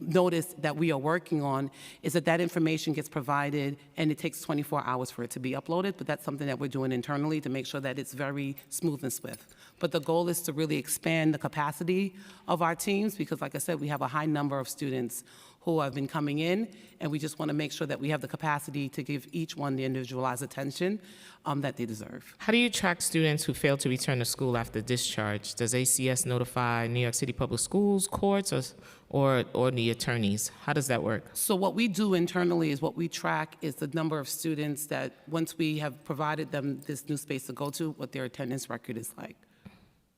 notice that we are working on is that information gets provided and it takes 24 hours for it to be uploaded, but that's something that we're doing internally to make sure that it's very smooth and swift. But the goal is to really expand the capacity of our teams because, like I said, we have a high number of students who have been coming in, and we just want to make sure that we have the capacity to give each one the individualized attention that they deserve. How do you track students who fail to return to school after discharge? Does ACS notify New York City Public Schools, courts, or the attorneys? How does that work? So what we do internally is what we track is the number of students that once we have provided them this new space to go to, what their attendance record is like.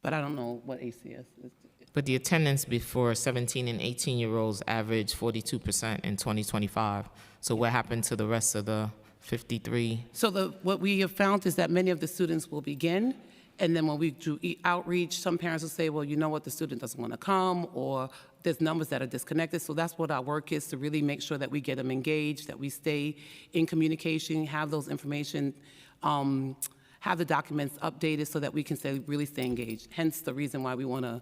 But I don't know what ACS is. But the attendance before 17 and 18-year-olds averaged 42% in 2025. So what happened to the rest of the 53? So what we have found is that many of the students will begin, and then when we do outreach, some parents will say, well, you know what, the student doesn't want to come, or there's numbers that are disconnected. So that's what our work is, to really make sure that we get them engaged, that we stay in communication, have those information, have the documents updated so that we can really stay engaged. Hence the reason why we want to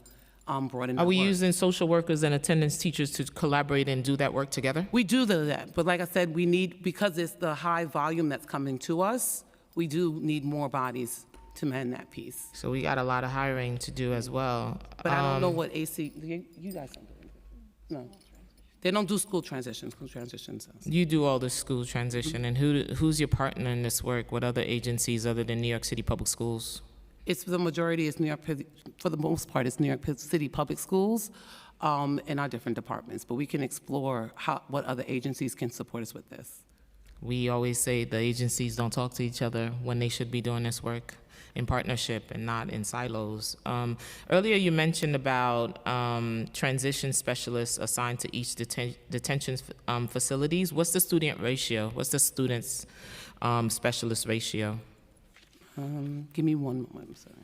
broaden that Are we work. using social workers and attendance teachers to collaborate and do that work together? We do that, but like I said, we need, because it's the high volume that's coming to us, we do need more bodies to man that piece. So we got a lot of hiring to do as well. But I don't know what you guys don't do it. No. They don't do school transitions. You do all the school transition, and who's your partner in this work? What other agencies other than New York City Public Schools? It's the majority is New York, for the most part, it's New York City Public Schools in our different departments. But we can explore what other agencies can support us with this. We always say the agencies don't talk to each other when they should be doing this work in partnership and not in silos. Earlier you mentioned about transition specialists assigned to each detention facilities. What's the student ratio? What's the students specialist ratio? Give me one moment, I'm sorry.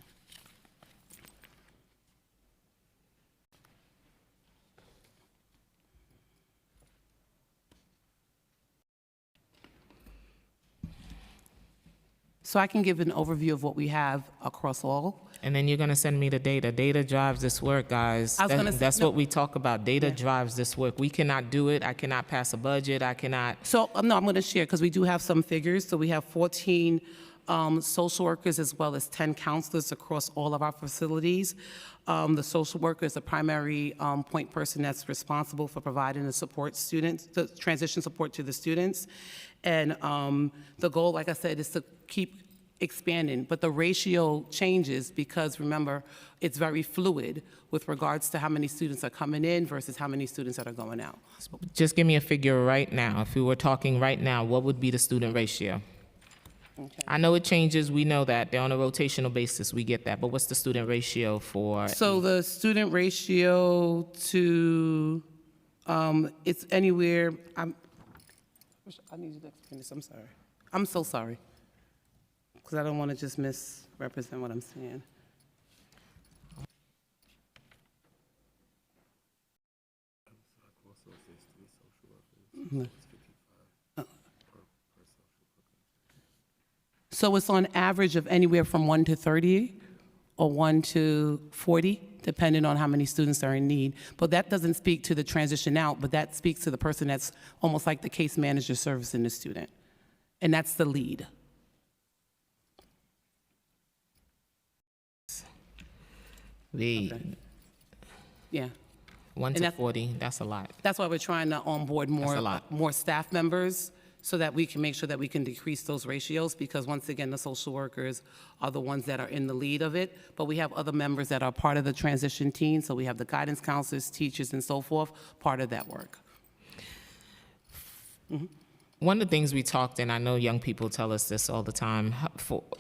So I can give an overview of what we have across all. And then you're going to send me the data. Data drives this work, guys. That's what we talk about. Data drives this work. We cannot do it. I cannot pass a budget. I cannot. So, no, I'm going to share because we do have some figures. So we have 14 social workers as well as 10 counselors across all of our facilities. The social worker is the primary point person that's responsible for providing the transition support to the students. And the goal, like I said, is to keep expanding, but the ratio changes because, remember, it's very fluid with regards to how many students are coming in versus how many students that are going out. Just give me a figure right now. If we were talking right now, what would be the student ratio? Okay. I know it changes. We know that. They're on a rotational basis. We get that. But what's the student ratio for? So the student ratio to, it's anywhere, I need you to explain this. I'm sorry. I'm so sorry. Because I don't want to just misrepresent what I'm saying. So it's on average of anywhere from 1 to 30 or 1 to 40, depending on how many students are in need. But that doesn't speak to the transition out, but that speaks to the person that's almost like the case manager servicing the student. And that's the lead. Okay. Yeah. 1 And to that's- 40, that's a lot. That's why we're trying to onboard a lot. more staff members so that we can make sure that we can decrease those ratios, because once again, the social workers are the ones that are in the lead of it, but we have other members that are part of the transition team, so we have the guidance counselors, teachers, and so forth, part of that work. One of the things we talked, and I know young people tell us this all the time,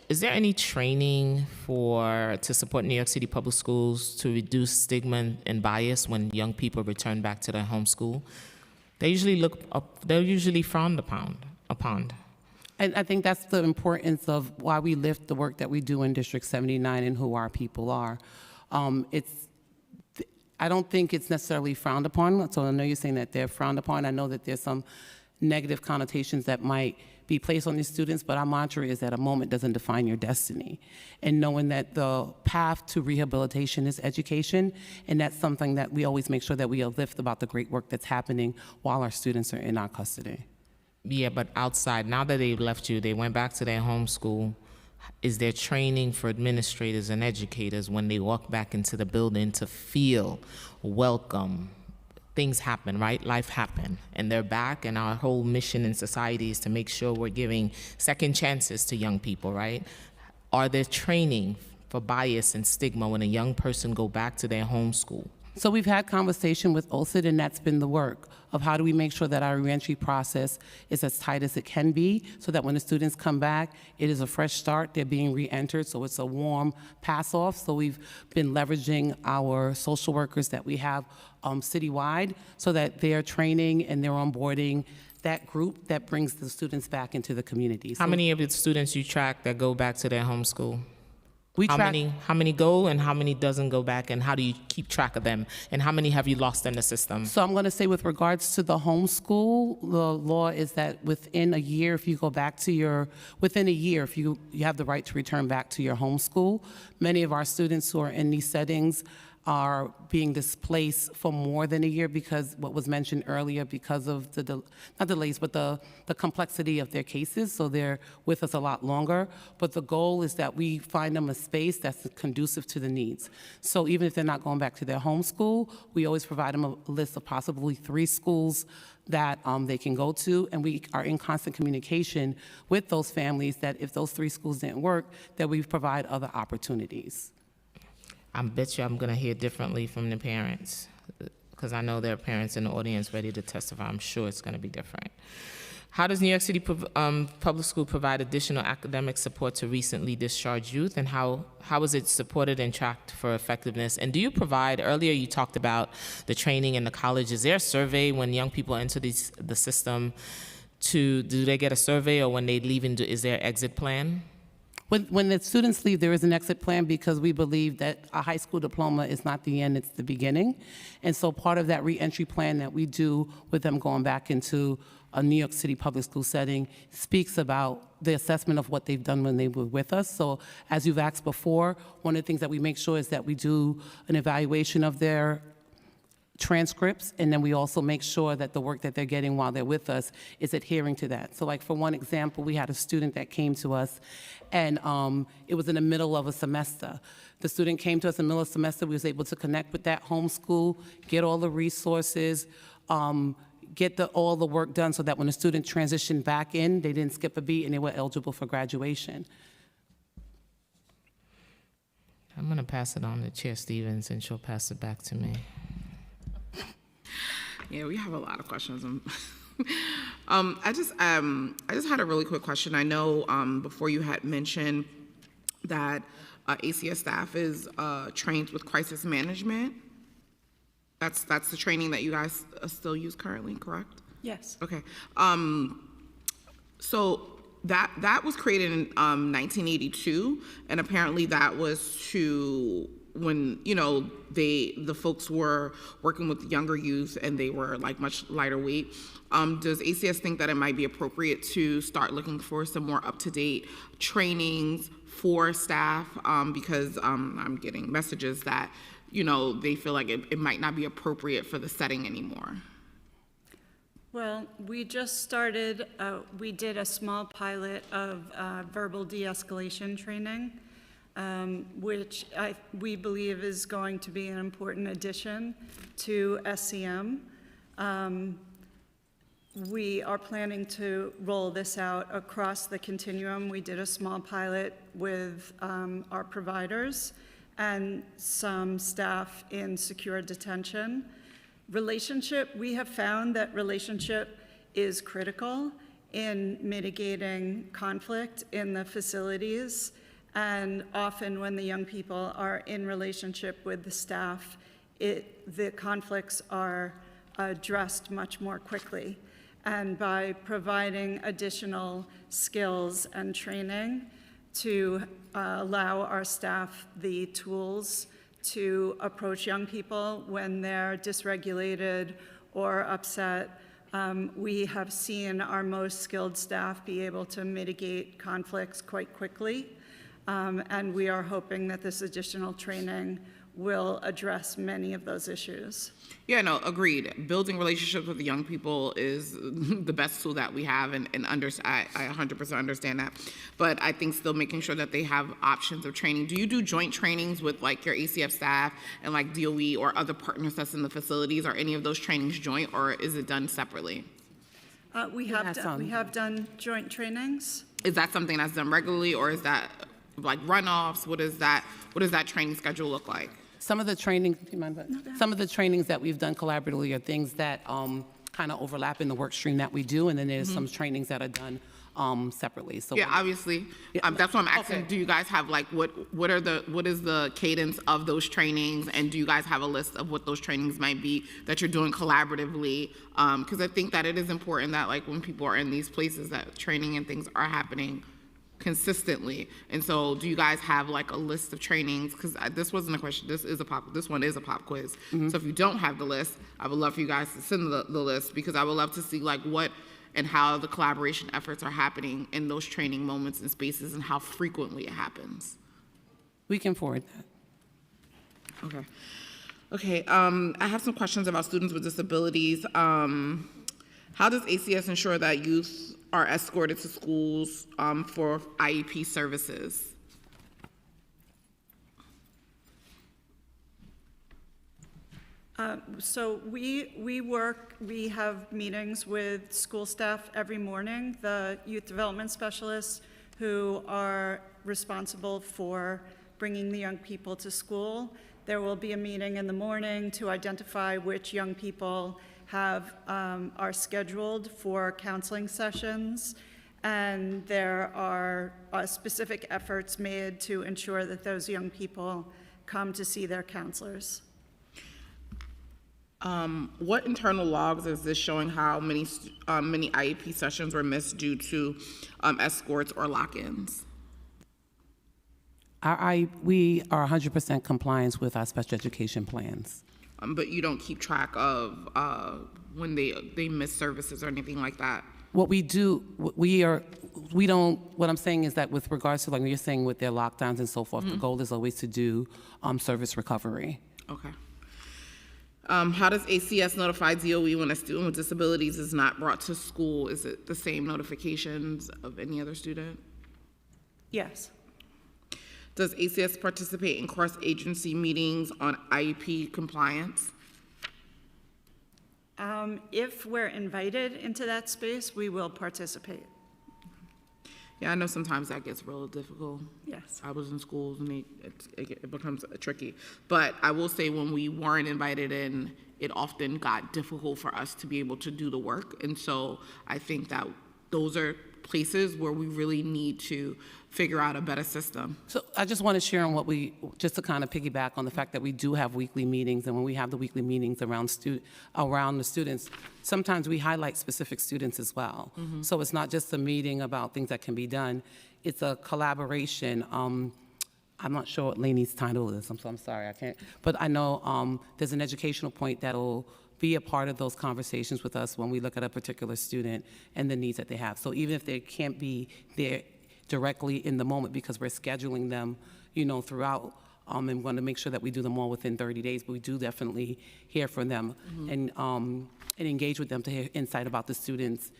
is there any training to support New York City public schools to reduce stigma and bias when young people return back to their home school? They're usually frowned upon. And I think that's the importance of why we lift the work that we do in District 79 and who our people are. I don't think it's necessarily frowned upon, so I know you're saying that they're frowned upon. I know that there's some negative connotations that might be placed on these students, but our mantra is that a moment doesn't define your destiny. And knowing that the path to rehabilitation is education, and that's something that we always make sure that we uplift about the great work that's happening while our students are in our custody. Yeah, but outside, now that they've left you, they went back to their home school. Is there training for administrators and educators when they walk back into the building to feel welcome? Things happen, right? Life happened, and they're back, and our whole mission in society is to make sure we're giving second chances to young people, right? Are there training for bias and stigma when a young person go back to their home school? So we've had conversation with OSID, and that's been the work of how do we make sure that our reentry process is as tight as it can be, so that when the students come back, it is a fresh start, they're being re-entered, so it's a warm pass-off. So we've been leveraging our social workers that we have citywide, so that they're training and they're onboarding that group that brings the students back into the community. How So many of the students you track that go back to their home school? we How track, many go and how many doesn't go back, and how do you keep track of them, and how many have you lost in the system? So I'm going to say with regards to the homeschool, the law is that within a year, if you go back to within a year, if you have the right to return back to your homeschool. Many of our students who are in these settings are being displaced for more than a year because what was mentioned earlier, because of not delays, but the complexity of their cases, so they're with us a lot longer. But the goal is that we find them a space that's conducive to the needs. So even if they're not going back to their home school, we always provide them a list of possibly 3 schools that they can go to, and we are in constant communication with those families that if those 3 schools didn't work, that we provide other opportunities. I bet you I'm going to hear differently from the parents, because I know there are parents in the audience ready to testify. I'm sure it's going to be different. How does New York City Public School provide additional academic support to recently discharged youth, and how is it supported and tracked for effectiveness? And do you provide, earlier you talked about the training in the college, is there a survey when young people enter the system? Do they get a survey, or when they leave, is there an exit plan? When the students leave, there is an exit plan, because we believe that a high school diploma is not the end, it's the beginning. And so part of that reentry plan that we do with them going back into a New York City public school setting speaks about the assessment of what they've done when they were with us. So as you've asked before, one of the things that we make sure is that we do an evaluation of their transcripts, and then we also make sure that the work that they're getting while they're with us is adhering to that. So like for one example, we had a student that came to us, and it was in the middle of a semester. The student came to us in the middle of the semester. We was able to connect with that homeschool, get all the resources, get all the work done so that when the student transitioned back in, they didn't skip a beat and they were eligible for graduation. I'm going to pass it on to Chair Stevens, and she'll pass it back to me. Yeah, we have a lot of questions. I just had a really quick question. I know before you had mentioned that ACS staff is trained with crisis management. That's the training that you guys still use currently, correct? Yes. Okay. So that was created in 1982, and apparently that was to when the folks were working with younger youth and they were like much lighter weight. Does ACS think that it might be appropriate to start looking for some more up-to-date trainings for staff? Because I'm getting messages that they feel like it might not be appropriate for the setting anymore. Well, we just started, we did a small pilot of verbal de-escalation training. which we believe is going to be an important addition to SCM. We are planning to roll this out across the continuum. We did a small pilot with our providers and some staff in secure detention. We have found that relationship is critical in mitigating conflict in the facilities. And often when the young people are in relationship with the staff, the conflicts are addressed much more quickly. And by providing additional skills and training to allow our staff the tools to approach young people when they're dysregulated or upset, we have seen our most skilled staff be able to mitigate conflicts quite quickly. And we are hoping that this additional training will address many of those issues. Yeah, no, agreed. Building relationships with the young people is the best tool that we have, and I 100% understand that. But I think still making sure that they have options of training. Do you do joint trainings with like your ACF staff and like DOE or other partners that's in the facilities? Are any of those trainings joint, or is it done separately? We have done joint trainings. Is that something that's done regularly, or is that like runoffs? What does that training schedule look like? Some of the trainings, some of the trainings that we've done collaboratively are things that kind of overlap in the work stream that we do, and then there's some trainings that are done separately. So yeah, obviously, that's what I'm asking. Okay. Do you guys have like what is the cadence of those trainings, and do you guys have a list of what those trainings might be that you're doing collaboratively? Because I think that it is important that like when people are in these places, that training and things are happening consistently. And so do you guys have like a list of trainings? Because this wasn't a question, this one is a pop quiz. So if you don't have the list, I would love for you guys to send the list, because I would love to see like what and how the collaboration efforts are happening in those training moments and spaces, and how frequently it happens. We can forward that. Okay, I have some questions about students with disabilities. How does ACS ensure that youth are escorted to schools for IEP services? So we have meetings with school staff every morning, the youth development specialists who are responsible for bringing the young people to school. There will be a meeting in the morning to identify which young people are scheduled for counseling sessions, and there are specific efforts made to ensure that those young people come to see their counselors. What internal logs is this showing how many IEP sessions were missed due to escorts or lock-ins? We are 100% compliance with our special education plans. But you don't keep track of when they miss services or anything like that? What we do, what I'm saying is that with regards to, like you're saying, with their lockdowns and so forth, the goal is always to do service recovery. Okay. How does ACS notify DOE when a student with disabilities is not brought to school? Is it the same notifications of any other student? Yes. Does ACS participate in cross-agency meetings on IEP compliance? If we're invited into that space, we will participate. Yeah, I know sometimes that gets real difficult. Yes. I was in schools and it becomes tricky. But I will say when we weren't invited in, it often got difficult for us to be able to do the work. And so I think that those are places where we really need to figure out a better system. So I just want to share on just to kind of piggyback on the fact that we do have weekly meetings, and when we have the weekly meetings around the students, sometimes we highlight specific students as well. So it's not just a meeting about things that can be done, it's a collaboration. I'm not sure what Lainey's title is, I'm sorry, I can't, but I know there's an educational point that'll be a part of those conversations with us when we look at a particular student and the needs that they have. So even if they can't be there directly in the moment because we're scheduling them, throughout, and want to make sure that we do them all within 30 days, but we do definitely hear from them and engage with them to hear insight about the students,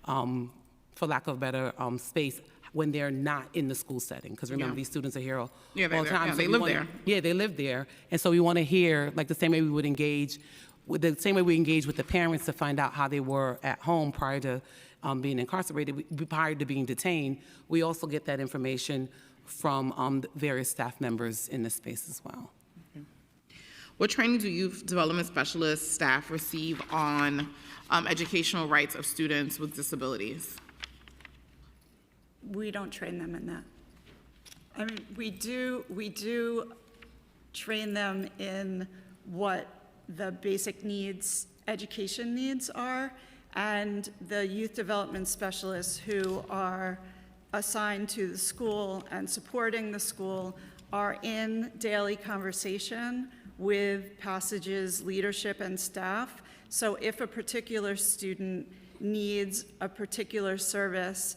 for lack of a better space, when they're not in the school setting. Because remember, these students are here all Yeah, the time. they we live wanna- there. Yeah, they live there. And so we want to hear, like the same way we would engage, with the same way we engage with the parents to find out how they were at home prior to being incarcerated, prior to being detained. We also get that information from various staff members in this space as well. What training do youth development specialist staff receive on educational rights of students with disabilities? We don't train them in that. I mean, we do train them in what the basic needs, education needs are, and the youth development specialists who are assigned to the school and supporting the school are in daily conversation with Passage's leadership and staff. So if a particular student needs a particular service,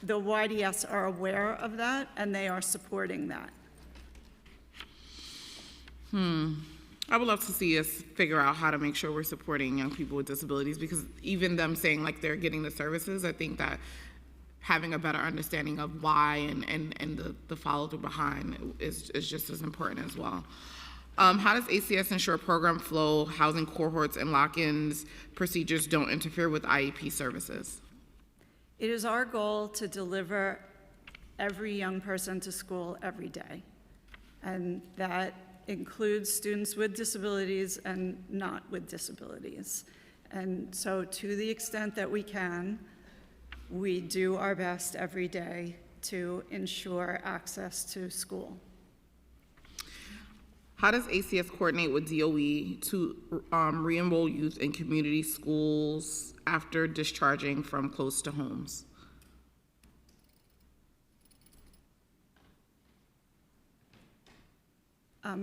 the YDS are aware of that and they are supporting that. I would love to see us figure out how to make sure we're supporting young people with disabilities, because even them saying like they're getting the services, I think that having a better understanding of why and the follow through behind is just as important as well. How does ACS ensure program flow, housing cohorts, and lock-ins procedures don't interfere with IEP services? It is our goal to deliver every young person to school every day. And that includes students with disabilities and not with disabilities. And so to the extent that we can, we do our best every day to ensure access to school. How does ACS coordinate with DOE to re-enroll youth in community schools after discharging from close to homes? How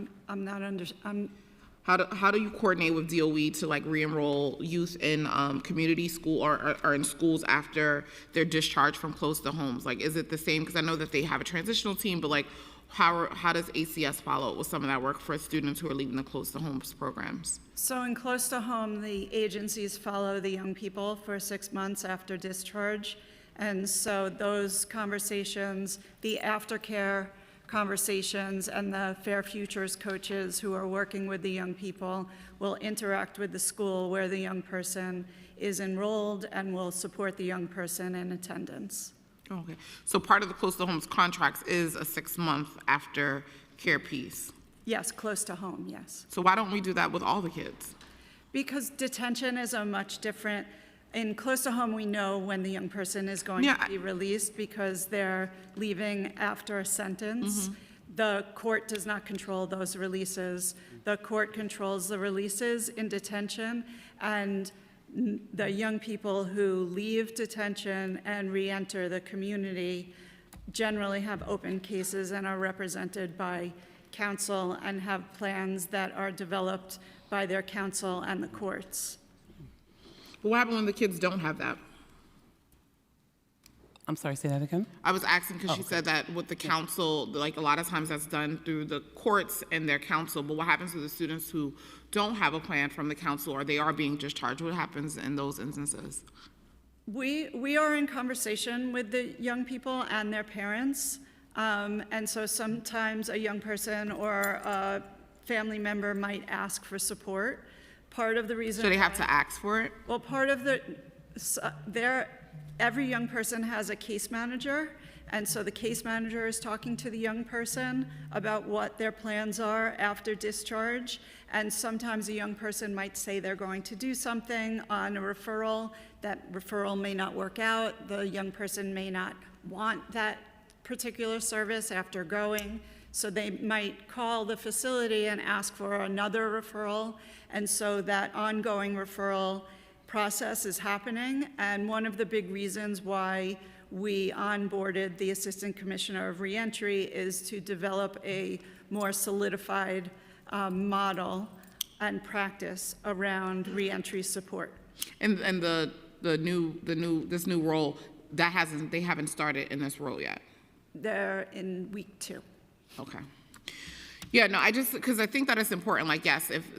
do you coordinate with DOE to like re-enroll youth in community school or in schools after they're discharged from close to homes? Like, is it the same? Because I know that they have a transitional team, but like, how does ACS follow up with some of that work for students who are leaving the close to homes programs? So in close to home, the agencies follow the young people for 6 months after discharge. And so those conversations, the aftercare conversations, and the Fair Futures coaches who are working with the young people will interact with the school where the young person is enrolled and will support the young person in attendance. Okay, so part of the close to homes contracts is a 6-month after care piece. Yes, close to home, yes. So why don't we do that with all the kids? Because detention is a much different, in close to home, we know when the young person is going to be released because they're leaving after a sentence. The court does not control those releases. The court controls the releases in detention, and the young people who leave detention and re-enter the community generally have open cases and are represented by counsel and have plans that are developed by their counsel and the courts. What happens when the kids don't have that? I'm sorry, say that again? I was asking because she said that with the council, like a lot of times that's done through the courts and their council, but what happens to the students who don't have a plan from the council or they are being discharged? What happens in those instances? We are in conversation with the young people and their parents, and so sometimes a young person or a family member might ask for support. Part of the reason— So they have to ask for it? Well, part of every young person has a case manager, and so the case manager is talking to the young person about what their plans are after discharge, and sometimes a young person might say they're going to do something on a referral. That referral may not work out. The young person may not want that particular service after going, so they might call the facility and ask for another referral, and so that ongoing referral process is happening. And one of the big reasons why we onboarded the Assistant Commissioner of Reentry is to develop a more solidified model and practice around reentry support. And this new role, they haven't started in this role yet? They're in week 2. Okay. Yeah, no, because I think that it's important. Like, yes, if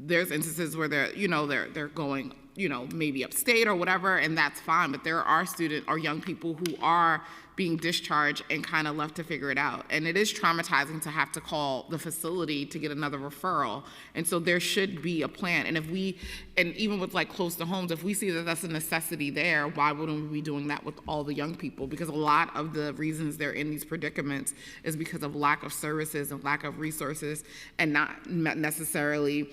there's instances where they're going, maybe upstate or whatever, and that's fine. But there are young people who are being discharged and kind of left to figure it out. And it is traumatizing to have to call the facility to get another referral. And so there should be a plan. And even with like close to homes, if we see that that's a necessity there, why wouldn't we be doing that with all the young people? Because a lot of the reasons they're in these predicaments is because of lack of services and lack of resources, and not necessarily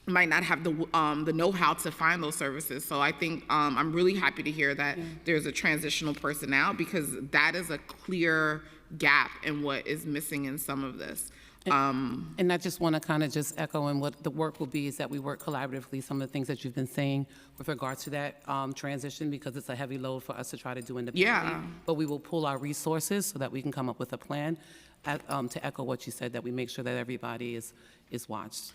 might not have the know-how to find those services. So I think I'm really happy to hear that there's a transitional personnel, because that is a clear gap in what is missing in some of this. And I just want to kind of just echo, and what the work will be is that we work collaboratively, some of the things that you've been saying with regards to that transition, because it's a heavy load for us to try to do independently. Yeah. But we will pool our resources so that we can come up with a plan. To echo what you said, that we make sure that everybody is watched.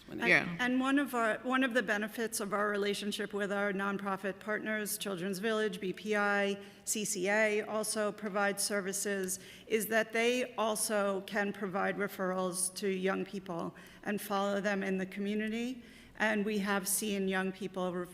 And one of the benefits of our relationship with our nonprofit partners, Children's Village, BPI, CCA also provide services, is that they also can provide referrals to young people and follow them in the community. And we have seen young people,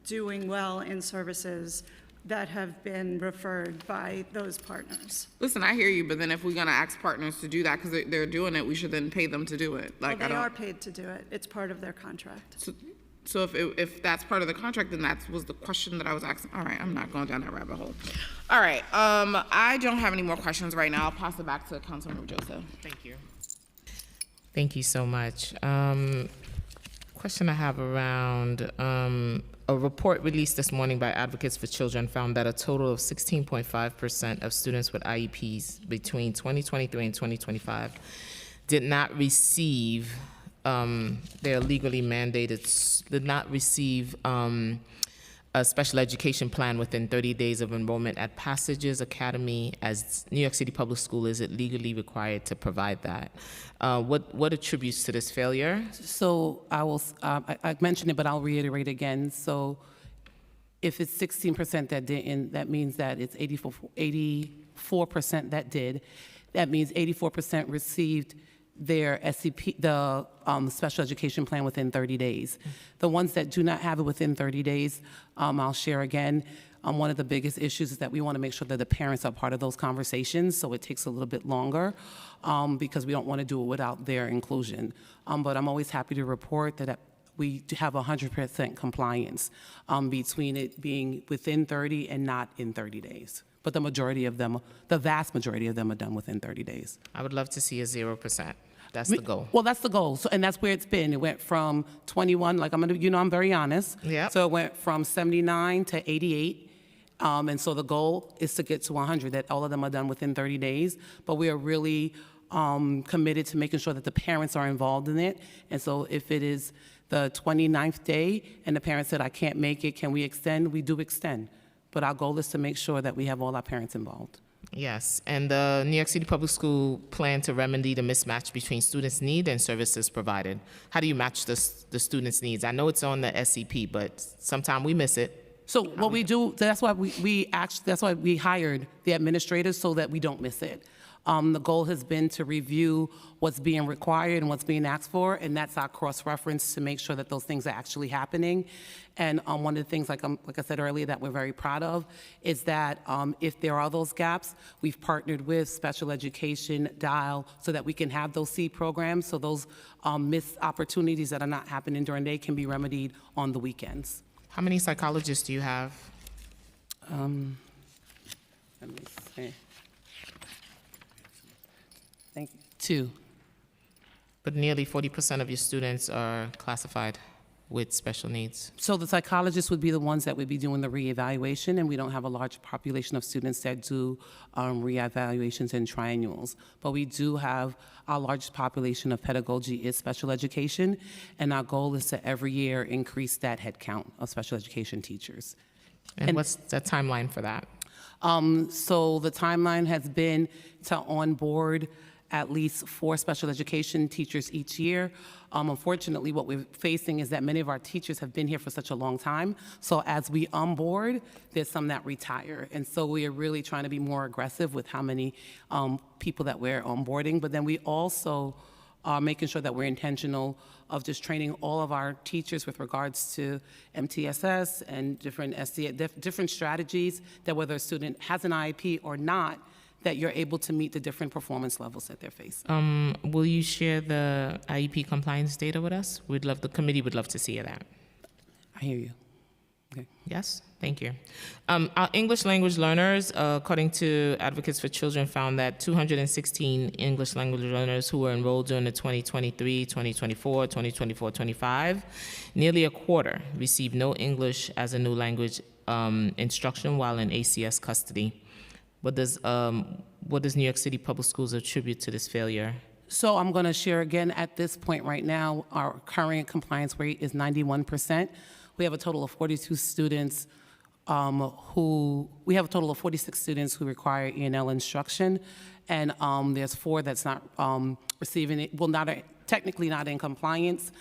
doing well in services that have been referred by those partners. Listen, I hear you, but then if we're gonna ask partners to do that because they're doing it, we should then pay them to do it. Well, they are paid to do it. It's part of their contract. So if that's part of the contract, then that was the question that I was asking. All right, I'm not going down that rabbit hole. All right, I don't have any more questions right now. I'll pass it back to Councilmember Joseph. Thank you. Thank you so much. Question I have around a report released this morning by Advocates for Children found that a total of 16.5% of students with IEPs between 2023 and 2025 did not receive their legally mandated, did not receive a special education plan within 30 days of enrollment at Passages Academy. As New York City Public School, is it legally required to provide that? What attributes to this failure? So I mentioned it, but I'll reiterate again. So if it's 16% that didn't, that means that it's 84% that did. That means 84% received their SCP, the special education plan, within 30 days. The ones that do not have it within 30 days, I'll share again. One of the biggest issues is that we want to make sure that the parents are part of those conversations, so it takes a little bit longer because we don't want to do it without their inclusion. But I'm always happy to report that we do have 100% compliance between it being within 30 and not in 30 days. But the majority of them, the vast majority of them, are done within 30 days. I would love to see a 0%. That's the goal. Well, that's the goal. So, and that's where it's been. It went from 21, like I'm very honest. Yeah. So it went from 79 to 88. And so the goal is to get to 100, that all of them are done within 30 days. But we are really committed to making sure that the parents are involved in it. And so if it is the 29th day and the parent said, I can't make it, can we extend? We do extend. But our goal is to make sure that we have all our parents involved. Yes, and the New York City Public School plan to remedy the mismatch between students' need and services provided. How do you match the students' needs? I know it's on the SCP, but sometimes we miss it. So what we do, that's why that's why we hired the administrators, so that we don't miss it. The goal has been to review what's being required and what's being asked for, and that's our cross-reference to make sure that those things are actually happening. And one of the things, like I said earlier, that we're very proud of is that if there are those gaps, we've partnered with Special Education, Dial, so that we can have those seed programs, so those missed opportunities that are not happening during the day can be remedied on the weekends. How many psychologists do you have? Let me see. Thank you. 2. But nearly 40% of your students are classified with special needs. So the psychologists would be the ones that would be doing the reevaluation, and we don't have a large population of students that do reevaluations and triennials. But we do have our largest population of pedagogy is special education, and our goal is to every year increase that head count of special education teachers. And what's the timeline for that? So the timeline has been to onboard at least 4 special education teachers each year. Unfortunately, what we're facing is that many of our teachers have been here for such a long time. So as we onboard, there's some that retire. And so we are really trying to be more aggressive with how many people that we're onboarding. But then we also making sure that we're intentional of just training all of our teachers with regards to MTSS and different different strategies, that whether a student has an IEP or not, that you're able to meet the different performance levels that they're facing. Will you share the IEP compliance data with us? The committee would love to see that. I hear you. Okay. Yes, thank you. Our English language learners, according to Advocates for Children, found that 216 English language learners who were enrolled during the 2023, 2024, 2024-25, nearly a quarter received no English as a new language instruction while in ACS custody. What does New York City Public Schools attribute to this failure? So I'm going to share again at this point right now, our current compliance rate is 91%. We have a total of 42 students we have a total of 46 students who require E&L instruction, and there's 4 that's not receiving it, technically not in compliance,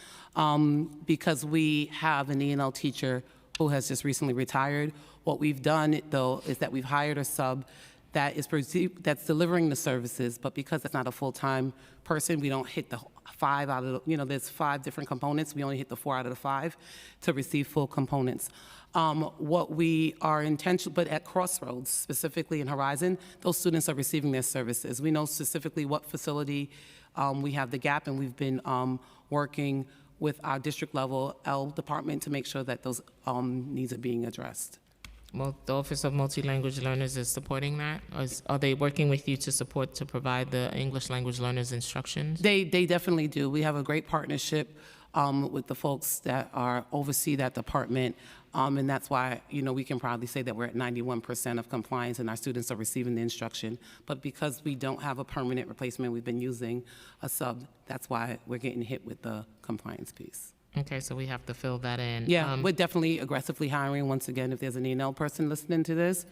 because we have an E&L teacher who has just recently retired. What we've done, though, is that we've hired a sub that's delivering the services, but because it's not a full-time person, we don't hit the 5 out of the, there's 5 different components. We only hit the 4 out of the 5 to receive full components. What we are intentional, but at Crossroads, specifically in Horizon, those students are receiving their services. We know specifically what facility we have the gap, and we've been working with our district level L department to make sure that those needs are being addressed. Well, the Office of Multi-Language Learners is supporting that? Are they working with you to provide the English language learners instructions? They definitely do. We have a great partnership with the folks that oversee that department, and that's why we can proudly say that we're at 91% of compliance and our students are receiving the instruction. But because we don't have a permanent replacement, we've been using a sub. That's why we're getting hit with the compliance piece. Okay, so we have to fill that in. Yeah, we're definitely aggressively hiring. Once again, if there's an E&L person listening to this,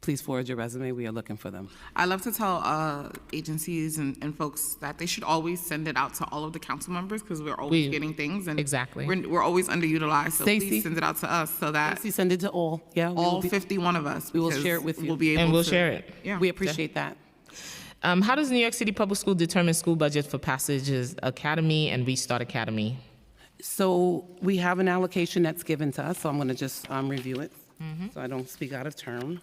please forward your resume. We are looking for them. I love to tell agencies and folks that they should always send it out to all of the council members, because we're always getting things, and exactly. we're always underutilized. So Stacey, please send it out to us so that Stacey, send it to all. Yeah, all 51 of us. We will because share it with you. We'll be able and we'll to share it. Yeah, we appreciate that. How does New York City Public School determine school budget for Passages Academy and Restart Academy? So we have an allocation that's given to us, so I'm going to just review it so I don't speak out of turn.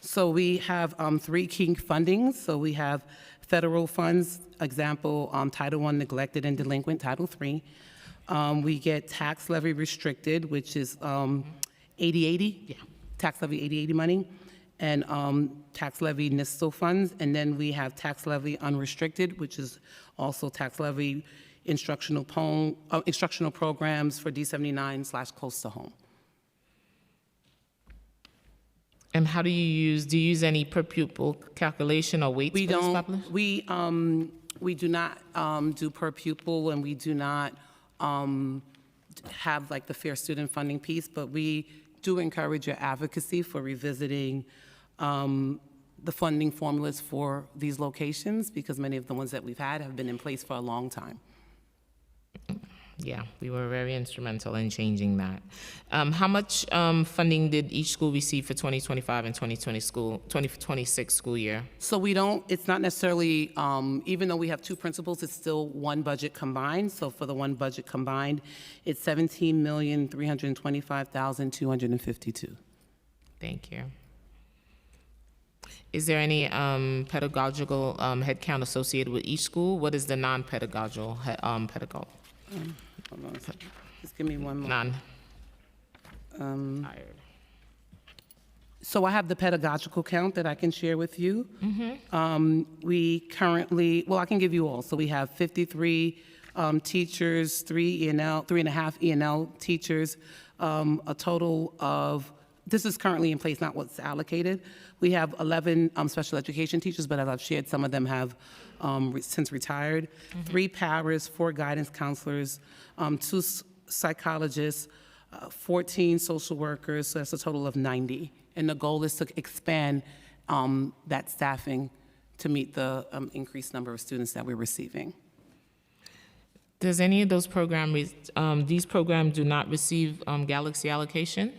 So we have 3 key fundings. So we have federal funds, example, Title I, neglected and delinquent, Title III. We get tax levy restricted, which is 80/80, tax levy 80/80 money, and tax levy NISTL funds. And then we have tax levy unrestricted, which is also tax levy instructional programs for D79/close to home. And how do you use any per pupil calculation or weights? We for this don't. population? We do not do per pupil, and we do not have like the fair student funding piece. But we do encourage your advocacy for revisiting the funding formulas for these locations, because many of the ones that we've had have been in place for a long time. Yeah, we were very instrumental in changing that. How much funding did each school receive for 2025 and 2026 school year? So we don't, it's not necessarily, even though we have 2 principals, it's still one budget combined. So for the one budget combined, it's $17,325,252. Thank you. Is there any pedagogical headcount associated with each school? What is the non-pedagogical pedagogical? Hold on a second. Just give me one more. None. Tired. So I have the pedagogical count that I can share with you. We currently, well, I can give you all. So we have 53 teachers, 3.5 E&L teachers, a total of, this is currently in place, not what's allocated. We have 11 special education teachers, but as I've shared, some of them have since retired. 3 paras, 4 guidance counselors, 2 psychologists, 14 social workers, so that's a total of 90. And the goal is to expand that staffing to meet the increased number of students that we're receiving. Does any of those programs, these programs do not receive Galaxy allocation?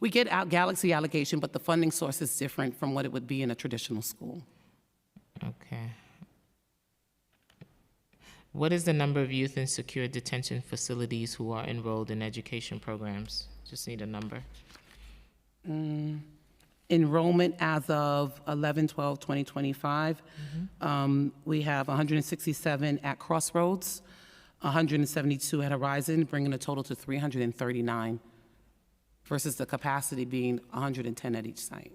We get out Galaxy allocation, but the funding source is different from what it would be in a traditional school. Okay. What is the number of youth in secure detention facilities who are enrolled in education programs? Just need a number. Enrollment as of 11/12/2025, we have 167 at Crossroads, 172 at Horizon, bringing a total to 339, versus the capacity being 110 at each site.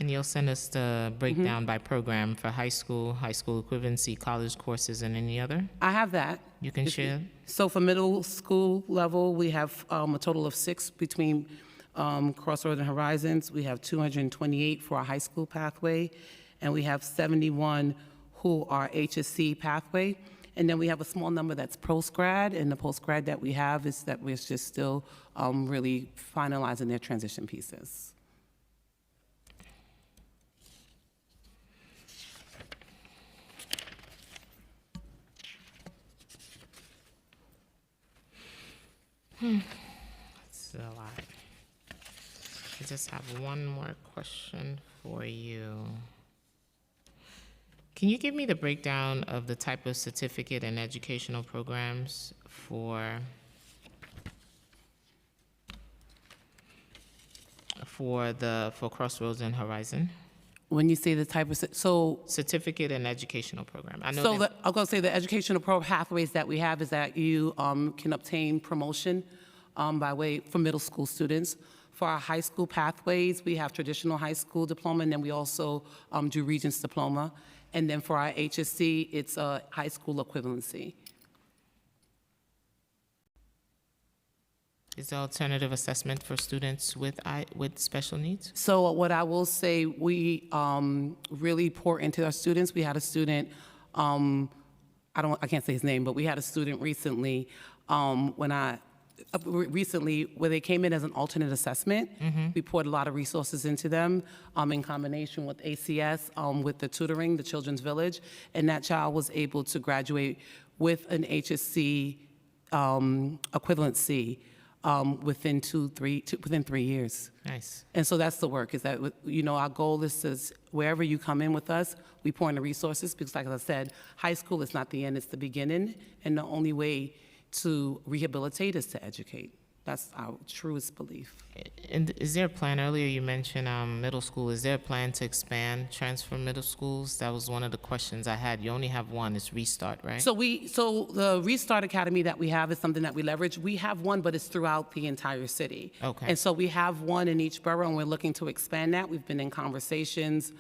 And you'll send us the breakdown by program for high school equivalency, college courses, and any other? I have that. You can share? So for middle school level, we have a total of 6 between Crossroads and Horizons. We have 228 for our high school pathway, and we have 71 who are HSC pathway. And then we have a small number that's post-grad, and the post-grad that we have is that we're just still really finalizing their transition pieces. It's a lot. I just have one more question for you. Can you give me the breakdown of the type of certificate and educational programs for Crossroads and Horizon? When you say the type of, Certificate and educational program. I know so that- I'm going to say the educational pathways that we have is that you can obtain promotion by way for middle school students. For our high school pathways, we have traditional high school diploma, and then we also do Regents diploma. And then for our HSC, it's a high school equivalency. Is there alternative assessment for students with special needs? So what I will say, we really pour into our students. We had a student, I can't say his name, but we had a student recently where they came in as an alternate assessment. We poured a lot of resources into them in combination with ACS, with the tutoring, the Children's Village, and that child was able to graduate with an HSC equivalency within 3 years. Nice. And so that's the work, is that, our goal is to, wherever you come in with us, we pour in the resources, because like I said, high school is not the end, it's the beginning, and the only way to rehabilitate is to educate. That's our truest belief. And is there a plan, earlier you mentioned middle school, is there a plan to expand, transfer middle schools? That was one of the questions I had. You only have one, it's Restart, right? So the Restart Academy that we have is something that we leverage. We have one, but it's throughout the entire city. Okay. And so we have one in each borough, and we're looking to expand that. We've been in conversations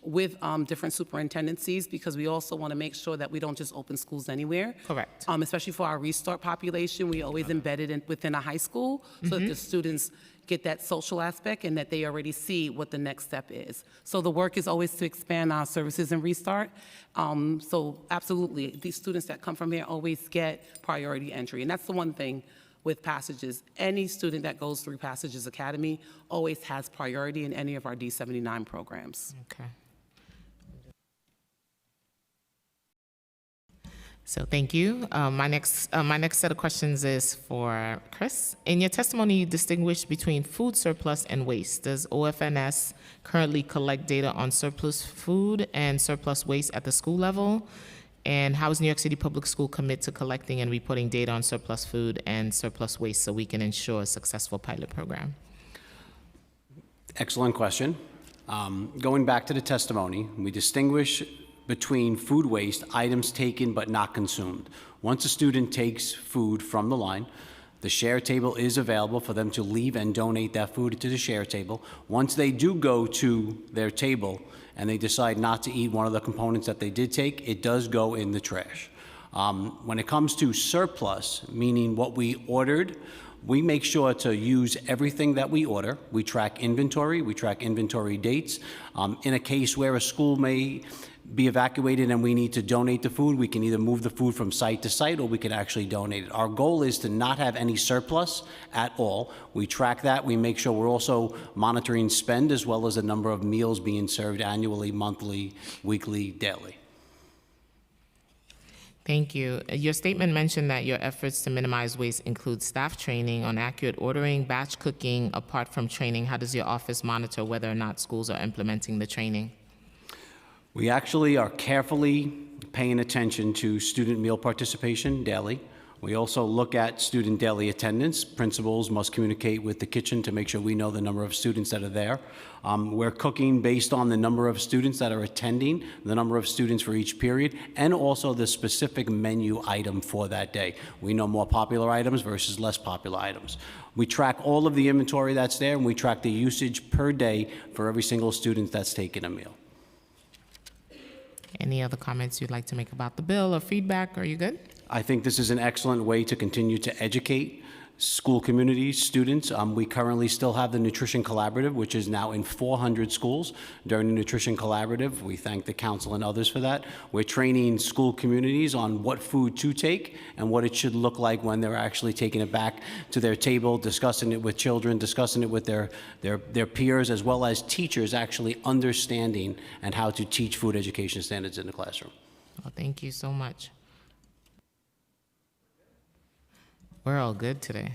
with different superintendencies, because we also want to make sure that we don't just open schools anywhere. Correct. Especially for our Restart population, we always embed it within a high school, so that the students get that social aspect and that they already see what the next step is. So the work is always to expand our services in Restart. So absolutely, these students that come from here always get priority entry, and that's the one thing with Passages. Any student that goes through Passages Academy always has priority in any of our D79 programs. Okay. So thank you. My next set of questions is for Chris. In your testimony, you distinguished between food surplus and waste. Does OFNS currently collect data on surplus food and surplus waste at the school level? And how is New York City Public School committed to collecting and reporting data on surplus food and surplus waste so we can ensure a successful pilot program? Excellent question. Going back to the testimony, we distinguish between food waste, items taken but not consumed. Once a student takes food from the line, the share table is available for them to leave and donate that food to the share table. Once they do go to their table and they decide not to eat one of the components that they did take, it does go in the trash. When it comes to surplus, meaning what we ordered, we make sure to use everything that we order. We track inventory dates. In a case where a school may be evacuated and we need to donate the food, we can either move the food from site to site or we can actually donate it. Our goal is to not have any surplus at all. We track that. We make sure we're also monitoring spend as well as the number of meals being served annually, monthly, weekly, daily. Thank you. Your statement mentioned that your efforts to minimize waste include staff training on accurate ordering, batch cooking. Apart from training, how does your office monitor whether or not schools are implementing the training? We actually are carefully paying attention to student meal participation daily. We also look at student daily attendance. Principals must communicate with the kitchen to make sure we know the number of students that are there. We're cooking based on the number of students that are attending, the number of students for each period, and also the specific menu item for that day. We know more popular items versus less popular items. We track all of the inventory that's there, and we track the usage per day for every single student that's taking a meal. Any other comments you'd like to make about the bill or feedback? Are you good? I think this is an excellent way to continue to educate school communities, students. We currently still have the Nutrition Collaborative, which is now in 400 schools. During the Nutrition Collaborative, we thank the council and others for that. We're training school communities on what food to take and what it should look like when they're actually taking it back to their table, discussing it with children, discussing it with their peers, as well as teachers actually understanding and how to teach food education standards in the classroom. Well, thank you so much. We're all good today.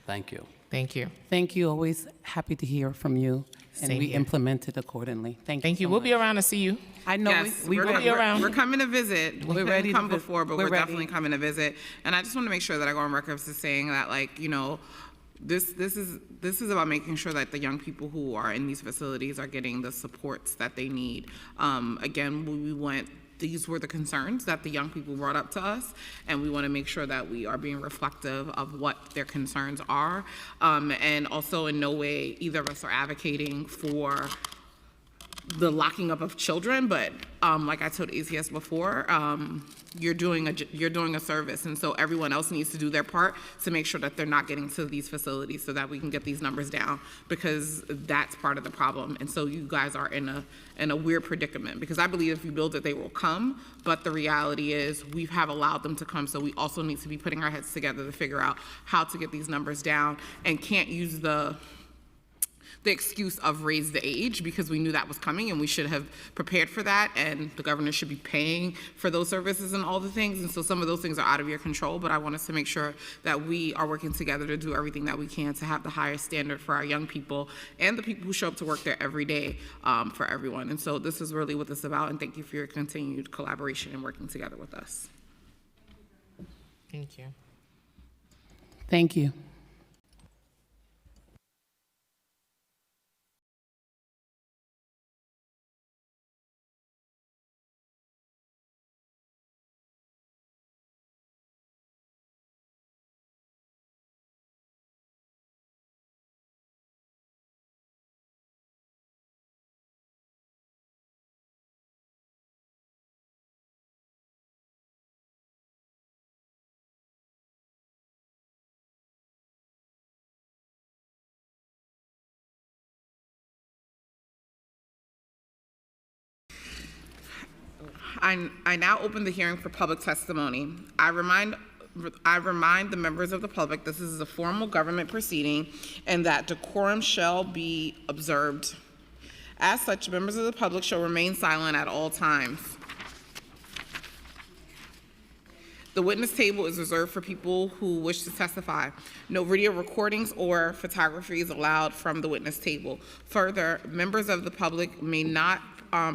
Thank you. Thank you. Thank you. Always happy to hear from you. And Same we here. implement it accordingly. Thank you. Thank you. so We'll much. be around to see you. I know Yes, we we're, will be around. we're coming to visit. We couldn't ready to come visit. before, but We're we're ready. definitely coming to visit. And I just want to make sure that I go on record as saying that, like, you know, this is about making sure that the young people who are in these facilities are getting the supports that they need. Again, these were the concerns that the young people brought up to us, and we want to make sure that we are being reflective of what their concerns are. And also, in no way, either of us are advocating for the locking up of children, but like I told ACS before, you're doing a service, and so everyone else needs to do their part to make sure that they're not getting to these facilities so that we can get these numbers down, because that's part of the problem. And so you guys are in a weird predicament, because I believe if you build it, they will come, but the reality is we have allowed them to come, so we also need to be putting our heads together to figure out how to get these numbers down, and can't use the excuse of raise the age, because we knew that was coming and we should have prepared for that, and the governor should be paying for those services and all the things, and so some of those things are out of your control. But I want us to make sure that we are working together to do everything that we can to have the highest standard for our young people and the people who show up to work there every day, for everyone. And so this is really what this is about, and thank you for your continued collaboration and working together with us. Thank you. Thank you. I now open the hearing for public testimony. I remind the members of the public this is a formal government proceeding and that decorum shall be observed. As such, members of the public shall remain silent at all times. The witness table is reserved for people who wish to testify. No video recordings or photography is allowed from the witness table. Further, members of the public may not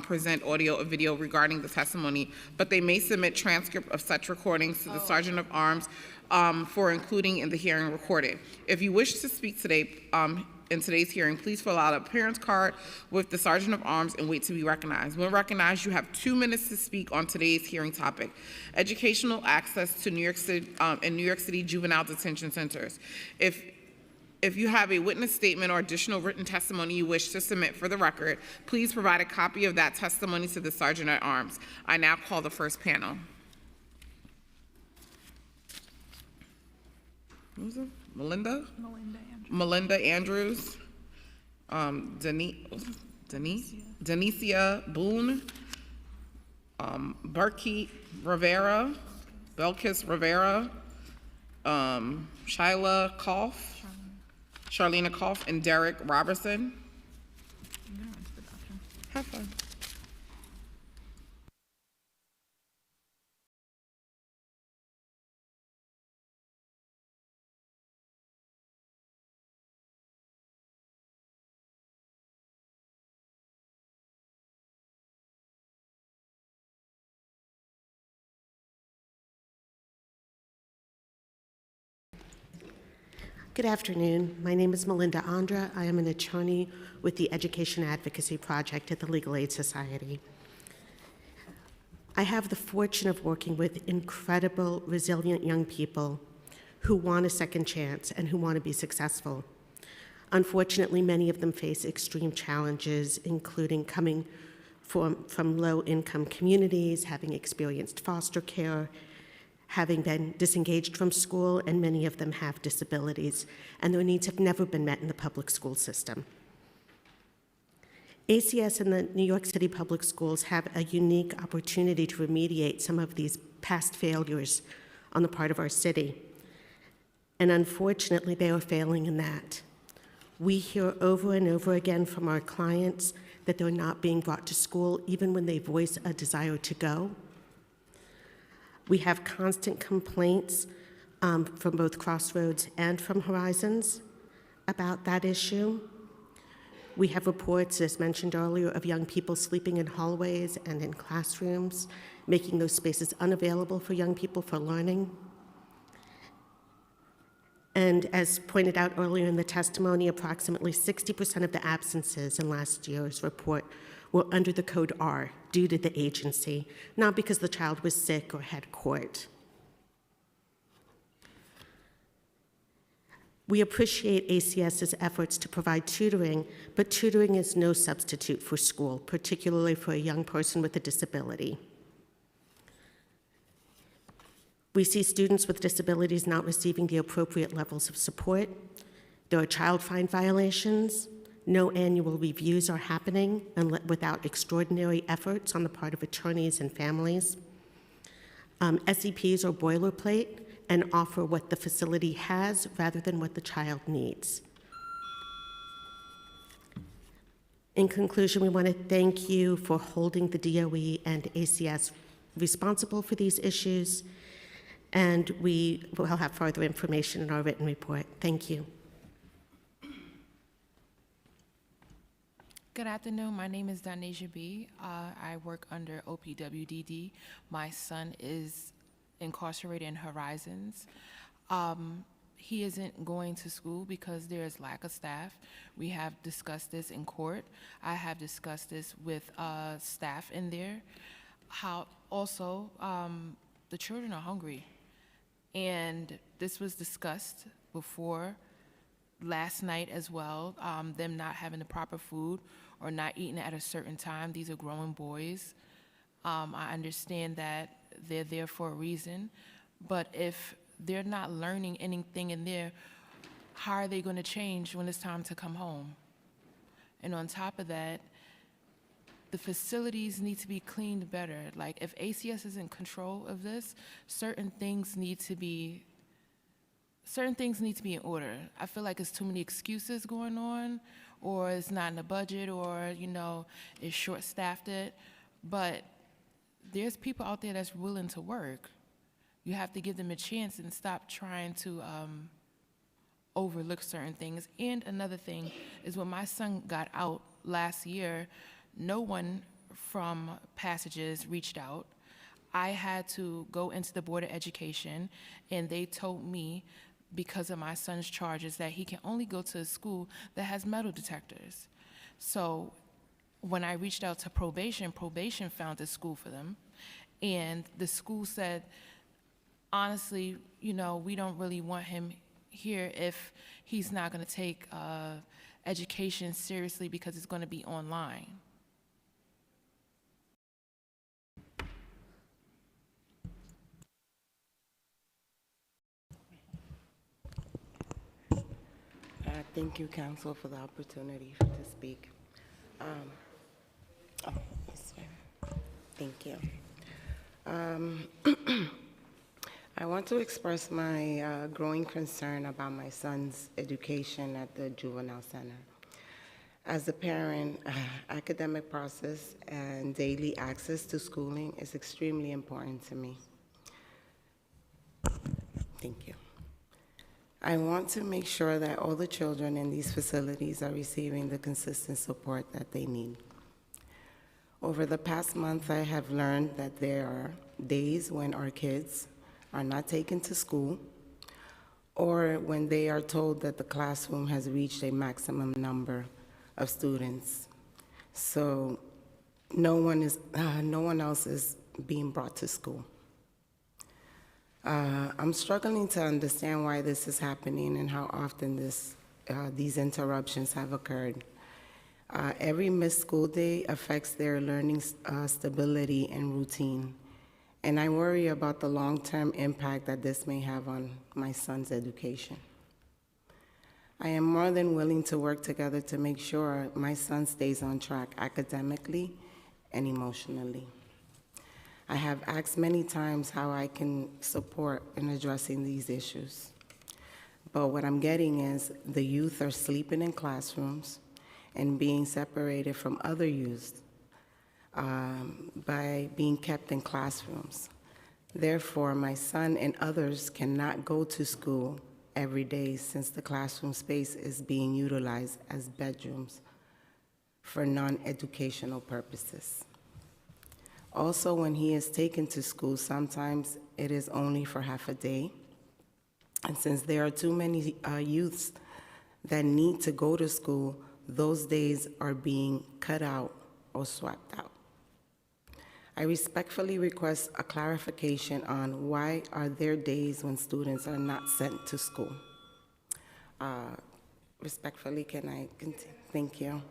present audio or video regarding the testimony, but they may submit transcript of such recordings to the Sergeant of Arms for including in the hearing recorded. If you wish to speak today, in today's hearing, please fill out an appearance card with the Sergeant of Arms and wait to be recognized. When recognized, you have 2 minutes to speak on today's hearing topic: educational access to New York City juvenile detention centers. If you have a witness statement or additional written testimony you wish to submit for the record, please provide a copy of that testimony to the Sergeant at Arms. I now call the first panel. What was it? Melinda Andrews. Denicia Boone. Barkeet Rivera. Belkis Rivera. Shyla Koff. Charlena Koff, and Derek Robertson. Have fun. Good afternoon. My name is Melinda Andra. I am an attorney with the Education Advocacy Project at the Legal Aid Society. I have the fortune of working with incredible, resilient young people who want a second chance and who want to be successful. Unfortunately, many of them face extreme challenges, including coming from low-income communities, having experienced foster care, having been disengaged from school, and many of them have disabilities, and their needs have never been met in the public school system. ACS and the New York City Public Schools have a unique opportunity to remediate some of these past failures on the part of our city. And unfortunately, they are failing in that. We hear over and over again from our clients that they're not being brought to school even when they voice a desire to go. We have constant complaints from both Crossroads and from Horizons about that issue. We have reports, as mentioned earlier, of young people sleeping in hallways and in classrooms, making those spaces unavailable for young people for learning. And as pointed out earlier in the testimony, approximately 60% of the absences in last year's report were under the code R due to the agency, not because the child was sick or had court. We appreciate ACS's efforts to provide tutoring, but tutoring is no substitute for school, particularly for a young person with a disability. We see students with disabilities not receiving the appropriate levels of support. There are child fine violations. No annual reviews are happening without extraordinary efforts on the part of attorneys and families. SEPs are boilerplate and offer what the facility has rather than what the child needs. In conclusion, we want to thank you for holding the DOE and ACS responsible for these issues, and we will have further information in our written report. Thank you. Good afternoon. My name is Danesia B. I work under OPWDD. My son is incarcerated in Horizons. He isn't going to school because there is lack of staff. We have discussed this in court. I have discussed this with staff in there. How also the children are hungry. And this was discussed before last night as well, them not having the proper food or not eating at a certain time. These are growing boys. I understand that they're there for a reason, but if they're not learning anything in there, how are they going to change when it's time to come home? And on top of that, the facilities need to be cleaned better. Like, if ACS is in control of this, certain things need to be in order. I feel like it's too many excuses going on, or it's not in the budget, or, you know, it's short-staffed it. But there's people out there that's willing to work. You have to give them a chance and stop trying to overlook certain things. And another thing is, when my son got out last year, no one from Passages reached out. I had to go into the Board of Education, and they told me, because of my son's charges, that he can only go to a school that has metal detectors. So when I reached out to probation found a school for them. And the school said, honestly, you know, we don't really want him here if he's not going to take education seriously because it's going to be online. Thank you, Council, for the opportunity to speak. Yes, ma'am. Thank you. I want to express my growing concern about my son's education at the Juvenile Center. As a parent, academic process and daily access to schooling is extremely important to me. Thank you. I want to make sure that all the children in these facilities are receiving the consistent support that they need. Over the past month, I have learned that there are days when our kids are not taken to school, or when they are told that the classroom has reached a maximum number of students. So no one else is being brought to school. I'm struggling to understand why this is happening and how often these interruptions have occurred. Every missed school day affects their learning stability and routine, and I worry about the long-term impact that this may have on my son's education. I am more than willing to work together to make sure my son stays on track academically and emotionally. I have asked many times how I can support in addressing these issues. But what I'm getting is the youth are sleeping in classrooms and being separated from other youth by being kept in classrooms. Therefore, my son and others cannot go to school every day since the classroom space is being utilized as bedrooms for non-educational purposes. Also, when he is taken to school, sometimes it is only for half a day. And since there are too many youths that need to go to school, those days are being cut out or swapped out. I respectfully request a clarification on why are there days when students are not sent to school. Respectfully, can I continue? Thank you.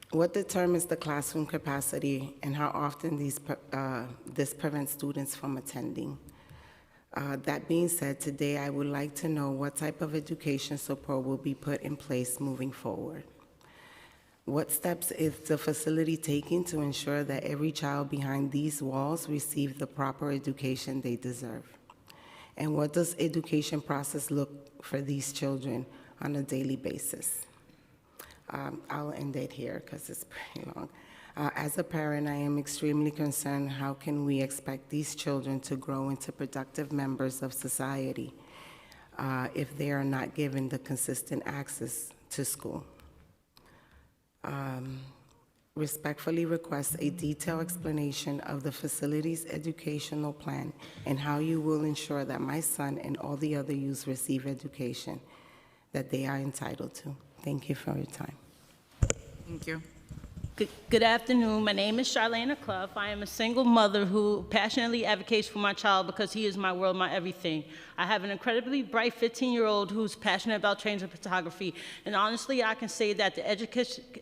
What determines the classroom capacity and how often this prevents students from attending? That being said, today I would like to know what type of education support will be put in place moving forward. What steps is the facility taking to ensure that every child behind these walls receives the proper education they deserve? And what does education process look for these children on a daily basis? I'll end it here because it's pretty long. As a parent, I am extremely concerned how can we expect these children to grow into productive members of society if they are not given the consistent access to school. Respectfully request a detailed explanation of the facility's educational plan and how you will ensure that my son and all the other youths receive education that they are entitled to. Thank you for your time. Thank you. Good afternoon. My name is Charlene Clough. I am a single mother who passionately advocates for my child because he is my world, my everything. I have an incredibly bright 15-year-old who's passionate about trains and photography. And honestly, I can say that the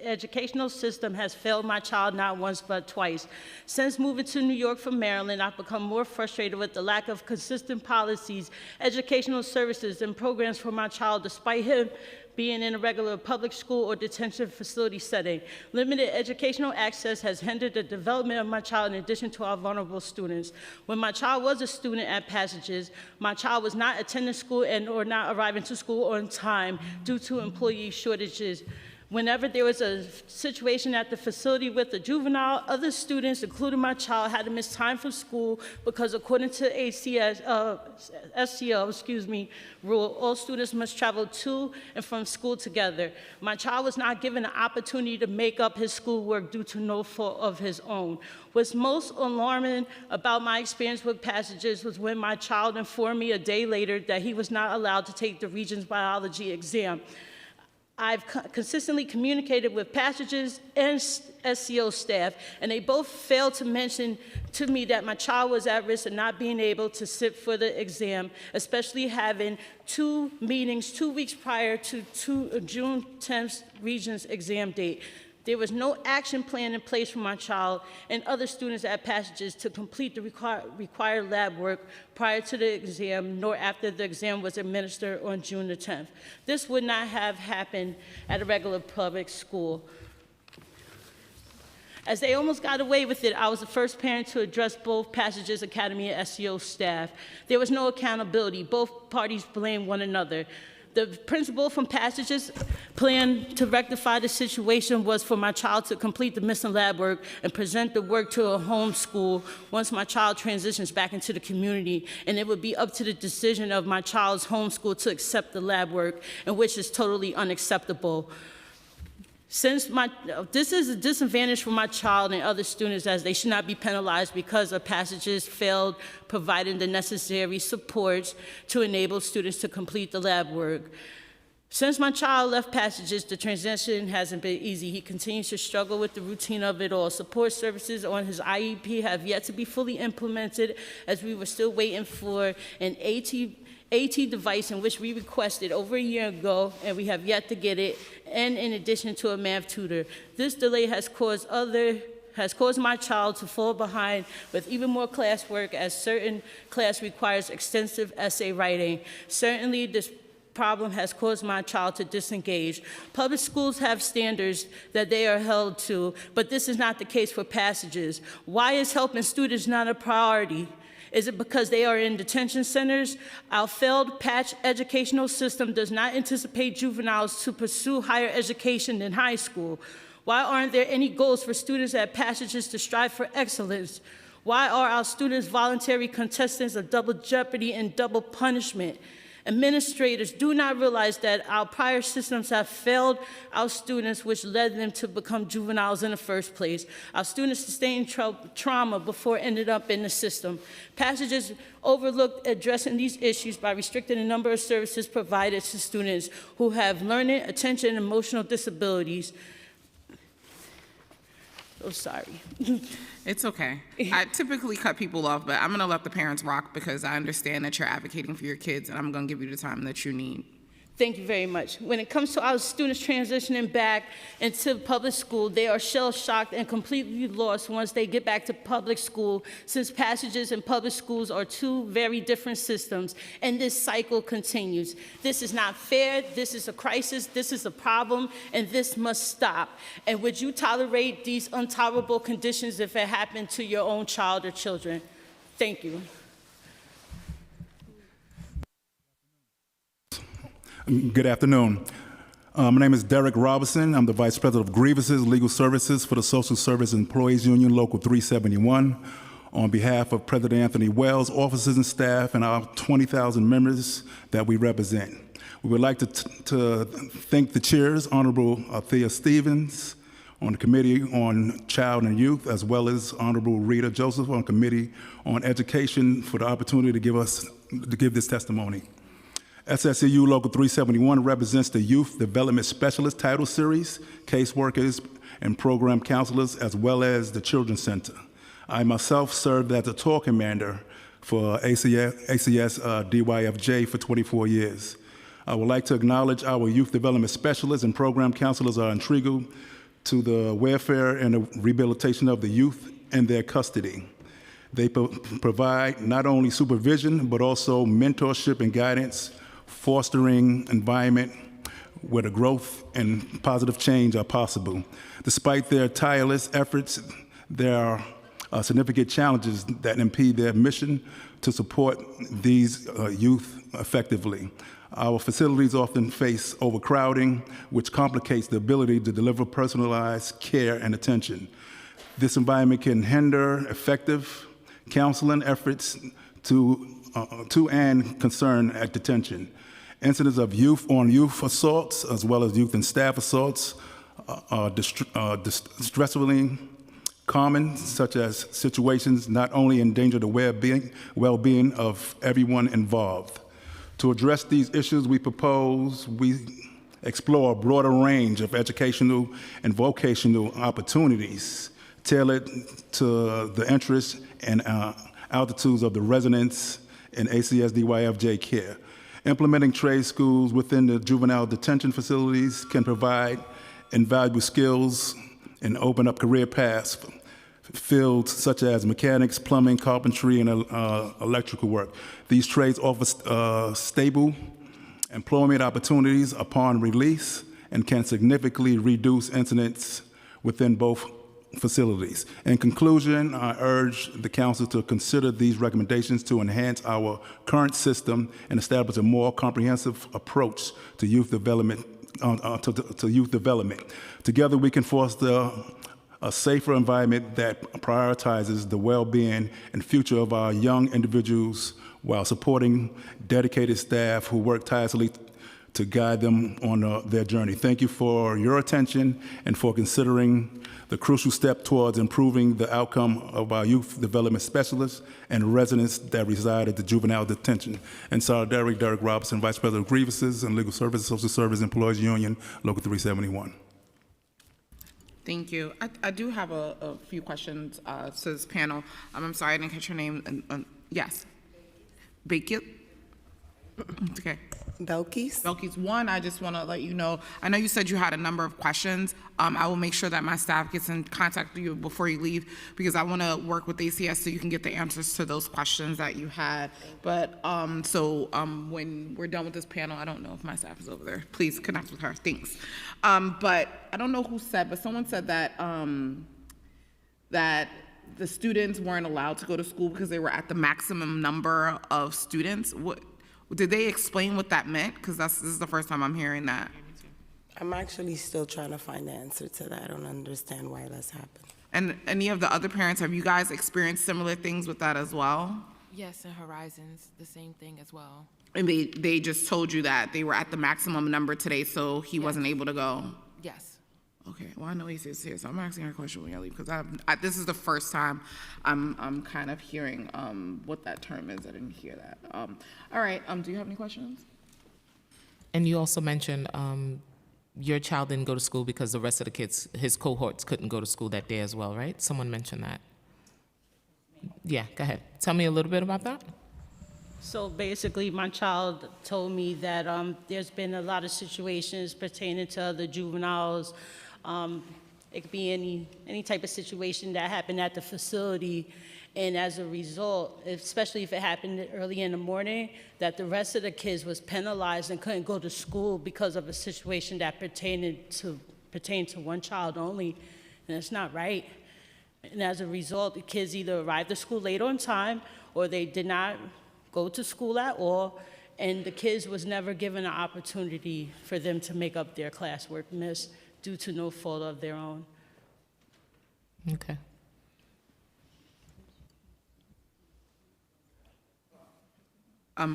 educational system has failed my child not once but twice. Since moving to New York from Maryland, I've become more frustrated with the lack of consistent policies, educational services, and programs for my child, despite him being in a regular public school or detention facility setting. Limited educational access has hindered the development of my child in addition to our vulnerable students. When my child was a student at Passages, my child was not attending school and or not arriving to school on time due to employee shortages. Whenever there was a situation at the facility with a juvenile, other students, including my child, had to miss time from school because according to SCO, rule, all students must travel to and from school together. My child was not given the opportunity to make up his schoolwork due to no fault of his own. What's most alarming about my experience with Passages was when my child informed me a day later that he was not allowed to take the Regents biology exam. I've consistently communicated with Passages and SCO staff, and they both failed to mention to me that my child was at risk of not being able to sit for the exam, especially having 2 meetings 2 weeks prior to June 10th Regents exam date. There was no action plan in place for my child and other students at Passages to complete the required lab work prior to the exam, nor after the exam was administered on June the 10th. This would not have happened at a regular public school. As they almost got away with it, I was the first parent to address both Passages Academy and SCO staff. There was no accountability. Both parties blamed one another. The principal from Passages' plan to rectify the situation was for my child to complete the missing lab work and present the work to a home school once my child transitions back into the community, and it would be up to the decision of my child's home school to accept the lab work, and which is totally unacceptable. This is a disadvantage for my child and other students, as they should not be penalized because of passages failed providing the necessary supports to enable students to complete the lab work. Since my child left passages, the transition hasn't been easy. He continues to struggle with the routine of it all. Support services on his IEP have yet to be fully implemented, as we were still waiting for an AT device, in which we requested over a year ago, and we have yet to get it, and in addition to a math tutor. This delay has caused my child to fall behind with even more classwork, as certain class requires extensive essay writing. Certainly, this problem has caused my child to disengage. Public schools have standards that they are held to, but this is not the case for passages. Why is helping students not a priority? Is it because they are in detention centers? Our failed patch educational system does not anticipate juveniles to pursue higher education than high school. Why aren't there any goals for students at passages to strive for excellence? Why are our students voluntary contestants of double jeopardy and double punishment? Administrators do not realize that our prior systems have failed our students, which led them to become juveniles in the first place. Our students sustained trauma before ended up in the system. Passages overlooked addressing these issues by restricting the number of services provided to students who have learning, attention, and emotional disabilities. Oh, sorry. It's okay. I typically cut people off, but I'm going to let the parents rock because I understand that you're advocating for your kids, and I'm going to give you the time that you need. Thank you very much. When it comes to our students transitioning back into public school, they are shell-shocked and completely lost once they get back to public school, since passages and public schools are two very different systems, and this cycle continues. This is not fair, this is a crisis, this is a problem, and this must stop. And would you tolerate these intolerable conditions if it happened to your own child or children? Thank you. Good afternoon. My name is Derek Robinson. I'm the Vice President of Grievances, Legal Services for the Social Service Employees Union, Local 371. On behalf of President Anthony Wells, officers and staff, and our 20,000 members that we represent, we would like to thank the chairs, Honorable Thea Stevens, on the Committee on Child and Youth, as well as Honorable Rita Joseph on Committee on Education, for the opportunity to give this testimony. SSEU Local 371 represents the Youth Development Specialist Title Series, caseworkers, and program counselors, as well as the Children's Center. I myself served as a tour commander for ACS DYFJ for 24 years. I would like to acknowledge our Youth Development Specialists and program counselors are integral to the welfare and the rehabilitation of the youth in their custody. They provide not only supervision, but also mentorship and guidance, fostering environment where the growth and positive change are possible. Despite their tireless efforts, there are significant challenges that impede their mission to support these youth effectively. Our facilities often face overcrowding, which complicates the ability to deliver personalized care and attention. This environment can hinder effective counseling efforts to and concern at detention. Incidents of youth-on-youth assaults, as well as youth and staff assaults, are distressingly common, such as situations not only endanger the well-being of everyone involved. To address these issues, we explore a broader range of educational and vocational opportunities tailored to the interests and altitudes of the residents in ACS DYFJ care. Implementing trade schools within the juvenile detention facilities can provide invaluable skills and open up career paths, fields such as mechanics, plumbing, carpentry, and electrical work. These trades offer stable employment opportunities upon release and can significantly reduce incidents within both facilities. In conclusion, I urge the Council to consider these recommendations to enhance our current system and establish a more comprehensive approach to youth development. Together, we can foster a safer environment that prioritizes the well-being and future of our young individuals while supporting dedicated staff who work tirelessly to guide them on their journey. Thank you for your attention and for considering the crucial step towards improving the outcome of our youth development specialists and residents that reside at the Juvenile Detention. In solidarity, Derek Robinson, Vice President of Grievances and Legal Services, Social Service Employees Union, Local 371. Thank you. I do have a few questions to this panel. I'm sorry, I didn't catch your name. Yes. Bakit? Okay. Belkis. One, I just want to let you know, I know you said you had a number of questions. I will make sure that my staff gets in contact with you before you leave, because I want to work with ACS so you can get the answers to those questions that you had. But when we're done with this panel, I don't know if my staff is over there. Please connect with her. Thanks. But I don't know who said, but someone said that that the students weren't allowed to go to school because they were at the maximum number of students. What did they explain what that meant? Because this is the first time I'm hearing that. I'm actually still trying to find the answer to that. I don't understand why that's happened. And any of the other parents, have you guys experienced similar things with that as well? Yes, and Horizons, the same thing as well. And they just told you that they were at the maximum number today, so he wasn't able to go? Yes. Okay, well, I know he's here, so I'm asking her a question when I leave, because this is the first time I'm kind of hearing what that term is. I didn't hear that. All right, do you have any questions? And you also mentioned your child didn't go to school because the rest of the kids, his cohorts, couldn't go to school that day as well, right? Someone mentioned that. Yeah, go ahead. Tell me a little bit about that. So basically, my child told me that there's been a lot of situations pertaining to other juveniles. It could be any type of situation that happened at the facility, and as a result, especially if it happened early in the morning, that the rest of the kids was penalized and couldn't go to school because of a situation that pertained to one child only, and it's not right. And as a result, the kids either arrived at school late on time or they did not go to school at all, and the kids was never given an opportunity for them to make up their classwork missed due to no fault of their own. Okay.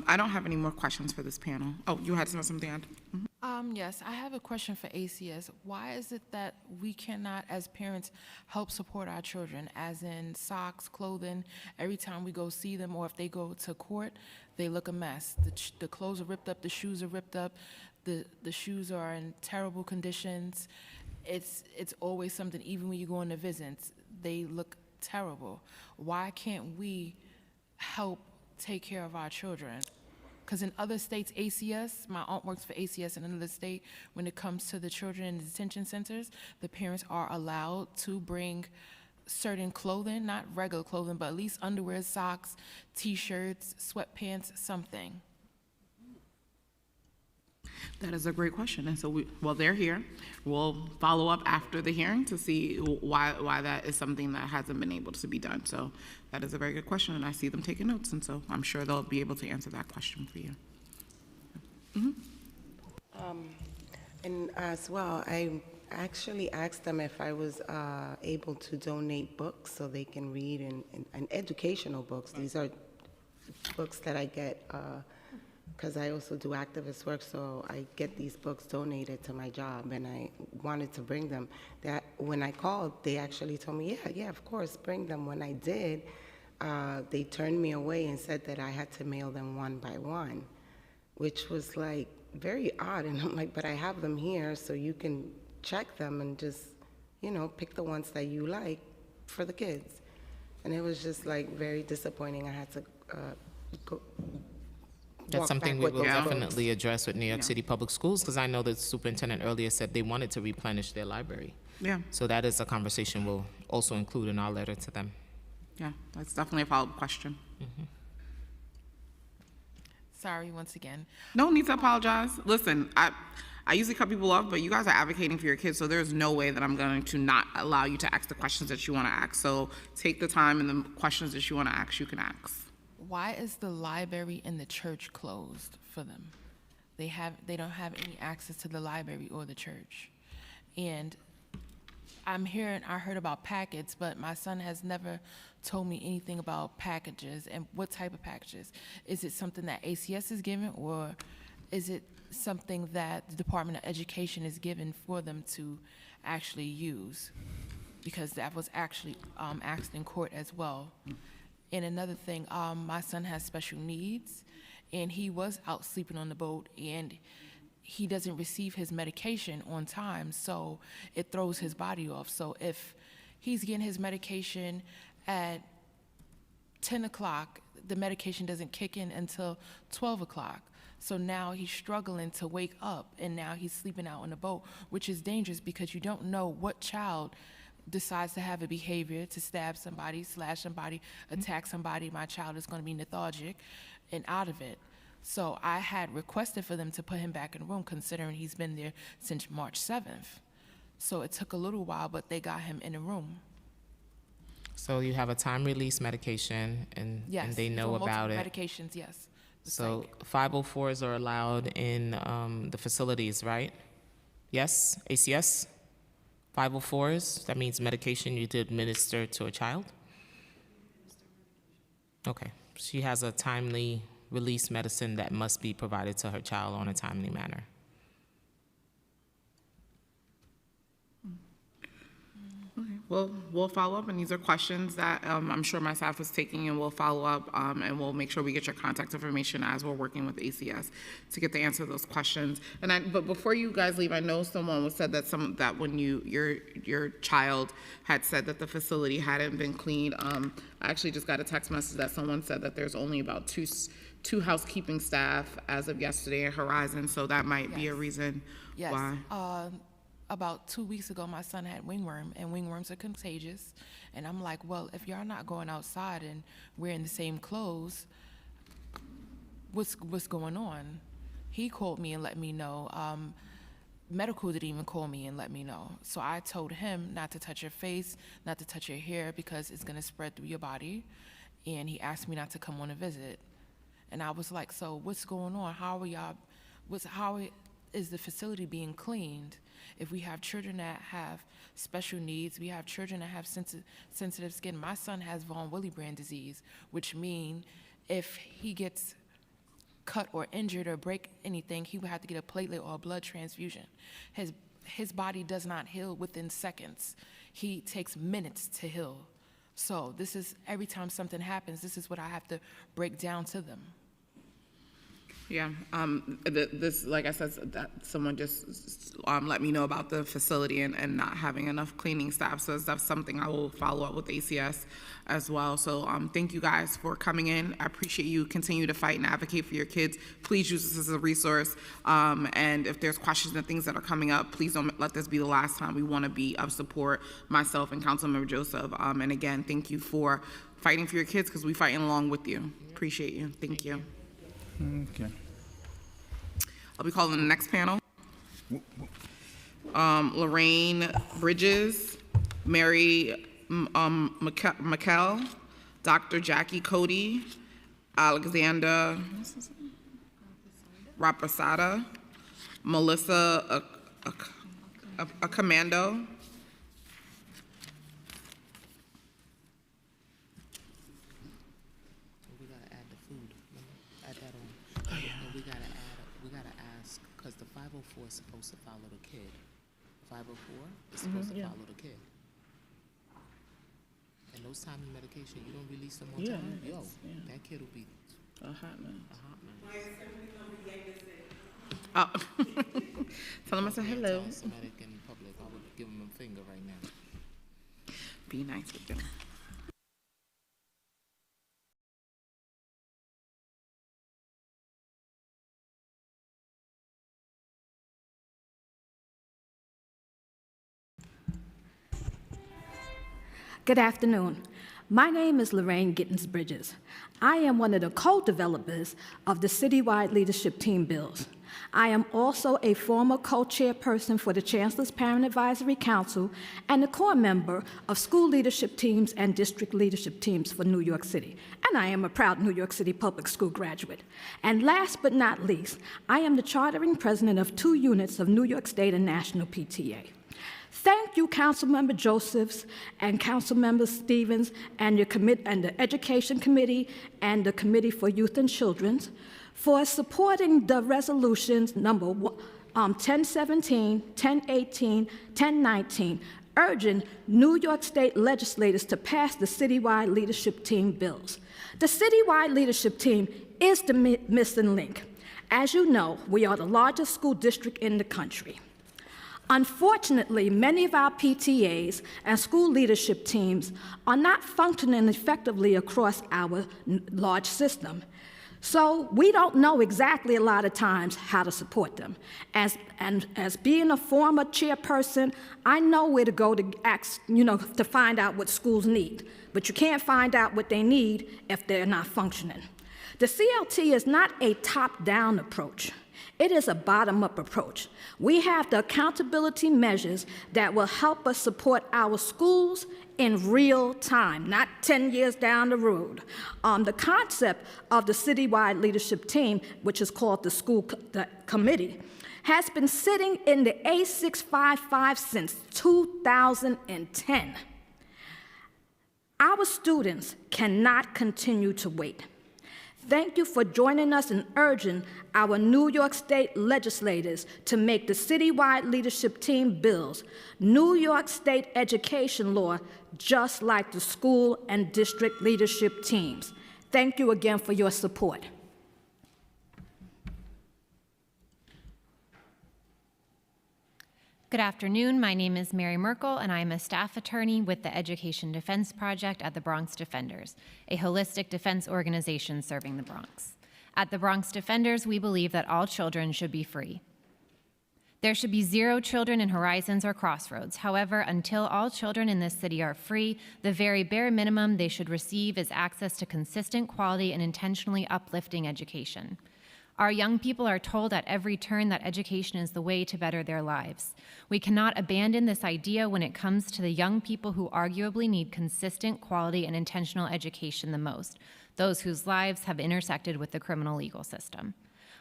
I don't have any more questions for this panel. Oh, you had something to add? Mm-hmm. Yes, I have a question for ACS. Why is it that we cannot, as parents, help support our children, as in socks, clothing? Every time we go see them, or if they go to court, they look a mess. The clothes are ripped up, the shoes are ripped up, the shoes are in terrible conditions. It's always something, even when you go on the visits, they look terrible. Why can't we help take care of our children? Because in other states, ACS, my aunt works for ACS in another state, when it comes to the children in detention centers, the parents are allowed to bring certain clothing, not regular clothing, but at least underwear, socks, t-shirts, sweatpants, something. That is a great question, and so they're here. We'll follow up after the hearing to see why that is something that hasn't been able to be done. So that is a very good question, and I see them taking notes, and so I'm sure they'll be able to answer that question for you. Mm-hmm. And as well, I actually asked them if I was able to donate books so they can read, and educational books. These are books that I get because I also do activist work, so I get these books donated to my job, and I wanted to bring them. That when I called, they actually told me, yeah, of course, bring them. When I did, they turned me away and said that I had to mail them one by one, which was like very odd. And I'm like, but I have them here, so you can check them and just, pick the ones that you like for the kids. And it was just like very disappointing. I had to go. That's something we will definitely address with New York City Public Schools, because I know the superintendent earlier said they wanted to replenish their library. Yeah. So that is a conversation we'll also include in our letter to them. Yeah, that's definitely a follow-up question. Mm-hmm. Sorry, once again. No need to apologize. Listen, I usually cut people off, but you guys are advocating for your kids, so there's no way that I'm going to not allow you to ask the questions that you want to ask. So take the time, and the questions that you want to ask, you can ask. Why is the library and the church closed for them? They don't have any access to the library or the church. And I heard about packets, but my son has never told me anything about packages and what type of packages. Is it something that ACS is giving, or is it something that the Department of Education is given for them to actually use, because that was actually asked in court as well. And another thing, my son has special needs, and he was out sleeping on the boat, and he doesn't receive his medication on time, so it throws his body off. So if he's getting his medication at 10 o'clock, the medication doesn't kick in until 12 o'clock. So now he's struggling to wake up, and now he's sleeping out on the boat, which is dangerous because you don't know what child decides to have a behavior to stab somebody, slash somebody, attack somebody. My child is going to be lethargic and out of it. So I had requested for them to put him back in the room, considering he's been there since March 7th. So it took a little while, but they got him in the room. So you have a time release medication, and they know about it. Medications, yes. So 504s are allowed in the facilities, right? Yes, ACS? 504s, that means medication you did administer to a child? Okay, she has a timely release medicine that must be provided to her child on a timely manner. Okay, well, we'll follow up, and these are questions that I'm sure my staff was taking, and we'll follow up, and we'll make sure we get your contact information as we're working with ACS to get the answer to those questions. But before you guys leave, I know someone said that when your child had said that the facility hadn't been cleaned. I actually just got a text message that someone said that there's only about two housekeeping staff as of yesterday at Horizon, so that might be a reason why. About 2 weeks ago, my son had wingworm, and wingworms are contagious. And I'm like, well, if y'all not going outside and wearing the same clothes, what's going on? He called me and let me know. Medical didn't even call me and let me know. So I told him not to touch your face, not to touch your hair, because it's going to spread through your body. And he asked me not to come on a visit. And I was like, so what's going on? How is the facility being cleaned? If we have children that have special needs, we have children that have sensitive skin. My son has von Willebrand disease, which means if he gets cut or injured or break anything, he would have to get a platelet or a blood transfusion. His body does not heal within seconds. He takes minutes to heal. So this is, every time something happens, this is what I have to break down to them. Yeah, this, like I said, that someone just let me know about the facility and not having enough cleaning staff. So that's something I will follow up with ACS as well. So thank you guys for coming in. I appreciate you. Continue to fight and advocate for your kids. Please use this as a resource. And if there's questions and things that are coming up, please don't let this be the last time. We want to be of support, myself and Councilmember Joseph. And again, thank you for fighting for your kids, because we're fighting along with you. Appreciate you. Thank you. Okay. I'll be calling the next panel. Lorraine Bridges, Mary McKell, Dr. Jackie Cody, Alexander Rapasada, Melissa Commando, because the 504 is supposed to follow the kid. 504 is supposed to follow the kid. And those timely medication, you don't release them on time. Yo, that kid will be a hot man. Tell him I said hello. Anti-Semitic in public, I would give him a finger right now. Be nice with them. Good afternoon. My name is Lorraine Gittins Bridges. I am one of the co-developers of the citywide leadership team bills. I am also a former co-chairperson for the Chancellor's Parent Advisory Council and a core member of school leadership teams and district leadership teams for New York City. And I am a proud New York City public school graduate. And last but not least, I am the chartering president of 2 units of New York State and National PTA. Thank you, Councilmember Josephs and Councilmember Stevens and the Education Committee and the Committee for Youth and Children for supporting the resolutions number 1017, 1018, 1019, urging New York State legislators to pass the citywide leadership team bills. The citywide leadership team is the missing link. As you know, we are the largest school district in the country. Unfortunately, many of our PTAs and school leadership teams are not functioning effectively across our large system. So we don't know exactly a lot of times how to support them. As being a former chairperson, I know where to go to ask, to find out what schools need. But you can't find out what they need if they're not functioning. The CLT is not a top-down approach. It is a bottom-up approach. We have the accountability measures that will help us support our schools in real time, not 10 years down the road. The concept of the citywide leadership team, which is called the committee, has been sitting in the A655 since 2010. Our students cannot continue to wait. Thank you for joining us in urging our New York State legislators to make the citywide leadership team bills, New York State education law, just like the school and district leadership teams. Thank you again for your support. Good afternoon. My name is Mary Merkel, and I am a staff attorney with the Education Defense Project at the Bronx Defenders, a holistic defense organization serving the Bronx. At the Bronx Defenders, we believe that all children should be free. There should be 0 children in Horizons or Crossroads. However, until all children in this city are free, the very bare minimum they should receive is access to consistent, quality, and intentionally uplifting education. Our young people are told at every turn that education is the way to better their lives. We cannot abandon this idea when it comes to the young people who arguably need consistent, quality, and intentional education the most, those whose lives have intersected with the criminal legal system.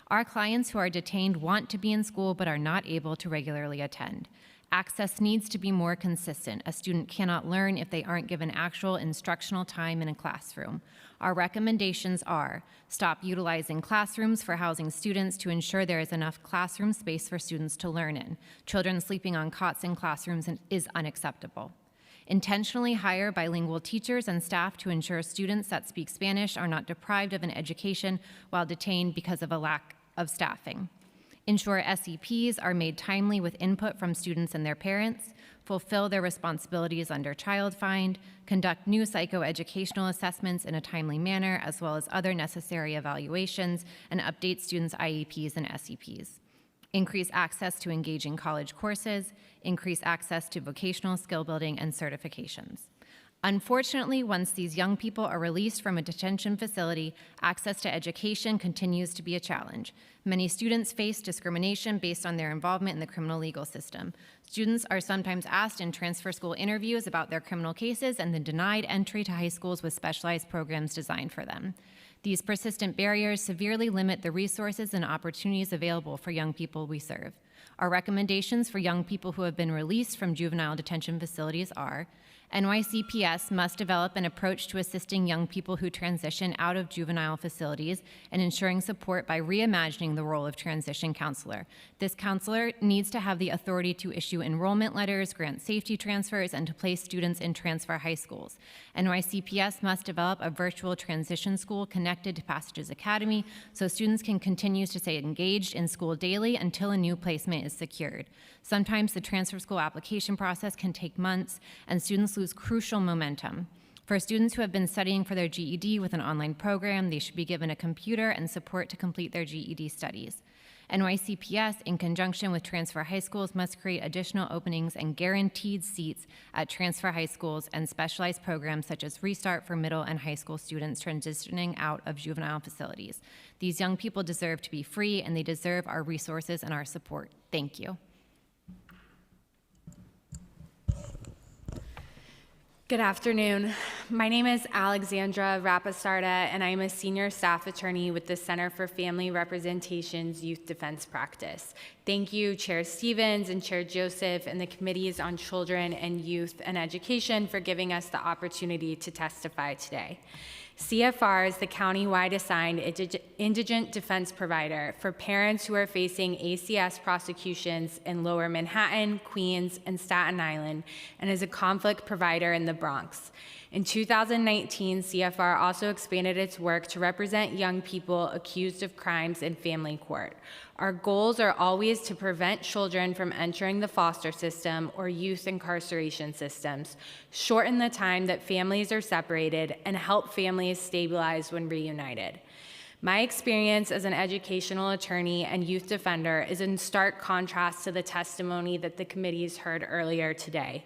Our clients who are detained want to be in school but are not able to regularly attend. Access needs to be more consistent. A student cannot learn if they aren't given actual instructional time in a classroom. Our recommendations are: stop utilizing classrooms for housing students to ensure there is enough classroom space for students to learn in. Children sleeping on cots in classrooms is unacceptable. Intentionally hire bilingual teachers and staff to ensure students that speak Spanish are not deprived of an education while detained because of a lack of staffing. Ensure SEPs are made timely with input from students and their parents, fulfill their responsibilities under Child Find, conduct new psychoeducational assessments in a timely manner, as well as other necessary evaluations, and update students' IEPs and SEPs. Increase access to engaging college courses, increase access to vocational skill building and certifications. Unfortunately, once these young people are released from a detention facility, access to education continues to be a challenge. Many students face discrimination based on their involvement in the criminal legal system. Students are sometimes asked in transfer school interviews about their criminal cases and then denied entry to high schools with specialized programs designed for them. These persistent barriers severely limit the resources and opportunities available for young people we serve. Our recommendations for young people who have been released from juvenile detention facilities are: NYCPS must develop an approach to assisting young people who transition out of juvenile facilities and ensuring support by reimagining the role of transition counselor. This counselor needs to have the authority to issue enrollment letters, grant safety transfers, and to place students in transfer high schools. NYCPS must develop a virtual transition school connected to Passages Academy so students can continue to stay engaged in school daily until a new placement is secured. Sometimes the transfer school application process can take months, and students lose crucial momentum. For students who have been studying for their GED with an online program, they should be given a computer and support to complete their GED studies. NYCPS, in conjunction with transfer high schools, must create additional openings and guaranteed seats at transfer high schools and specialized programs such as Restart for middle and high school students transitioning out of juvenile facilities. These young people deserve to be free, and they deserve our resources and our support. Thank you. Good afternoon. My name is Alexandra Rapasarda, and I'm a senior staff attorney with the Center for Family Representation's Youth Defense Practice. Thank you, Chair Stevens and Chair Joseph and the committees on children and youth and education for giving us the opportunity to testify today. CFR is the county-wide assigned indigent defense provider for parents who are facing ACS prosecutions in Lower Manhattan, Queens, and Staten Island, and is a conflict provider in the Bronx. In 2019, CFR also expanded its work to represent young people accused of crimes in family court. Our goals are always to prevent children from entering the foster system or youth incarceration systems, shorten the time that families are separated, and help families stabilize when reunited. My experience as an educational attorney and youth defender is in stark contrast to the testimony that the committees heard earlier today.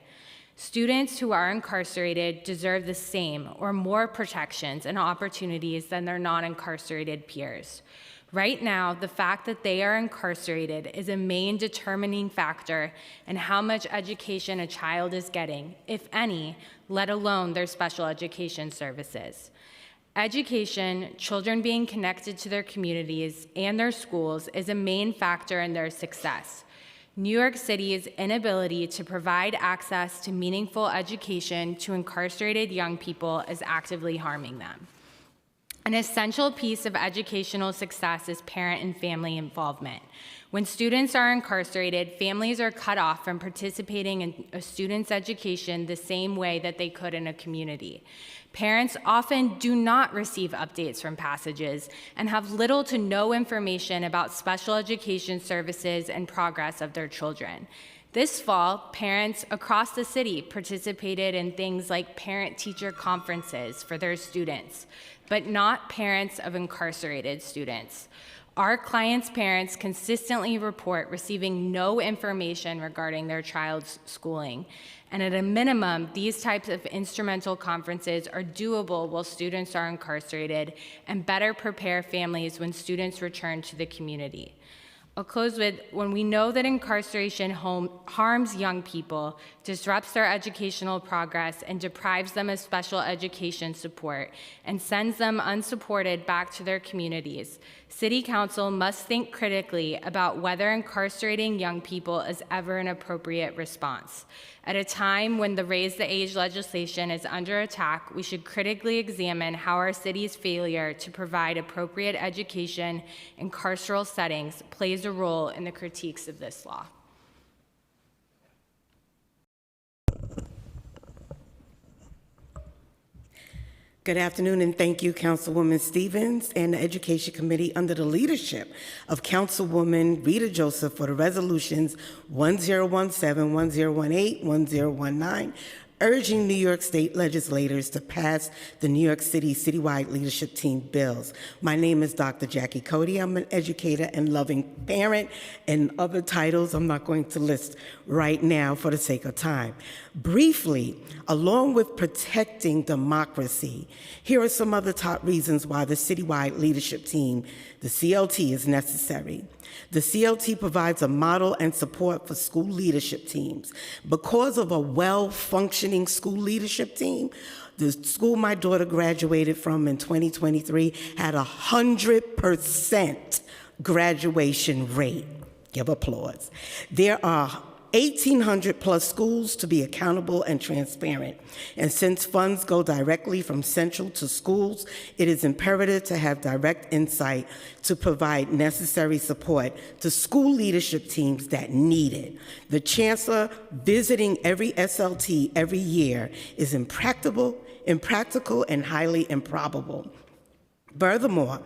Students who are incarcerated deserve the same or more protections and opportunities than their non-incarcerated peers. Right now, the fact that they are incarcerated is a main determining factor in how much education a child is getting, if any, let alone their special education services. Education, children being connected to their communities and their schools, is a main factor in their success. New York City's inability to provide access to meaningful education to incarcerated young people is actively harming them. An essential piece of educational success is parent and family involvement. When students are incarcerated, families are cut off from participating in a student's education the same way that they could in a community. Parents often do not receive updates from passages and have little to no information about special education services and progress of their children. This fall, parents across the city participated in things like parent-teacher conferences for their students, but not parents of incarcerated students. Our clients' parents consistently report receiving no information regarding their child's schooling. And at a minimum, these types of instrumental conferences are doable while students are incarcerated and better prepare families when students return to the community. I'll close with, when we know that incarceration harms young people, disrupts their educational progress, and deprives them of special education support, and sends them unsupported back to their communities, City Council must think critically about whether incarcerating young people is ever an appropriate response. At a time when the Raise the Age legislation is under attack, we should critically examine how our city's failure to provide appropriate education in carceral settings plays a role in the critiques of this law. Good afternoon, and thank you, Councilwoman Stevens and the Education Committee under the leadership of Councilwoman Rita Joseph for the resolutions 1017, 1018, 1019, urging New York State legislators to pass the New York City Citywide Leadership Team bills. My name is Dr. Jackie Cody. I'm an educator and loving parent, and other titles I'm not going to list right now for the sake of time. Briefly, along with protecting democracy, here are some other top reasons why the Citywide Leadership Team, the CLT, is necessary. The CLT provides a model and support for school leadership teams. Because of a well-functioning school leadership team, the school my daughter graduated from in 2023 had 100% graduation rate. Give applause. There are 1,800 plus schools to be accountable and transparent. And since funds go directly from central to schools, it is imperative to have direct insight to provide necessary support to school leadership teams that need it. The chancellor visiting every SLT every year is impractical, and highly improbable. Furthermore,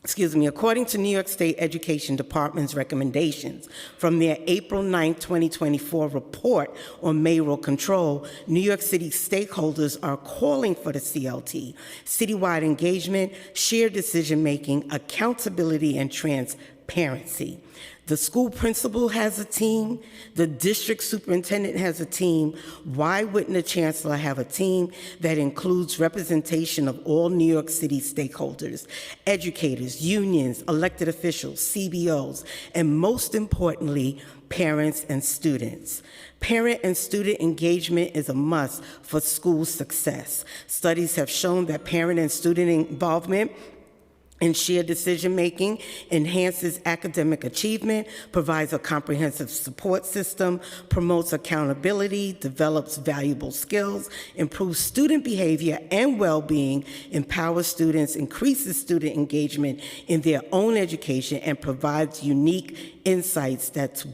according to New York State Education Department's recommendations from their April 9, 2024 report on mayoral control, New York City stakeholders are calling for the CLT, citywide engagement, shared decision-making, accountability, and transparency. The school principal has a team. The district superintendent has a team. Why wouldn't the chancellor have a team that includes representation of all New York City stakeholders, educators, unions, elected officials, CBOs, and most importantly, parents and students? Parent and student engagement is a must for school success. Studies have shown that parent and student involvement and shared decision-making enhances academic achievement, provides a comprehensive support system, promotes accountability, develops valuable skills, improves student behavior and well-being, empowers students, increases student engagement in their own education, and provides unique insights that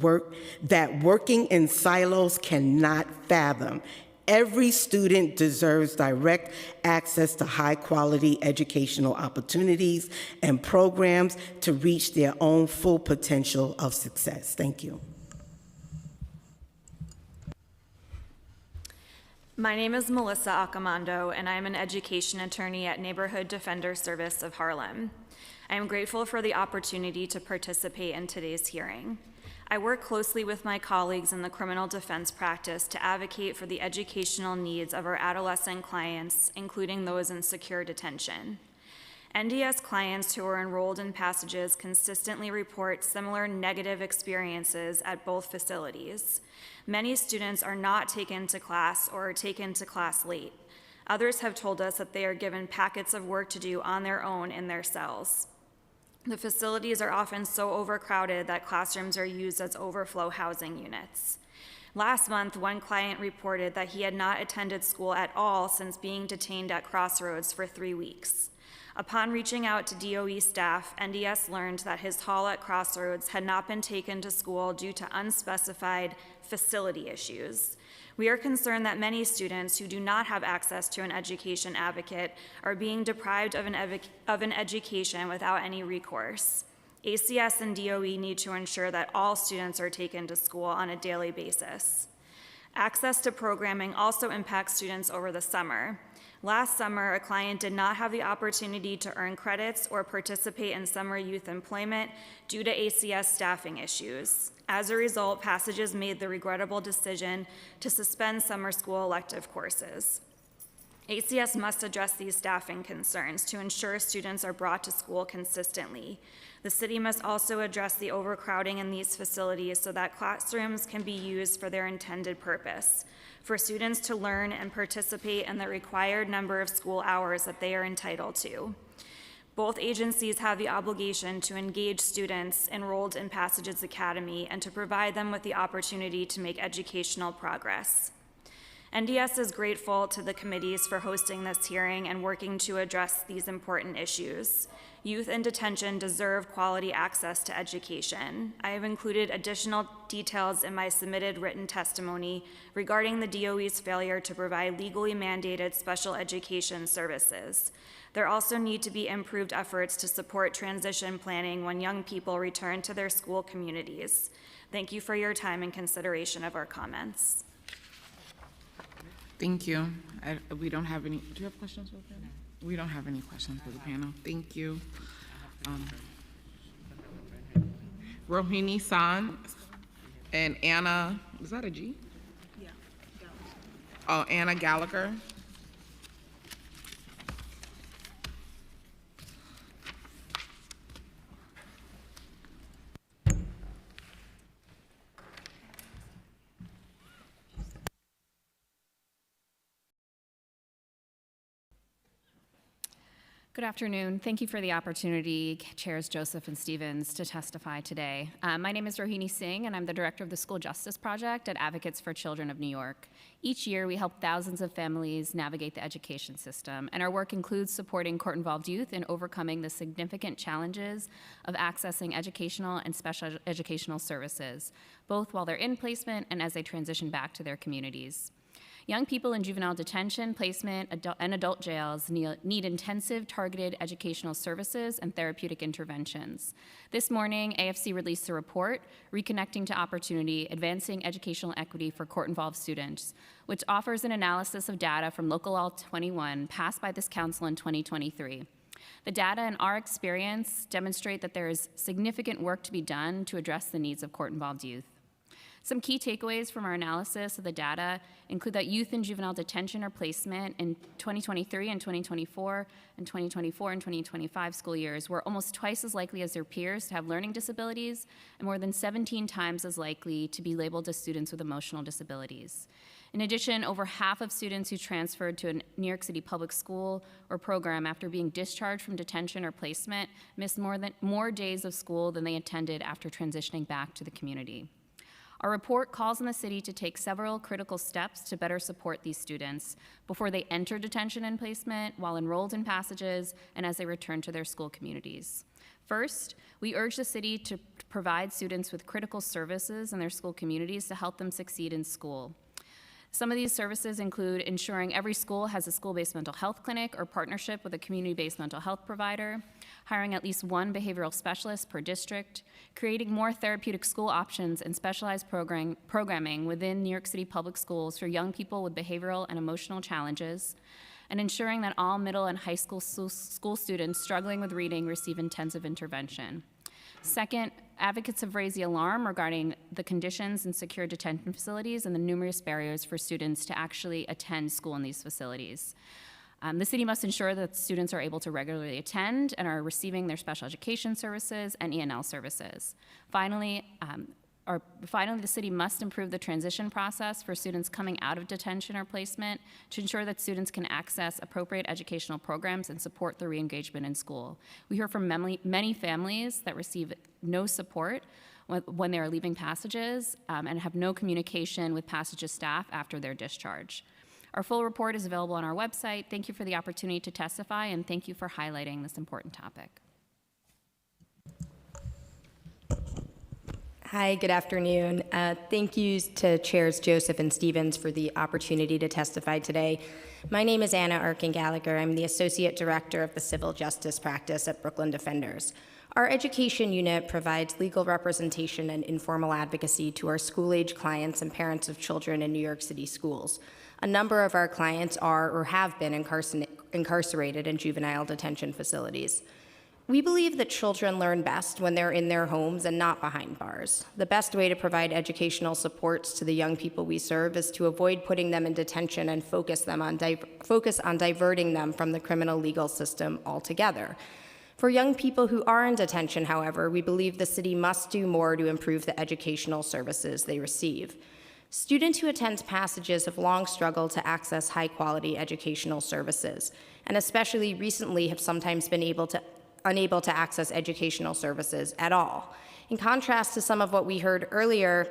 working in silos cannot fathom. Every student deserves direct access to high-quality educational opportunities and programs to reach their own full potential of success. Thank you. My name is Melissa Accomando, and I am an education attorney at Neighborhood Defender Service of Harlem. I am grateful for the opportunity to participate in today's hearing. I work closely with my colleagues in the criminal defense practice to advocate for the educational needs of our adolescent clients, including those in secure detention. NDS clients who are enrolled in passages consistently report similar negative experiences at both facilities. Many students are not taken to class or are taken to class late. Others have told us that they are given packets of work to do on their own in their cells. The facilities are often so overcrowded that classrooms are used as overflow housing units. Last month, one client reported that he had not attended school at all since being detained at Crossroads for 3 weeks. Upon reaching out to DOE staff, NDS learned that his hall at Crossroads had not been taken to school due to unspecified facility issues. We are concerned that many students who do not have access to an education advocate are being deprived of an education without any recourse. ACS and DOE need to ensure that all students are taken to school on a daily basis. Access to programming also impacts students over the summer. Last summer, a client did not have the opportunity to earn credits or participate in summer youth employment due to ACS staffing issues. As a result, Passages made the regrettable decision to suspend summer school elective courses. ACS must address these staffing concerns to ensure students are brought to school consistently. The city must also address the overcrowding in these facilities so that classrooms can be used for their intended purpose, for students to learn and participate in the required number of school hours that they are entitled to. Both agencies have the obligation to engage students enrolled in Passages Academy and to provide them with the opportunity to make educational progress. NDS is grateful to the committees for hosting this hearing and working to address these important issues. Youth in detention deserve quality access to education. I have included additional details in my submitted written testimony regarding the DOE's failure to provide legally mandated special education services. There also need to be improved efforts to support transition planning when young people return to their school communities. Thank you for your time and consideration of our comments. Thank you. We don't have any, do you have questions for the panel? We don't have any questions for the panel. Thank you. Rohini San and Anna, is that a G? Yeah. Oh, Anna Gallagher. Good afternoon. Thank you for the opportunity, Chairs Joseph and Stevens, to testify today. My name is Rohini Singh, and I'm the director of the School Justice Project at Advocates for Children of New York. Each year, we help thousands of families navigate the education system, and our work includes supporting court-involved youth in overcoming the significant challenges of accessing educational and special educational services, both while they're in placement and as they transition back to their communities. Young people in juvenile detention, placement, and adult jails need intensive, targeted educational services and therapeutic interventions. This morning, AFC released a report, Reconnecting to Opportunity, Advancing Educational Equity for Court-Involved Students, which offers an analysis of data from Local Law 21, passed by this council in 2023. The data and our experience demonstrate that there is significant work to be done to address the needs of court-involved youth. Some key takeaways from our analysis of the data include that youth in juvenile detention or placement in 2023 and 2024 and 2024 and 2025 school years were almost twice as likely as their peers to have learning disabilities and more than 17 times as likely to be labeled as students with emotional disabilities. In addition, over half of students who transferred to a New York City public school or program after being discharged from detention or placement missed more days of school than they attended after transitioning back to the community. Our report calls on the city to take several critical steps to better support these students before they enter detention and placement, while enrolled in passages, and as they return to their school communities. First, we urge the city to provide students with critical services in their school communities to help them succeed in school. Some of these services include ensuring every school has a school-based mental health clinic or partnership with a community-based mental health provider, hiring at least one behavioral specialist per district, creating more therapeutic school options and specialized programming within New York City public schools for young people with behavioral and emotional challenges, and ensuring that all middle and high school students struggling with reading receive intensive intervention. Second, advocates have raised the alarm regarding the conditions in secure detention facilities and the numerous barriers for students to actually attend school in these facilities. The city must ensure that students are able to regularly attend and are receiving their special education services and ENL services. Finally, the city must improve the transition process for students coming out of detention or placement to ensure that students can access appropriate educational programs and support their re-engagement in school. We hear from many families that receive no support when they are leaving passages and have no communication with passages staff after their discharge. Our full report is available on our website. Thank you for the opportunity to testify, and thank you for highlighting this important topic. Hi, good afternoon. Thank you to Chairs Joseph and Stevens for the opportunity to testify today. My name is Anna Arkin-Gallagher. I'm the Associate Director of the Civil Justice Practice at Brooklyn Defenders. Our education unit provides legal representation and informal advocacy to our school-age clients and parents of children in New York City schools. A number of our clients are or have been incarcerated in juvenile detention facilities. We believe that children learn best when they're in their homes and not behind bars. The best way to provide educational supports to the young people we serve is to avoid putting them in detention and focus on diverting them from the criminal legal system altogether. For young people who are in detention, however, we believe the city must do more to improve the educational services they receive. Students who attend passages have long struggled to access high-quality educational services, and especially recently have sometimes been unable to access educational services at all. In contrast to some of what we heard earlier,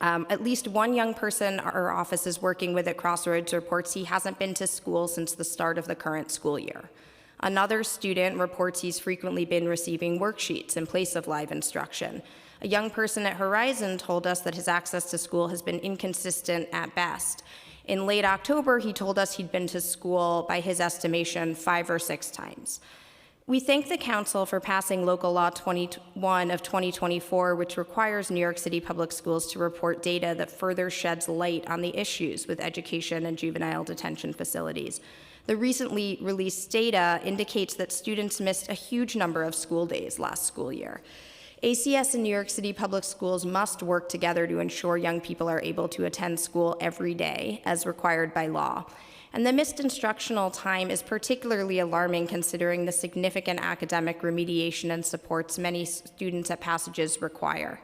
at least one young person our office is working with at Crossroads reports he hasn't been to school since the start of the current school year. Another student reports he's frequently been receiving worksheets in place of live instruction. A young person at Horizon told us that his access to school has been inconsistent at best. In late October, he told us he'd been to school, by his estimation, 5 or 6 times. We thank the Council for passing Local Law 21 of 2024, which requires New York City public schools to report data that further sheds light on the issues with education and juvenile detention facilities. The recently released data indicates that students missed a huge number of school days last school year. ACS and New York City public schools must work together to ensure young people are able to attend school every day, as required by law. And the missed instructional time is particularly alarming considering the significant academic remediation and supports many students at passages require.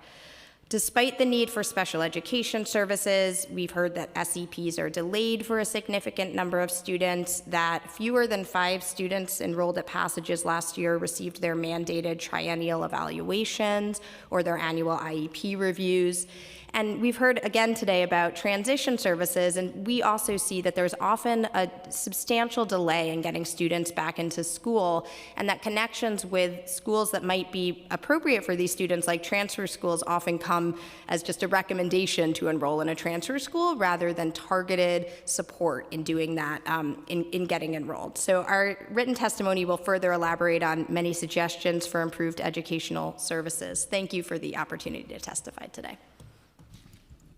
Despite the need for special education services, we've heard that SEPs are delayed for a significant number of students, that fewer than 5 students enrolled at passages last year received their mandated triennial evaluations or their annual IEP reviews. And we've heard again today about transition services, and we also see that there's often a substantial delay in getting students back into school, and that connections with schools that might be appropriate for these students, like transfer schools, often come as just a recommendation to enroll in a transfer school rather than targeted support in doing that, in getting enrolled. So our written testimony will further elaborate on many suggestions for improved educational services. Thank you for the opportunity to testify today.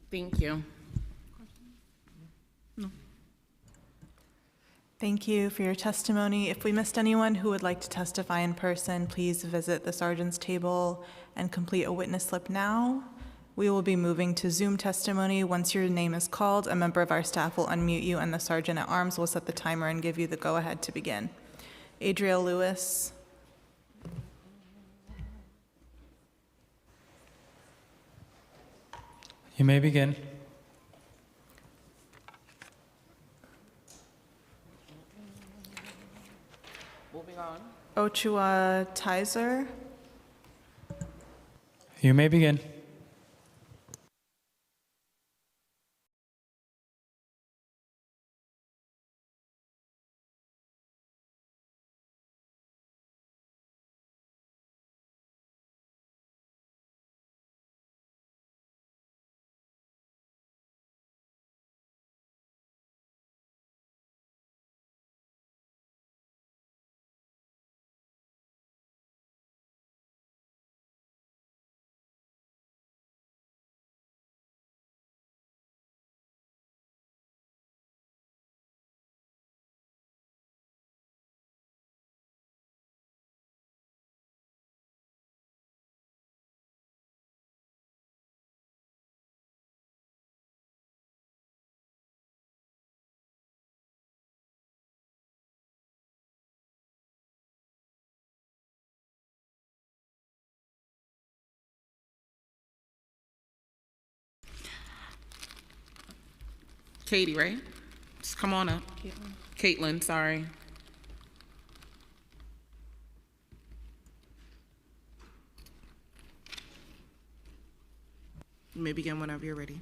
Thank you. No. Thank you for your testimony. If we missed anyone who would like to testify in person, please visit the sergeant's table and complete a witness slip now. We will be moving to Zoom testimony. Once your name is called, a member of our staff will unmute you and the Sergeant at Arms will set the timer and give you the go-ahead to begin. Adriel Lewis. You may begin. Moving on. Ochua Tizer. You may begin. Katie, right? Just come on up. Caitlin, sorry. You may begin whenever you're ready.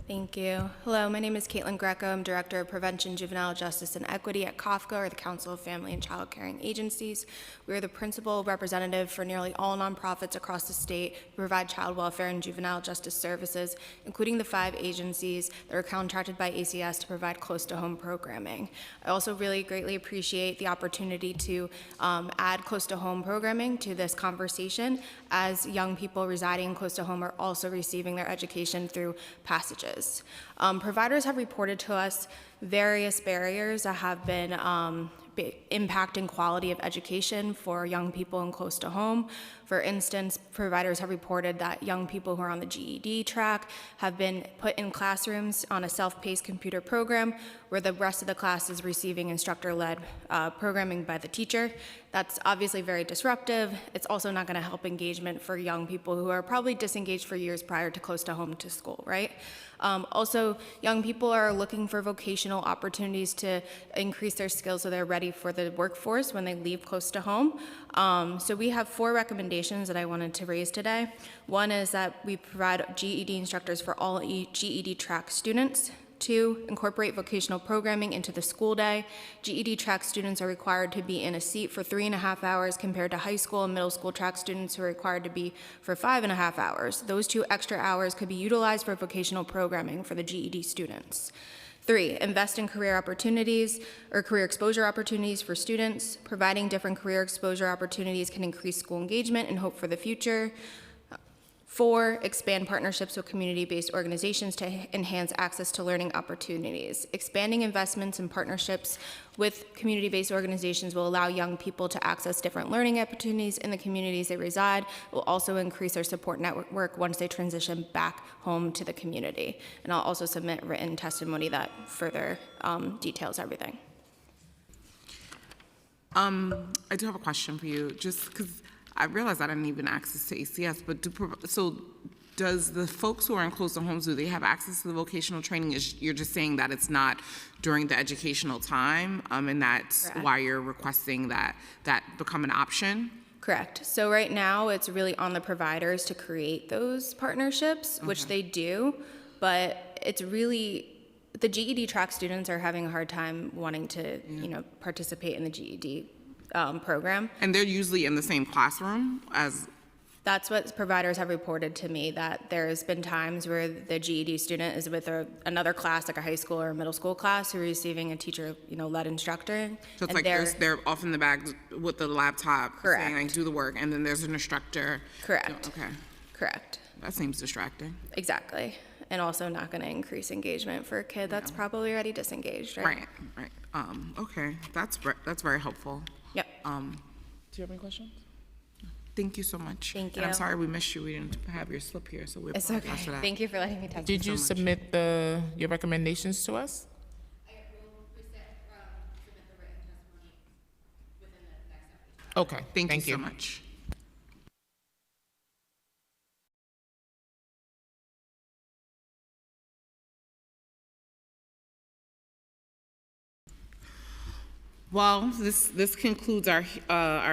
Thank you. Hello, my name is Caitlin Greco. I'm Director of Prevention, Juvenile Justice, and Equity at CAFCA, or the Council of Family and Child Caring Agencies. We are the principal representative for nearly all nonprofits across the state who provide child welfare and juvenile justice services, including the 5 agencies that are contracted by ACS to provide close-to-home programming. I also really greatly appreciate the opportunity to add close-to-home programming to this conversation, as young people residing close to home are also receiving their education through passages. Providers have reported to us various barriers that have been impacting quality of education for young people in close to home. For instance, providers have reported that young people who are on the GED track have been put in classrooms on a self-paced computer program where the rest of the class is receiving instructor-led programming by the teacher. That's obviously very disruptive. It's also not going to help engagement for young people who are probably disengaged for years prior to close to home to school, right? Also, young people are looking for vocational opportunities to increase their skills so they're ready for the workforce when they leave close to home. So we have 4 recommendations that I wanted to raise today. One is that we provide GED instructors for all GED track students. 2, incorporate vocational programming into the school day. GED track students are required to be in a seat for 3.5 hours compared to high school and middle school track students who are required to be for 5.5 hours. Those 2 extra hours could be utilized for vocational programming for the GED students. 3, invest in career opportunities or career exposure opportunities for students. Providing different career exposure opportunities can increase school engagement and hope for the future. 4, expand partnerships with community-based organizations to enhance access to learning opportunities. Expanding investments and partnerships with community-based organizations will allow young people to access different learning opportunities in the communities they reside. It will also increase their support network once they transition back home to the community. And I'll also submit written testimony that further details everything. I do have a question for you, just because I realized I didn't even access to ACS, but does the folks who are in close-to homes, do they have access to the vocational training? You're just saying that it's not during the educational time, and that's Correct. why you're requesting that become an option? Correct. So right now, it's really on the providers to create those partnerships, which they do, but it's really, the GED track students are having a hard time wanting to, participate in the GED program. And they're usually in the same classroom as? That's what providers have reported to me, that there's been times where the GED student is with another class, like a high school or middle school class, who are receiving a teacher, led instructor. So it's like they're off in the back with the laptop, Correct. saying, like, do the work, and then there's an instructor. Correct. Okay. Correct. That seems distracting. Exactly. And also not going to increase engagement for a kid that's probably already disengaged, right? Right. Okay. That's very helpful. Yep. Do you have any questions? Thank you so much. Thank And I'm you. sorry we missed you. We didn't have your slip here, so we It's apologize okay. for that. Thank you for letting me touch. Did you submit your recommendations to us? Okay, Thank you so much. Well, this concludes our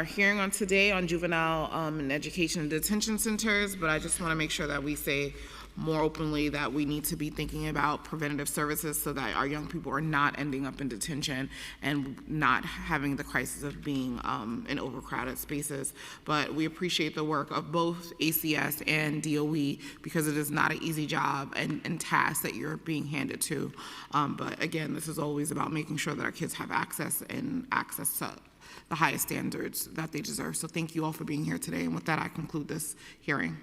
hearing on today on juvenile and education and detention centers, but I just want to make sure that we say more openly that we need to be thinking about preventative services so that our young people are not ending up in detention and not having the crisis of being in overcrowded spaces. But we appreciate the work of both ACS and DOE because it is not an easy job and task that you're being handed to. But again, this is always about making sure that our kids have access to the highest standards that they deserve. So thank you all for being here today. And with that, I conclude this hearing.